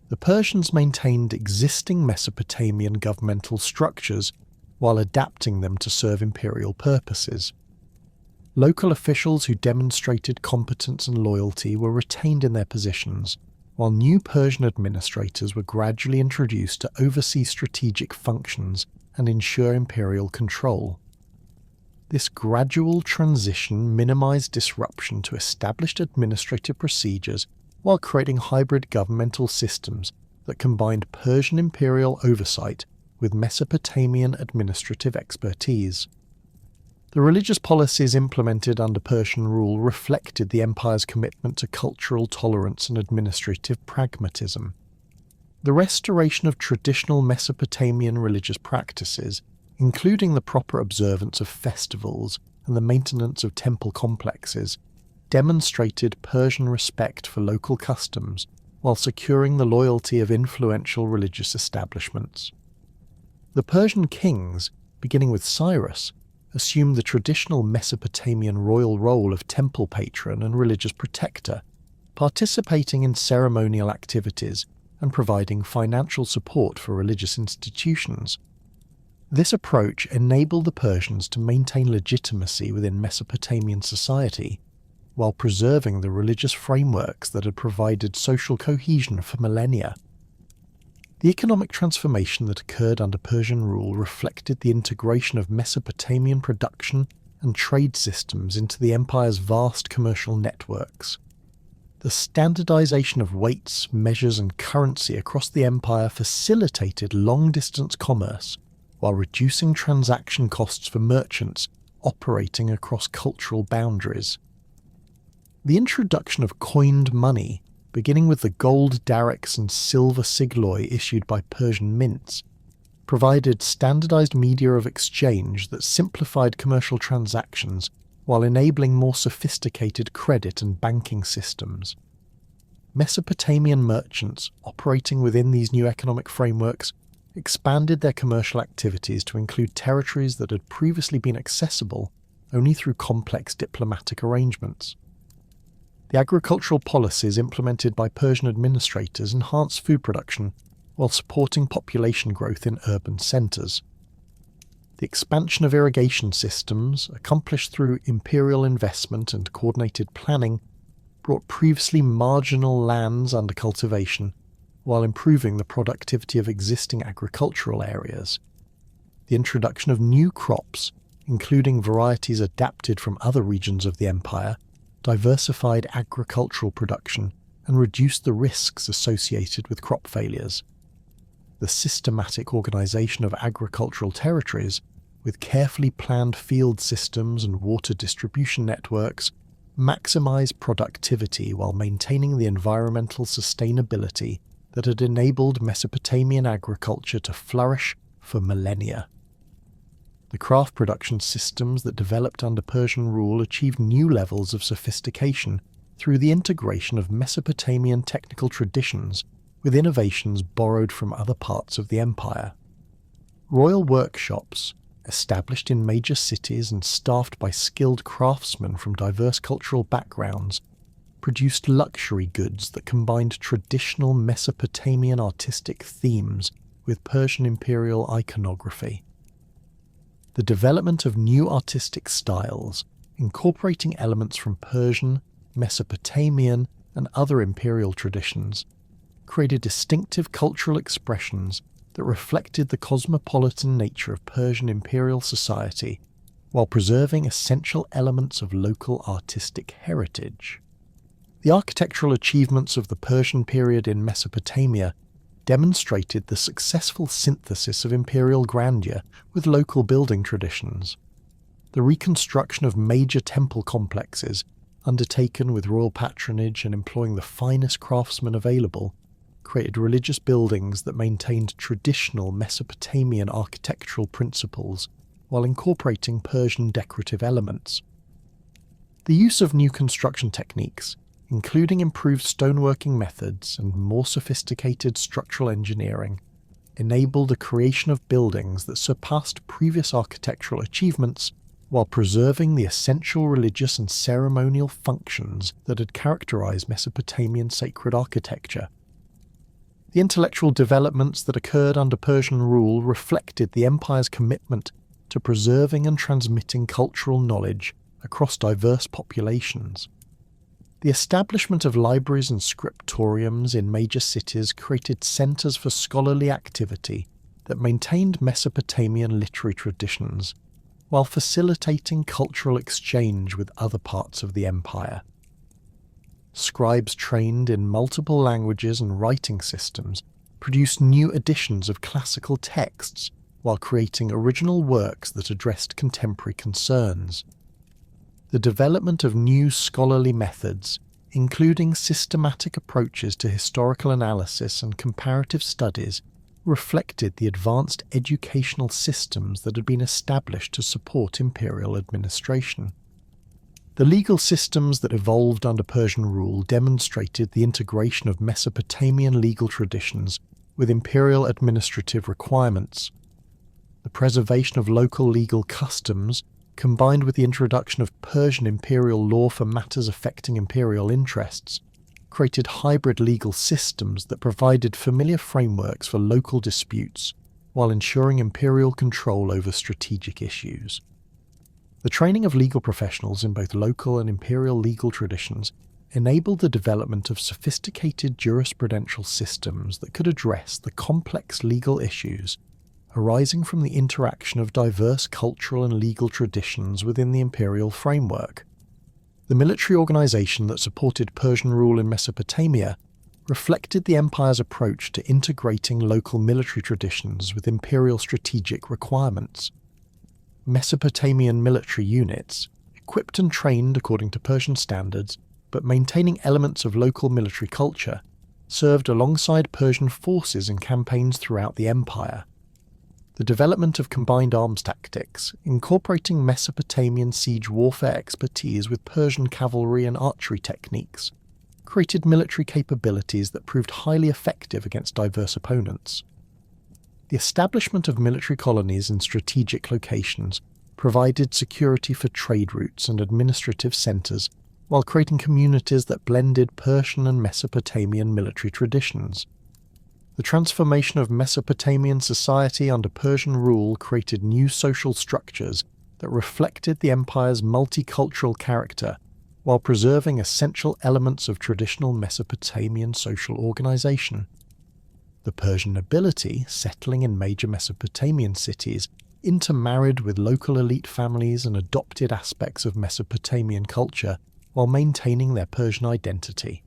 the Persians maintained existing Mesopotamian governmental structures while adapting them to serve imperial purposes. Local officials who demonstrated competence and loyalty were retained in their positions, while new Persian administrators were gradually introduced to oversee strategic functions and ensure imperial control. This gradual transition minimized disruption to established administrative procedures while creating hybrid governmental systems that combined Persian imperial oversight with Mesopotamian administrative expertise. The religious policies implemented under Persian rule reflected the empire's commitment to cultural tolerance and administrative pragmatism. The restoration of traditional Mesopotamian religious practices, including the proper observance of festivals and the maintenance of temple complexes, demonstrated Persian respect for local customs while securing the loyalty of influential religious establishments. The Persian kings, beginning with Cyrus, assumed the traditional Mesopotamian royal role of temple patron and religious protector, participating in ceremonial activities and providing financial support for religious institutions. This approach enabled the Persians to maintain legitimacy within Mesopotamian society, while preserving the religious frameworks that had provided social cohesion for millennia. The economic transformation that occurred under Persian rule reflected the integration of Mesopotamian production and trade systems into the empire's vast commercial networks. The standardization of weights, measures, and currency across the empire facilitated long-distance commerce while reducing transaction costs for merchants operating across cultural boundaries. The introduction of coined money, beginning with the gold darics and silver sigloi issued by Persian mints, provided standardized media of exchange that simplified commercial transactions while enabling more sophisticated credit and banking systems. Mesopotamian merchants operating within these new economic frameworks expanded their commercial activities to include territories that had previously been accessible only through complex diplomatic arrangements. The agricultural policies implemented by Persian administrators enhanced food production while supporting population growth in urban centres. The expansion of irrigation systems, accomplished through imperial investment and coordinated planning, brought previously marginal lands under cultivation while improving the productivity of existing agricultural areas. The introduction of new crops, including varieties adapted from other regions of the empire, diversified agricultural production and reduced the risks associated with crop failures. The systematic organisation of agricultural territories, with carefully planned field systems and water distribution networks, maximise productivity while maintaining the environmental sustainability that had enabled Mesopotamian agriculture to flourish for millennia. The craft production systems that developed under Persian rule achieved new levels of sophistication through the integration of Mesopotamian technical traditions with innovations borrowed from other parts of the empire. Royal workshops, established in major cities and staffed by skilled craftsmen from diverse cultural backgrounds, produced luxury goods that combined traditional Mesopotamian artistic themes with Persian imperial iconography. The development of new artistic styles, incorporating elements from Persian, Mesopotamian, and other imperial traditions, created distinctive cultural expressions that reflected the cosmopolitan nature of Persian imperial society while preserving essential elements of local artistic heritage. The architectural achievements of the Persian period in Mesopotamia demonstrated the successful synthesis of imperial grandeur with local building traditions. The reconstruction of major temple complexes, undertaken with royal patronage and employing the finest craftsmen available, created religious buildings that maintained traditional Mesopotamian architectural principles while incorporating Persian decorative elements. The use of new construction techniques, including improved stoneworking methods and more sophisticated structural engineering, enabled the creation of buildings that surpassed previous architectural achievements while preserving the essential religious and ceremonial functions that had characterized Mesopotamian sacred architecture. The intellectual developments that occurred under Persian rule reflected the empire's commitment to preserving and transmitting cultural knowledge across diverse populations. The establishment of libraries and scriptoriums in major cities created centres for scholarly activity that maintained Mesopotamian literary traditions, while facilitating cultural exchange with other parts of the empire. Scribes trained in multiple languages and writing systems produced new editions of classical texts while creating original works that addressed contemporary concerns. The development of new scholarly methods, including systematic approaches to historical analysis and comparative studies, reflected the advanced educational systems that had been established to support imperial administration. The legal systems that evolved under Persian rule demonstrated the integration of Mesopotamian legal traditions with imperial administrative requirements. The preservation of local legal customs, combined with the introduction of Persian imperial law for matters affecting imperial interests, created hybrid legal systems that provided familiar frameworks for local disputes while ensuring imperial control over strategic issues. The training of legal professionals in both local and imperial legal traditions enabled the development of sophisticated jurisprudential systems that could address the complex legal issues arising from the interaction of diverse cultural and legal traditions within the imperial framework. The military organization that supported Persian rule in Mesopotamia reflected the empire's approach to integrating local military traditions with imperial strategic requirements. Mesopotamian military units, equipped and trained according to Persian standards, but maintaining elements of local military culture, served alongside Persian forces in campaigns throughout the empire. The development of combined arms tactics, incorporating Mesopotamian siege warfare expertise with Persian cavalry and archery techniques, created military capabilities that proved highly effective against diverse opponents. The establishment of military colonies in strategic locations provided security for trade routes and administrative centres, while creating communities that blended Persian and Mesopotamian military traditions. The transformation of Mesopotamian society under Persian rule created new social structures that reflected the empire's multicultural character, while preserving essential elements of traditional Mesopotamian social organization. The Persian nobility, settling in major Mesopotamian cities, intermarried with local elite families and adopted aspects of Mesopotamian culture while maintaining their Persian identity.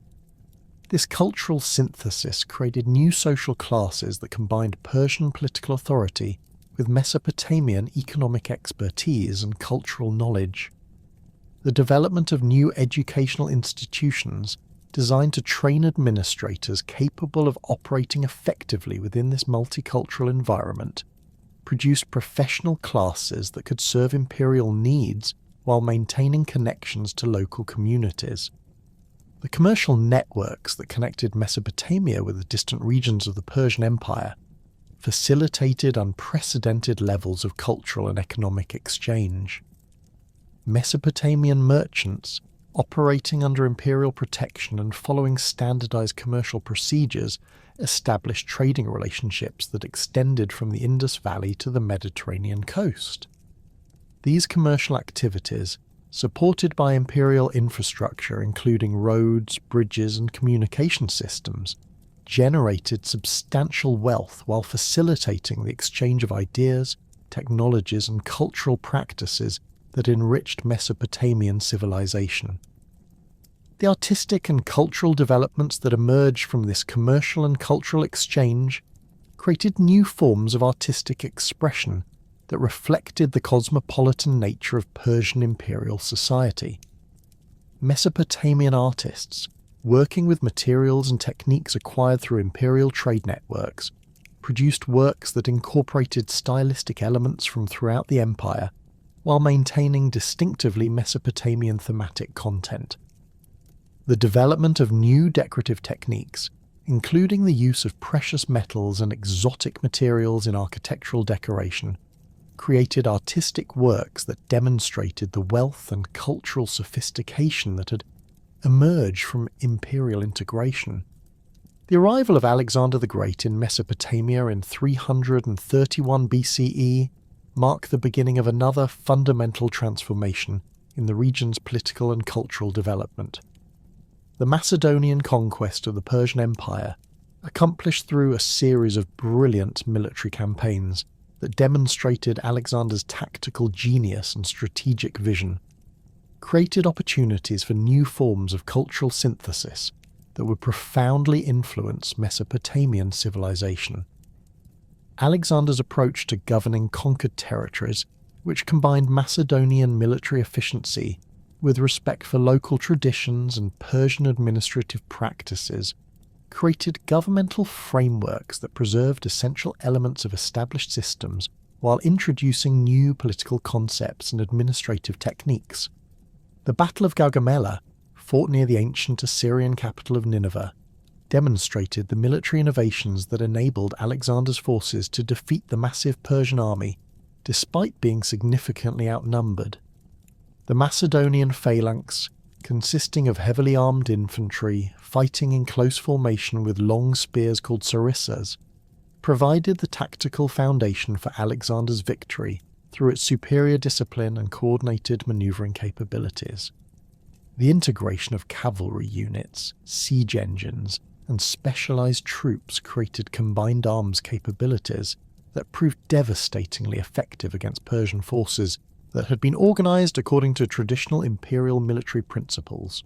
This cultural synthesis created new social classes that combined Persian political authority with Mesopotamian economic expertise and cultural knowledge. The development of new educational institutions designed to train administrators capable of operating effectively within this multicultural environment produced professional classes that could serve imperial needs while maintaining connections to local communities. The commercial networks that connected Mesopotamia with the distant regions of the Persian Empire facilitated unprecedented levels of cultural and economic exchange. Mesopotamian merchants, operating under imperial protection and following standardized commercial procedures, established trading relationships that extended from the Indus Valley to the Mediterranean coast. These commercial activities, supported by imperial infrastructure including roads, bridges and communication systems, generated substantial wealth while facilitating the exchange of ideas, technologies and cultural practices that enriched Mesopotamian civilization. The artistic and cultural developments that emerged from this commercial and cultural exchange created new forms of artistic expression that reflected the cosmopolitan nature of Persian imperial society. Mesopotamian artists, working with materials and techniques acquired through imperial trade networks, produced works that incorporated stylistic elements from throughout the empire while maintaining distinctively Mesopotamian thematic content. The development of new decorative techniques, including the use of precious metals and exotic materials in architectural decoration, created artistic works that demonstrated the wealth and cultural sophistication that had emerged from imperial integration. The arrival of Alexander the Great in Mesopotamia in 331 BCE marked the beginning of another fundamental transformation in the region's political and cultural development. The Macedonian conquest of the Persian Empire, accomplished through a series of brilliant military campaigns that demonstrated Alexander's tactical genius and strategic vision, created opportunities for new forms of cultural synthesis that would profoundly influence Mesopotamian civilization. Alexander's approach to governing conquered territories, which combined Macedonian military efficiency with respect for local traditions and Persian administrative practices, created governmental frameworks that preserved essential elements of established systems while introducing new political concepts and administrative techniques. The Battle of Gaugamela, fought near the ancient Assyrian capital of Nineveh, demonstrated the military innovations that enabled Alexander's forces to defeat the massive Persian army despite being significantly outnumbered. The Macedonian phalanx, consisting of heavily armed infantry fighting in close formation with long spears called sarissas, provided the tactical foundation for Alexander's victory through its superior discipline and coordinated maneuvering capabilities. The integration of cavalry units, siege engines, and specialized troops created combined arms capabilities that proved devastatingly effective against Persian forces that had been organized according to traditional imperial military principles.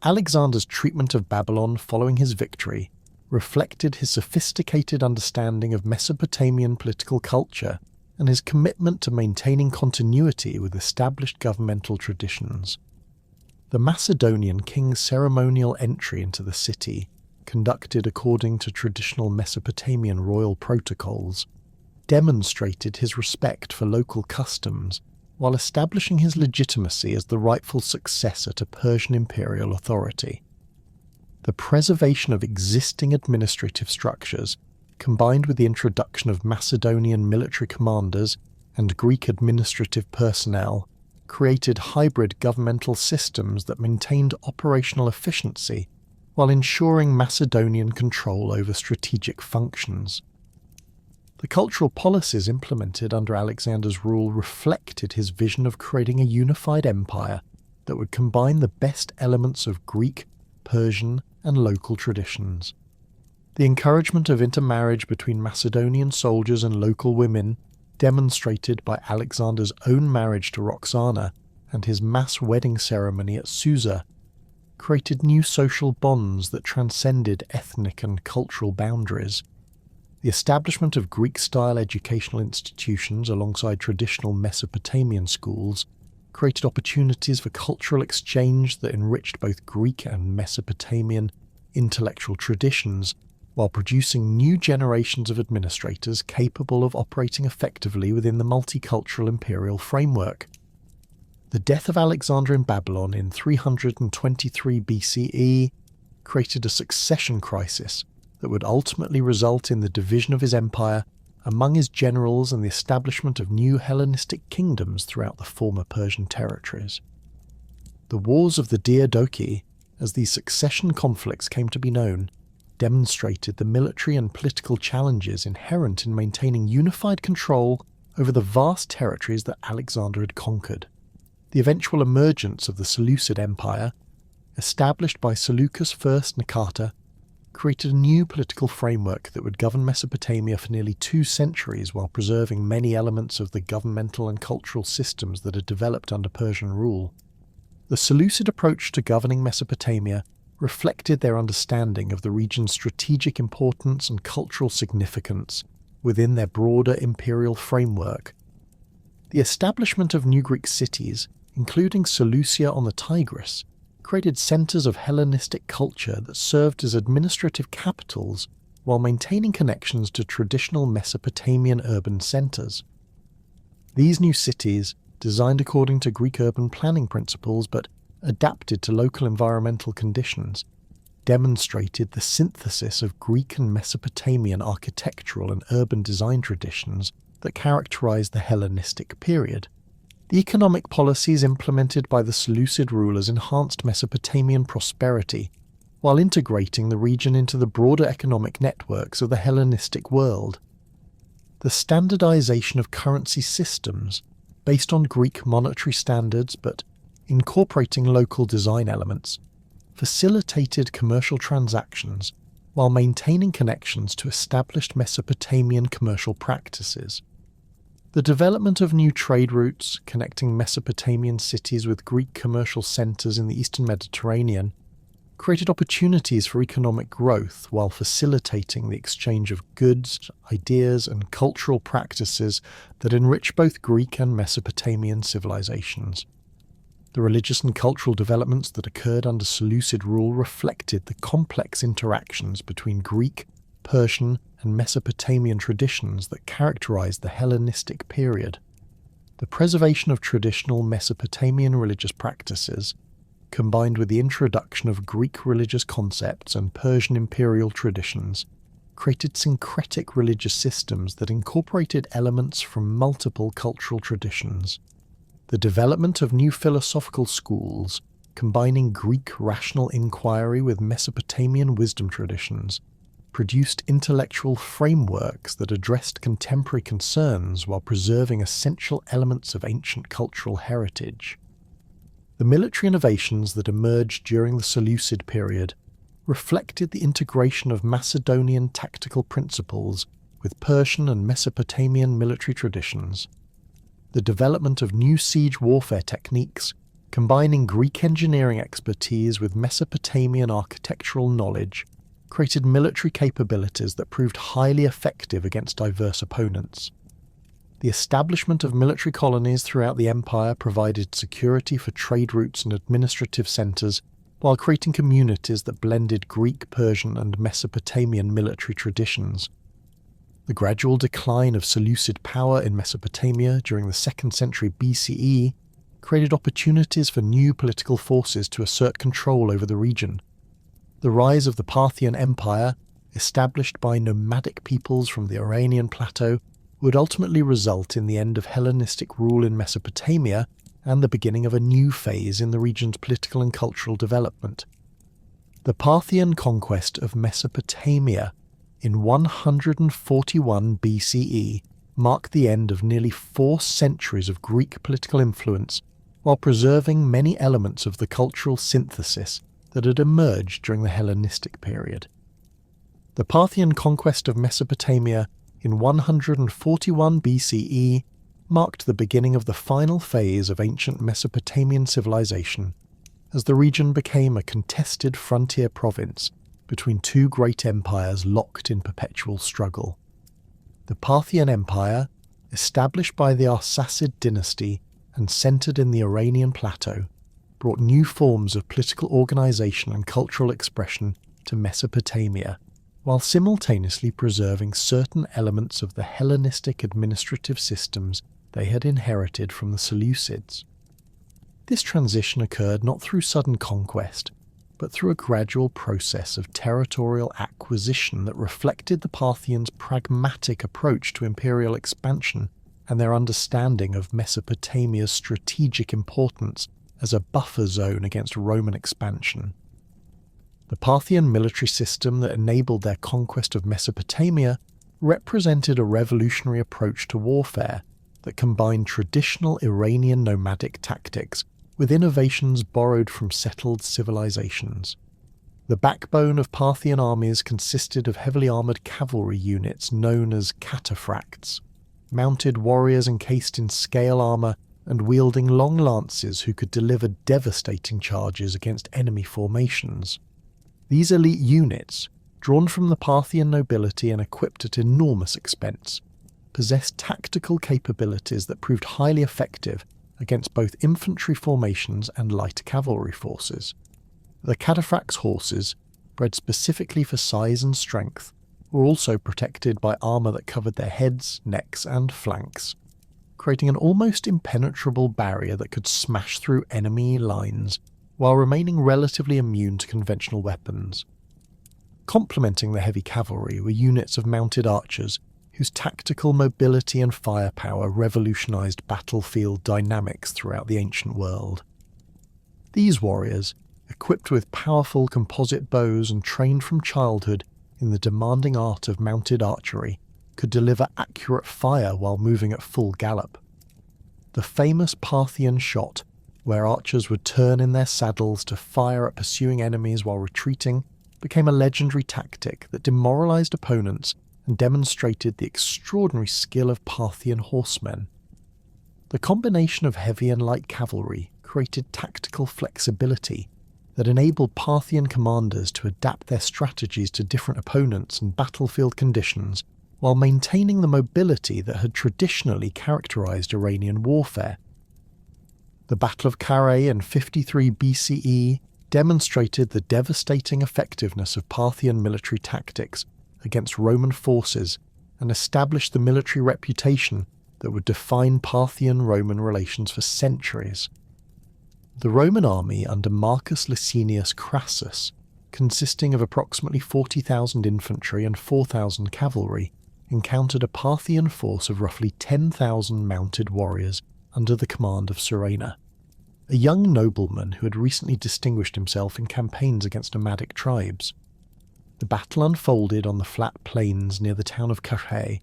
Alexander's treatment of Babylon following his victory reflected his sophisticated understanding of Mesopotamian political culture and his commitment to maintaining continuity with established governmental traditions. The Macedonian king's ceremonial entry into the city, conducted according to traditional Mesopotamian royal protocols, demonstrated his respect for local customs while establishing his legitimacy as the rightful successor to Persian imperial authority. The preservation of existing administrative structures, combined with the introduction of Macedonian military commanders and Greek administrative personnel, created hybrid governmental systems that maintained operational efficiency while ensuring Macedonian control over strategic functions. The cultural policies implemented under Alexander's rule reflected his vision of creating a unified empire that would combine the best elements of Greek, Persian, and local traditions. The encouragement of intermarriage between Macedonian soldiers and local women, demonstrated by Alexander's own marriage to Roxana and his mass wedding ceremony at Susa, created new social bonds that transcended ethnic and cultural boundaries. The establishment of Greek-style educational institutions alongside traditional Mesopotamian schools created opportunities for cultural exchange that enriched both Greek and Mesopotamian intellectual traditions, while producing new generations of administrators capable of operating effectively within the multicultural imperial framework. The death of Alexander in Babylon in 323 BCE created a succession crisis that would ultimately result in the division of his empire among his generals and the establishment of new Hellenistic kingdoms throughout the former Persian territories. The Wars of the Diadochi, as these succession conflicts came to be known, demonstrated the military and political challenges inherent in maintaining unified control over the vast territories that Alexander had conquered. The eventual emergence of the Seleucid Empire, established by Seleucus I Nicata, created a new political framework that would govern Mesopotamia for nearly 2 centuries while preserving many elements of the governmental and cultural systems that had developed under Persian rule. The Seleucid approach to governing Mesopotamia reflected their understanding of the region's strategic importance and cultural significance within their broader imperial framework. The establishment of new Greek cities, including Seleucia on the Tigris, created centres of Hellenistic culture that served as administrative capitals while maintaining connections to traditional Mesopotamian urban centres. These new cities, designed according to Greek urban planning principles but adapted to local environmental conditions, demonstrated the synthesis of Greek and Mesopotamian architectural and urban design traditions that characterized the Hellenistic period. The economic policies implemented by the Seleucid rulers enhanced Mesopotamian prosperity, while integrating the region into the broader economic networks of the Hellenistic world. The standardization of currency systems, based on Greek monetary standards but incorporating local design elements, facilitated commercial transactions while maintaining connections to established Mesopotamian commercial practices. The development of new trade routes connecting Mesopotamian cities with Greek commercial centres in the eastern Mediterranean created opportunities for economic growth while facilitating the exchange of goods, ideas, and cultural practices that enrich both Greek and Mesopotamian civilizations. The religious and cultural developments that occurred under Seleucid rule reflected the complex interactions between Greek, Persian, and Mesopotamian traditions that characterized the Hellenistic period. The preservation of traditional Mesopotamian religious practices, combined with the introduction of Greek religious concepts and Persian imperial traditions, created syncretic religious systems that incorporated elements from multiple cultural traditions. The development of new philosophical schools, combining Greek rational inquiry with Mesopotamian wisdom traditions, produced intellectual frameworks that addressed contemporary concerns while preserving essential elements of ancient cultural heritage. The military innovations that emerged during the Seleucid period reflected the integration of Macedonian tactical principles with Persian and Mesopotamian military traditions. the development of new siege warfare techniques, combining Greek engineering expertise with Mesopotamian architectural knowledge, created military capabilities that proved highly effective against diverse opponents. The establishment of military colonies throughout the empire provided security for trade routes and administrative centres, while creating communities that blended Greek, Persian and Mesopotamian military traditions. The gradual decline of Seleucid power in Mesopotamia during the 2nd century BCE created opportunities for new political forces to assert control over the region. The rise of the Parthian Empire, established by nomadic peoples from the Iranian plateau, would ultimately result in the end of Hellenistic rule in Mesopotamia and the beginning of a new phase in the region's political and cultural development. The Parthian conquest of Mesopotamia in 141 BCE marked the end of nearly 4 centuries of Greek political influence, while preserving many elements of the cultural synthesis that had emerged during the Hellenistic period. The Parthian conquest of Mesopotamia in 141 BCE marked the beginning of the final phase of ancient Mesopotamian civilization, as the region became a contested frontier province between 2 great empires locked in perpetual struggle. The Parthian Empire, established by the Arsacid dynasty and centred in the Iranian plateau, brought new forms of political organisation and cultural expression to Mesopotamia, while simultaneously preserving certain elements of the Hellenistic administrative systems they had inherited from the Seleucids. This transition occurred not through sudden conquest, but through a gradual process of territorial acquisition that reflected the Parthians' pragmatic approach to imperial expansion and their understanding of Mesopotamia's strategic importance as a buffer zone against Roman expansion. The Parthian military system that enabled their conquest of Mesopotamia represented a revolutionary approach to warfare that combined traditional Iranian nomadic tactics with innovations borrowed from settled civilizations. The backbone of Parthian armies consisted of heavily armoured cavalry units known as cataphracts, mounted warriors encased in scale armour and wielding long lances who could deliver devastating charges against enemy formations. These elite units, drawn from the Parthian nobility and equipped at enormous expense, possessed tactical capabilities that proved highly effective against both infantry formations and light cavalry forces. The cataphracts' horses, bred specifically for size and strength, were also protected by armour that covered their heads, necks and flanks, creating an almost impenetrable barrier that could smash through enemy lines while remaining relatively immune to conventional weapons. Complementing the heavy cavalry were units of mounted archers whose tactical mobility and firepower revolutionized battlefield dynamics throughout the ancient world. These warriors, equipped with powerful composite bows and trained from childhood in the demanding art of mounted archery, could deliver accurate fire while moving at full gallop. The famous Parthian shot, where archers would turn in their saddles to fire at pursuing enemies while retreating, became a legendary tactic that demoralized opponents and demonstrated the extraordinary skill of Parthian horsemen. The combination of heavy and light cavalry created tactical flexibility that enabled Parthian commanders to adapt their strategies to different opponents and battlefield conditions while maintaining the mobility that had traditionally characterized Iranian warfare. The Battle of Carrhae in 53 BCE demonstrated the devastating effectiveness of Parthian military tactics against Roman forces and established the military reputation that would define Parthian-Roman relations for centuries. The Roman army under Marcus Licinius Crassus, consisting of approximately 40,000 infantry and 4,000 cavalry, encountered a Parthian force of roughly 10,000 mounted warriors under the command of Surena, a young nobleman who had recently distinguished himself in campaigns against nomadic tribes. The battle unfolded on the flat plains near the town of Carrhae,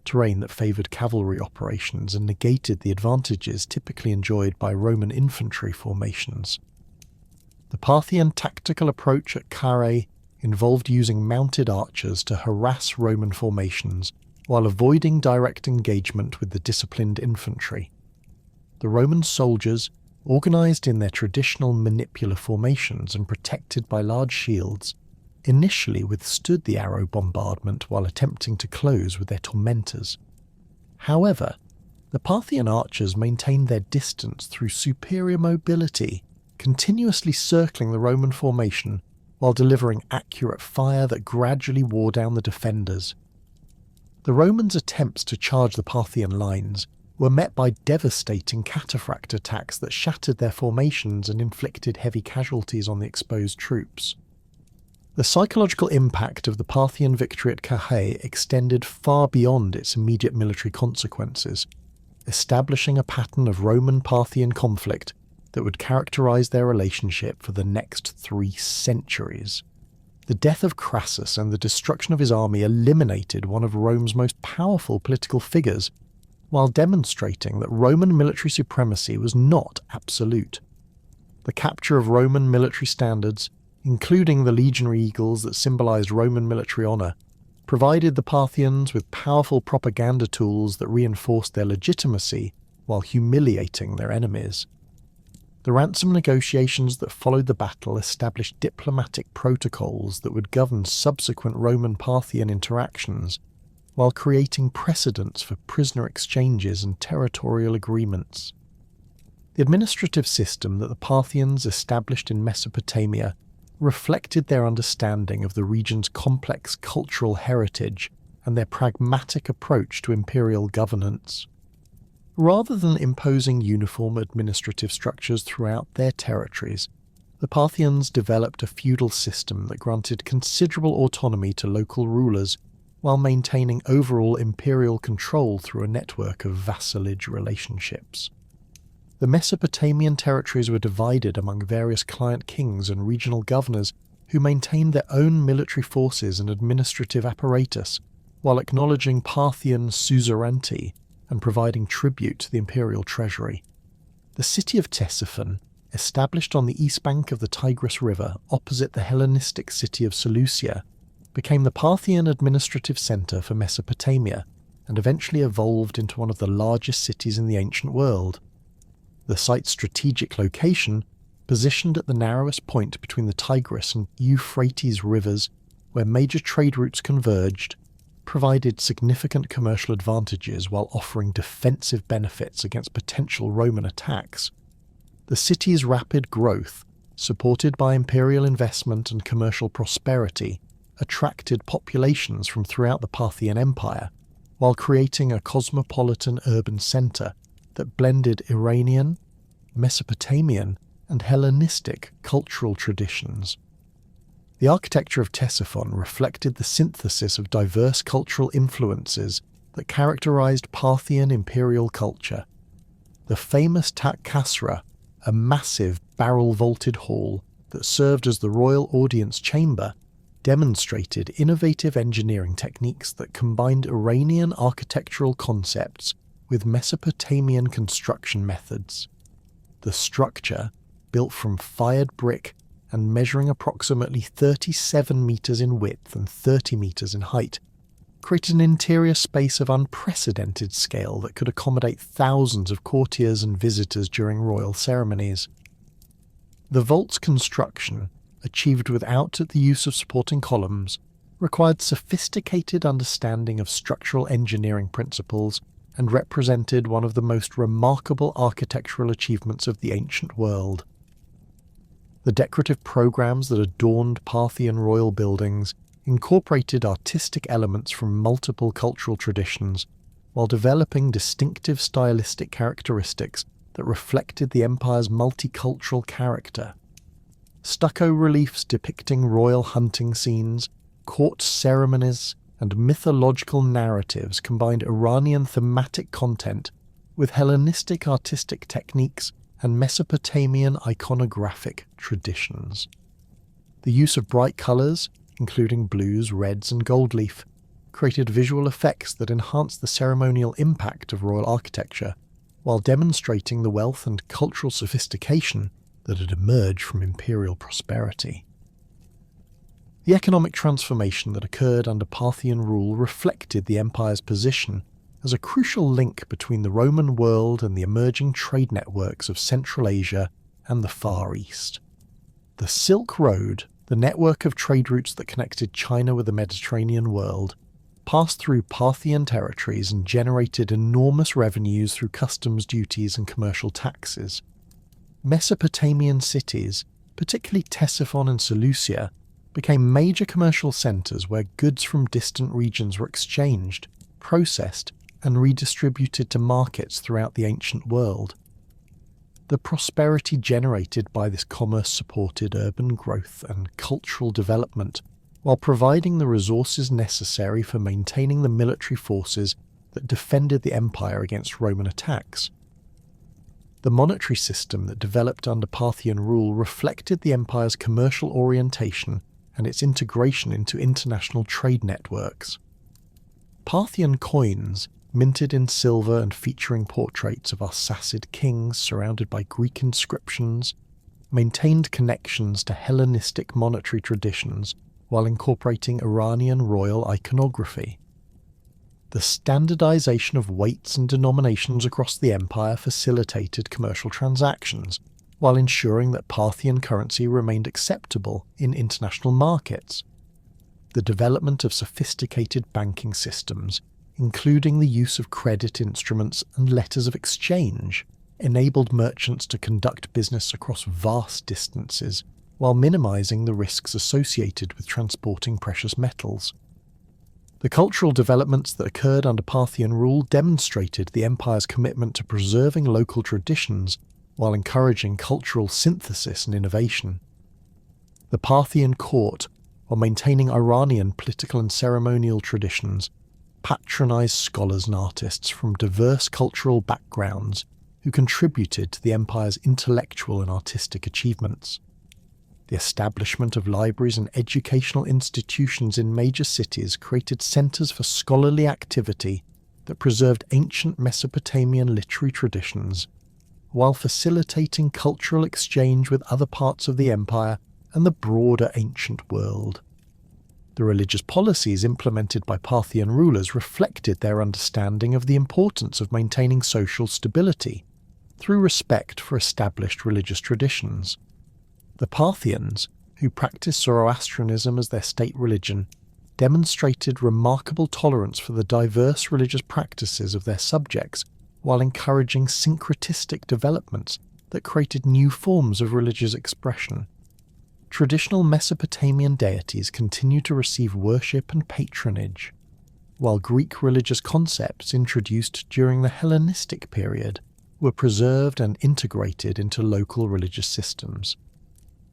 terrain that favoured cavalry operations and negated the advantages typically enjoyed by Roman infantry formations. The Parthian tactical approach at Carrhae involved using mounted archers to harass Roman formations while avoiding direct engagement with the disciplined infantry. the Roman soldiers, organised in their traditional manipular formations and protected by large shields, initially withstood the arrow bombardment while attempting to close with their tormentors. However, the Parthian archers maintained their distance through superior mobility, continuously circling the Roman formation while delivering accurate fire that gradually wore down the defenders. The Romans' attempts to charge the Parthian lines were met by devastating cataphract attacks that shattered their formations and inflicted heavy casualties on the exposed troops. The psychological impact of the Parthian victory at Carrhae extended far beyond its immediate military consequences, establishing a pattern of Roman-Parthian conflict that would characterize their relationship for the next 3 centuries. The death of Crassus and the destruction of his army eliminated one of Rome's most powerful political figures, while demonstrating that Roman military supremacy was not absolute. The capture of Roman military standards, including the legionary eagles that symbolized Roman military honor, provided the Parthians with powerful propaganda tools that reinforced their legitimacy while humiliating their enemies. The ransom negotiations that followed the battle established diplomatic protocols that would govern subsequent Roman-Parthian interactions, while creating precedents for prisoner exchanges and territorial agreements. The administrative system that the Parthians established in Mesopotamia reflected their understanding of the region's complex cultural heritage and their pragmatic approach to imperial governance. Rather than imposing uniform administrative structures throughout their territories, the Parthians developed a feudal system that granted considerable autonomy to local rulers while maintaining overall imperial control through a network of vassalage relationships. The Mesopotamian territories were divided among various client kings and regional governors who maintained their own military forces and administrative apparatus, while acknowledging Parthian suzerainty and providing tribute to the imperial treasury. The city of Ctesiphon, established on the east bank of the Tigris River opposite the Hellenistic city of Seleucia, became the Parthian administrative centre for Mesopotamia and eventually evolved into one of the largest cities in the ancient world. The site's strategic location, positioned at the narrowest point between the Tigris and Euphrates rivers, where major trade routes converged, provided significant commercial advantages while offering defensive benefits against potential Roman attacks. The city's rapid growth, supported by imperial investment and commercial prosperity, attracted populations from throughout the Parthian Empire, while creating a cosmopolitan urban centre that blended Iranian, Mesopotamian, and Hellenistic cultural traditions. The architecture of Ctesiphon reflected the synthesis of diverse cultural influences that characterized Parthian imperial culture. The famous Tak Kasra, a massive barrel-vaulted hall that served as the royal audience chamber, demonstrated innovative engineering techniques that combined Iranian architectural concepts with Mesopotamian construction methods. The structure, built from fired brick and measuring approximately 37 metres in width and 30 metres in height, created an interior space of unprecedented scale that could accommodate thousands of courtiers and visitors during royal ceremonies. The vault's construction, achieved without the use of supporting columns, required sophisticated understanding of structural engineering principles and represented one of the most remarkable architectural achievements of the ancient world. The decorative programs that adorned Parthian royal buildings incorporated artistic elements from multiple cultural traditions, while developing distinctive stylistic characteristics that reflected the empire's multicultural character. Stucco reliefs depicting royal hunting scenes, court ceremonies, and mythological narratives combined Iranian thematic content with Hellenistic artistic techniques and Mesopotamian iconographic traditions. The use of bright colours, including blues, reds, and gold leaf, created visual effects that enhanced the ceremonial impact of royal architecture, while demonstrating the wealth and cultural sophistication that had emerged from imperial prosperity. The economic transformation that occurred under Parthian rule reflected the empire's position as a crucial link between the Roman world and the emerging trade networks of Central Asia and the Far East. The Silk Road, the network of trade routes that connected China with the Mediterranean world, passed through Parthian territories and generated enormous revenues through customs duties and commercial taxes. Mesopotamian cities, particularly Ctesiphon and Seleucia, became major commercial centres where goods from distant regions were exchanged, processed, and redistributed to markets throughout the ancient world. The prosperity generated by this commerce supported urban growth and cultural development, while providing the resources necessary for maintaining the military forces that defended the empire against Roman attacks. The monetary system that developed under Parthian rule reflected the empire's commercial orientation and its integration into international trade networks. Parthian coins, minted in silver and featuring portraits of Arsacid kings surrounded by Greek inscriptions, maintained connections to Hellenistic monetary traditions while incorporating Iranian royal iconography. The standardization of weights and denominations across the empire facilitated commercial transactions, while ensuring that Parthian currency remained acceptable in international markets. The development of sophisticated banking systems, including the use of credit instruments and letters of exchange, enabled merchants to conduct business across vast distances while minimizing the risks associated with transporting precious metals. The cultural developments that occurred under Parthian rule demonstrated the empire's commitment to preserving local traditions while encouraging cultural synthesis and innovation. The Parthian court, while maintaining Iranian political and ceremonial traditions, patronized scholars and artists from diverse cultural backgrounds who contributed to the empire's intellectual and artistic achievements. The establishment of libraries and educational institutions in major cities created centers for scholarly activity that preserved ancient Mesopotamian literary traditions, while facilitating cultural exchange with other parts of the empire and the broader ancient world. The religious policies implemented by Parthian rulers reflected their understanding of the importance of maintaining social stability through respect for established religious traditions. The Parthians, who practiced Zoroastrianism as their state religion, demonstrated remarkable tolerance for the diverse religious practices of their subjects while encouraging syncretistic developments that created new forms of religious expression. Traditional Mesopotamian deities continue to receive worship and patronage, while Greek religious concepts introduced during the Hellenistic period were preserved and integrated into local religious systems.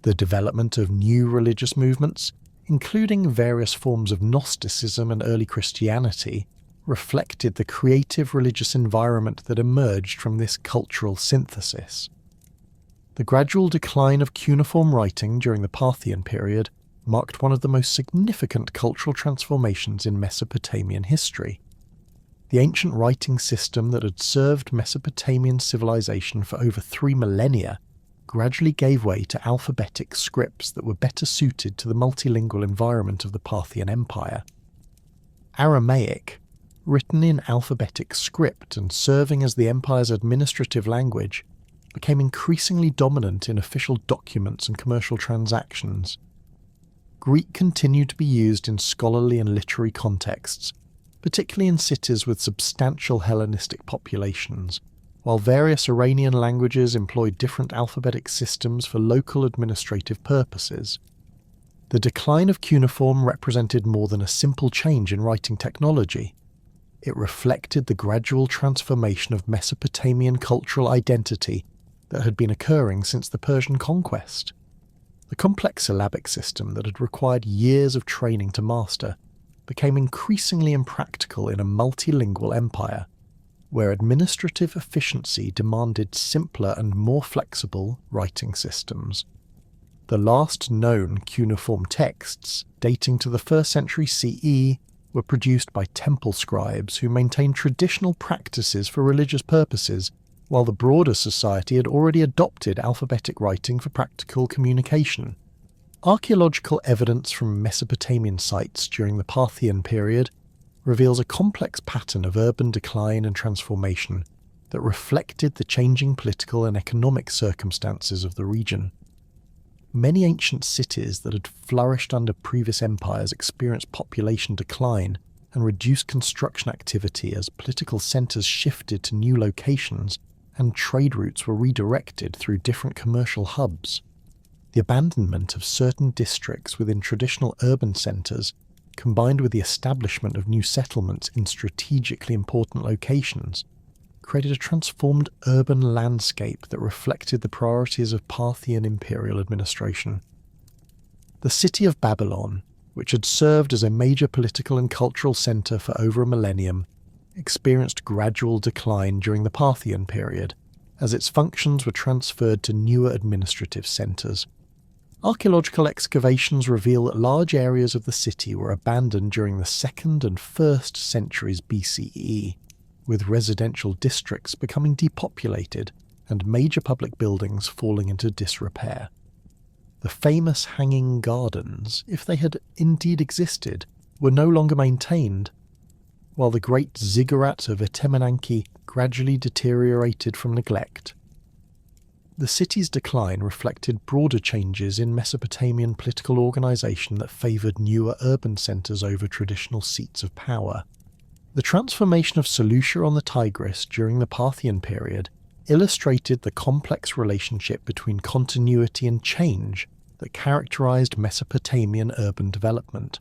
The development of new religious movements, including various forms of Gnosticism and early Christianity, reflected the creative religious environment that emerged from this cultural synthesis. The gradual decline of cuneiform writing during the Parthian period marked one of the most significant cultural transformations in Mesopotamian history. The ancient writing system that had served Mesopotamian civilization for over 3 millennia gradually gave way to alphabetic scripts that were better suited to the multilingual environment of the Parthian Empire. Aramaic, written in alphabetic script and serving as the empire's administrative language, became increasingly dominant in official documents and commercial transactions. Greek continued to be used in scholarly and literary contexts, particularly in cities with substantial Hellenistic populations, while various Iranian languages employed different alphabetic systems for local administrative purposes. The decline of cuneiform represented more than a simple change in writing technology. It reflected the gradual transformation of Mesopotamian cultural identity that had been occurring since the Persian conquest. The complex syllabic system that had required years of training to master became increasingly impractical in a multilingual empire, where administrative efficiency demanded simpler and more flexible writing systems. The last known cuneiform texts, dating to the 1st century CE, were produced by temple scribes who maintained traditional practices for religious purposes, while the broader society had already adopted alphabetic writing for practical communication. Archaeological evidence from Mesopotamian sites during the Parthian period reveals a complex pattern of urban decline and transformation that reflected the changing political and economic circumstances of the region. Many ancient cities that had flourished under previous empires experienced population decline and reduced construction activity as political centres shifted to new locations and trade routes were redirected through different commercial hubs. The abandonment of certain districts within traditional urban centres, combined with the establishment of new settlements in strategically important locations, created a transformed urban landscape that reflected the priorities of Parthian imperial administration. The city of Babylon, which had served as a major political and cultural centre for over a millennium, experienced gradual decline during the Parthian period, as its functions were transferred to newer administrative centres. Archaeological excavations reveal that large areas of the city were abandoned during the 2nd and 1st centuries BCE, with residential districts becoming depopulated and major public buildings falling into disrepair. The famous hanging gardens, if they had indeed existed, were no longer maintained, while the great ziggurat of Etemenanki gradually deteriorated from neglect. The city's decline reflected broader changes in Mesopotamian political organisation that favoured newer urban centres over traditional seats of power. The transformation of Seleucia on the Tigris during the Parthian period illustrated the complex relationship between continuity and change that characterised Mesopotamian urban development.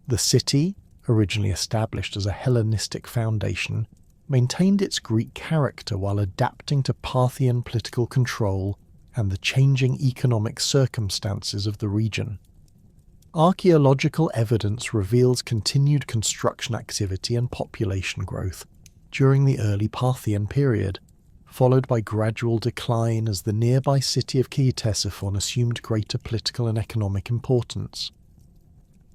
The city, originally established as a Hellenistic foundation, maintained its Greek character while adapting to Parthian political control and the changing economic circumstances of the region. Archaeological evidence reveals continued construction activity and population growth during the early Parthian period, followed by gradual decline as the nearby city of Ctesiphon assumed greater political and economic importance.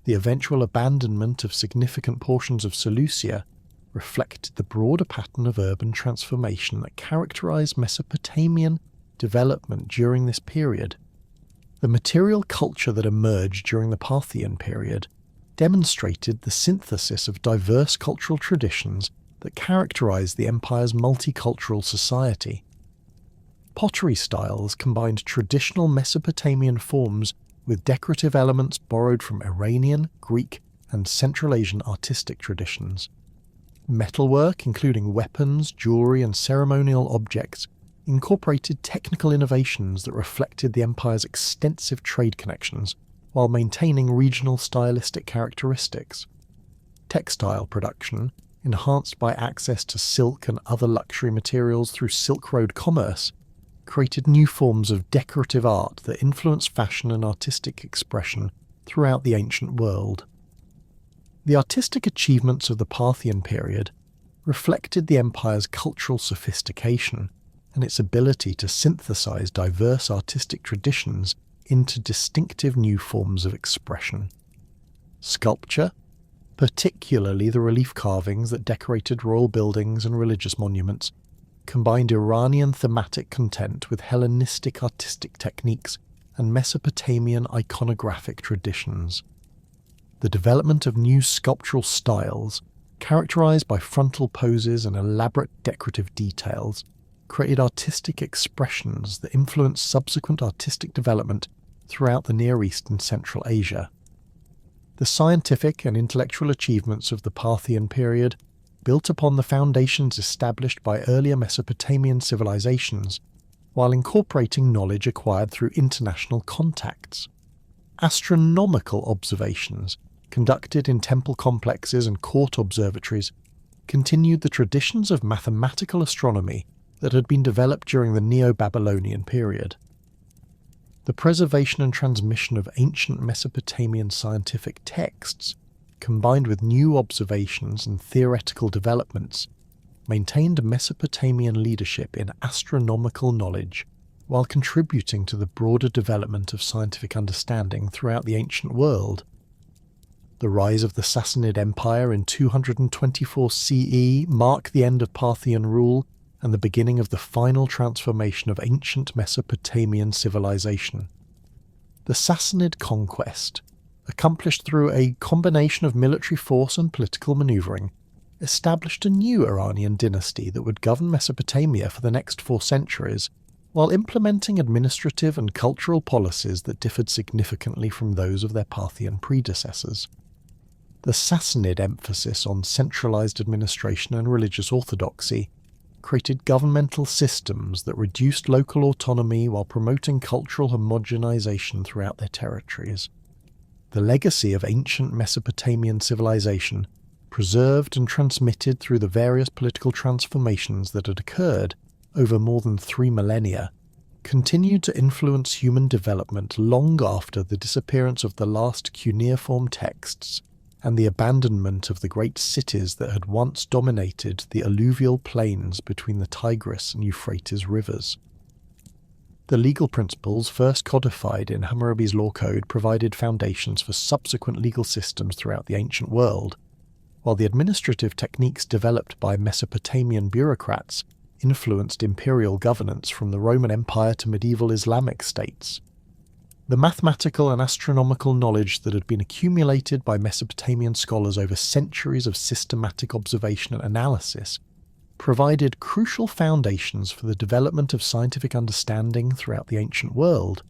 The eventual abandonment of significant portions of Seleucia reflected the broader pattern of urban transformation that characterized Mesopotamian development during this period. The material culture that emerged during the Parthian period demonstrated the synthesis of diverse cultural traditions that characterized the empire's multicultural society. Pottery styles combined traditional Mesopotamian forms with decorative elements borrowed from Iranian, Greek, and Central Asian artistic traditions. Metalwork, including weapons, jewelry, and ceremonial objects, incorporated technical innovations that reflected the empire's extensive trade connections while maintaining regional stylistic characteristics. Textile production, enhanced by access to silk and other luxury materials through Silk Road commerce, created new forms of decorative art that influenced fashion and artistic expression throughout the ancient world. The artistic achievements of the Parthian period reflected the empire's cultural sophistication and its ability to synthesize diverse artistic traditions into distinctive new forms of expression. Sculpture, particularly the relief carvings that decorated royal buildings and religious monuments, combined Iranian thematic content with Hellenistic artistic techniques and Mesopotamian iconographic traditions. The development of new sculptural styles, characterized by frontal poses and elaborate decorative details, created artistic expressions that influenced subsequent artistic development throughout the Near East and Central Asia. The scientific and intellectual achievements of the Parthian period built upon the foundations established by earlier Mesopotamian civilizations, while incorporating knowledge acquired through international contacts. Astronomical observations, conducted in temple complexes and court observatories, continued the traditions of mathematical astronomy that had been developed during the Neo-Babylonian period. The preservation and transmission of ancient Mesopotamian scientific texts, combined with new observations and theoretical developments, maintained Mesopotamian leadership in astronomical knowledge, while contributing to the broader development of scientific understanding throughout the ancient world. The rise of the Sassanid Empire in 224 CE marked the end of Parthian rule and the beginning of the final transformation of ancient Mesopotamian civilization. The Sassanid conquest, accomplished through a combination of military force and political maneuvering, established a new Iranian dynasty that would govern Mesopotamia for the next 4 centuries, while implementing administrative and cultural policies that differed significantly from those of their Parthian predecessors. The Sassanid emphasis on centralized administration and religious orthodoxy created governmental systems that reduced local autonomy while promoting cultural homogenization throughout their territories. The legacy of ancient Mesopotamian civilization, preserved and transmitted through the various political transformations that had occurred over more than 3 millennia, continued to influence human development long after the disappearance of the last cuneiform texts and the abandonment of the great cities that had once dominated the alluvial plains between the Tigris and Euphrates rivers. The legal principles first codified in Hammurabi's law code provided foundations for subsequent legal systems throughout the ancient world, while the administrative techniques developed by Mesopotamian bureaucrats influenced imperial governance from the Roman Empire to medieval Islamic states. The mathematical and astronomical knowledge that had been accumulated by Mesopotamian scholars over centuries of systematic observation and analysis provided crucial foundations for the development of scientific understanding throughout the ancient world.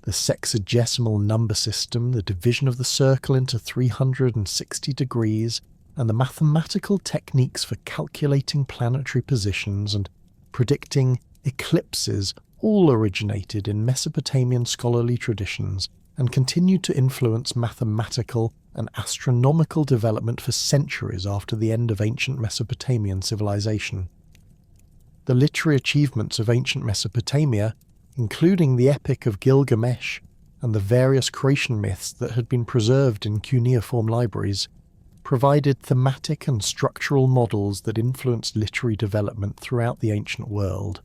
The sexagesimal number system, the division of the circle into 360 degrees, and the mathematical techniques for calculating planetary positions and predicting eclipses all originated in Mesopotamian scholarly traditions and continued to influence mathematical and astronomical development for centuries after the end of ancient Mesopotamian civilization. The literary achievements of ancient Mesopotamia, including the Epic of Gilgamesh and the various creation myths that had been preserved in cuneiform libraries, provided thematic and structural models that influenced literary development throughout the ancient world.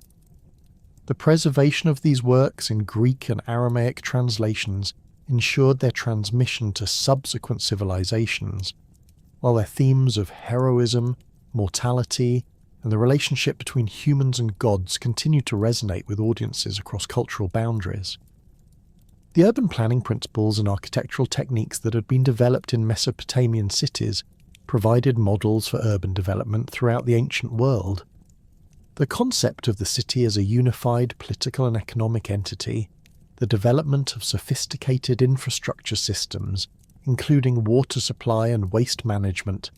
The preservation of these works in Greek and Aramaic translations ensured their transmission to subsequent civilizations, while their themes of heroism, mortality, and the relationship between humans and gods continued to resonate with audiences across cultural boundaries. The urban planning principles and architectural techniques that had been developed in Mesopotamian cities provided models for urban development throughout the ancient world. The concept of the city as a unified political and economic entity, the development of sophisticated infrastructure systems, including water supply and waste management,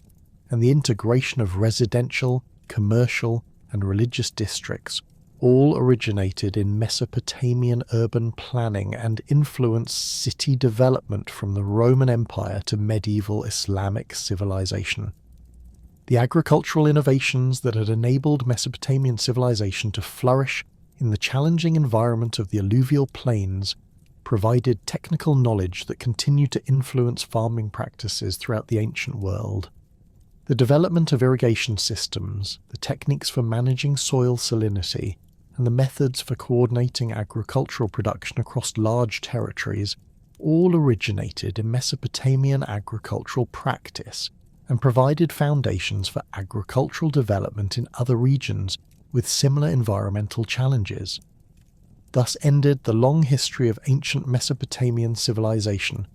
and the integration of residential, commercial, and religious districts, all originated in Mesopotamian urban planning and influenced city development from the Roman Empire to medieval Islamic civilization. The agricultural innovations that had enabled Mesopotamian civilization to flourish in the challenging environment of the alluvial plains provided technical knowledge that continued to influence farming practices throughout the ancient world. The development of irrigation systems, the techniques for managing soil salinity, and the methods for coordinating agricultural production across large territories all originated in Mesopotamian agricultural practice and provided foundations for agricultural development in other regions with similar environmental challenges. Thus ended the long history of ancient Mesopotamian civilization,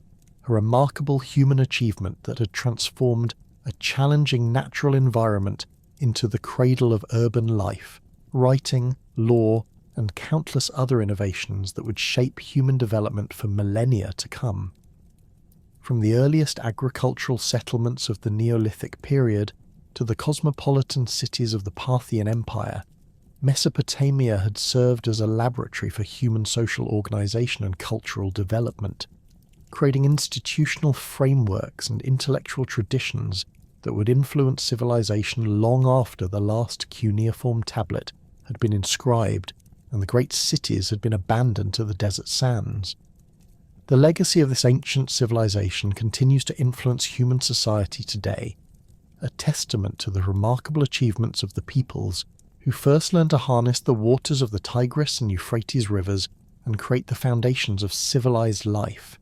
a remarkable human achievement that had transformed a challenging natural environment into the cradle of urban life, writing, law, and countless other innovations that would shape human development for millennia to come. From the earliest agricultural settlements of the Neolithic period to the cosmopolitan cities of the Parthian Empire, Mesopotamia had served as a laboratory for human social organization and cultural development, creating institutional frameworks and intellectual traditions that would influence civilization long after the last cuneiform tablet had been inscribed and the great cities had been abandoned to the desert sands. The legacy of this ancient civilization continues to influence human society today, a testament to the remarkable achievements of the peoples who first learned to harness the waters of the Tigris and Euphrates rivers and create the foundations of civilized life.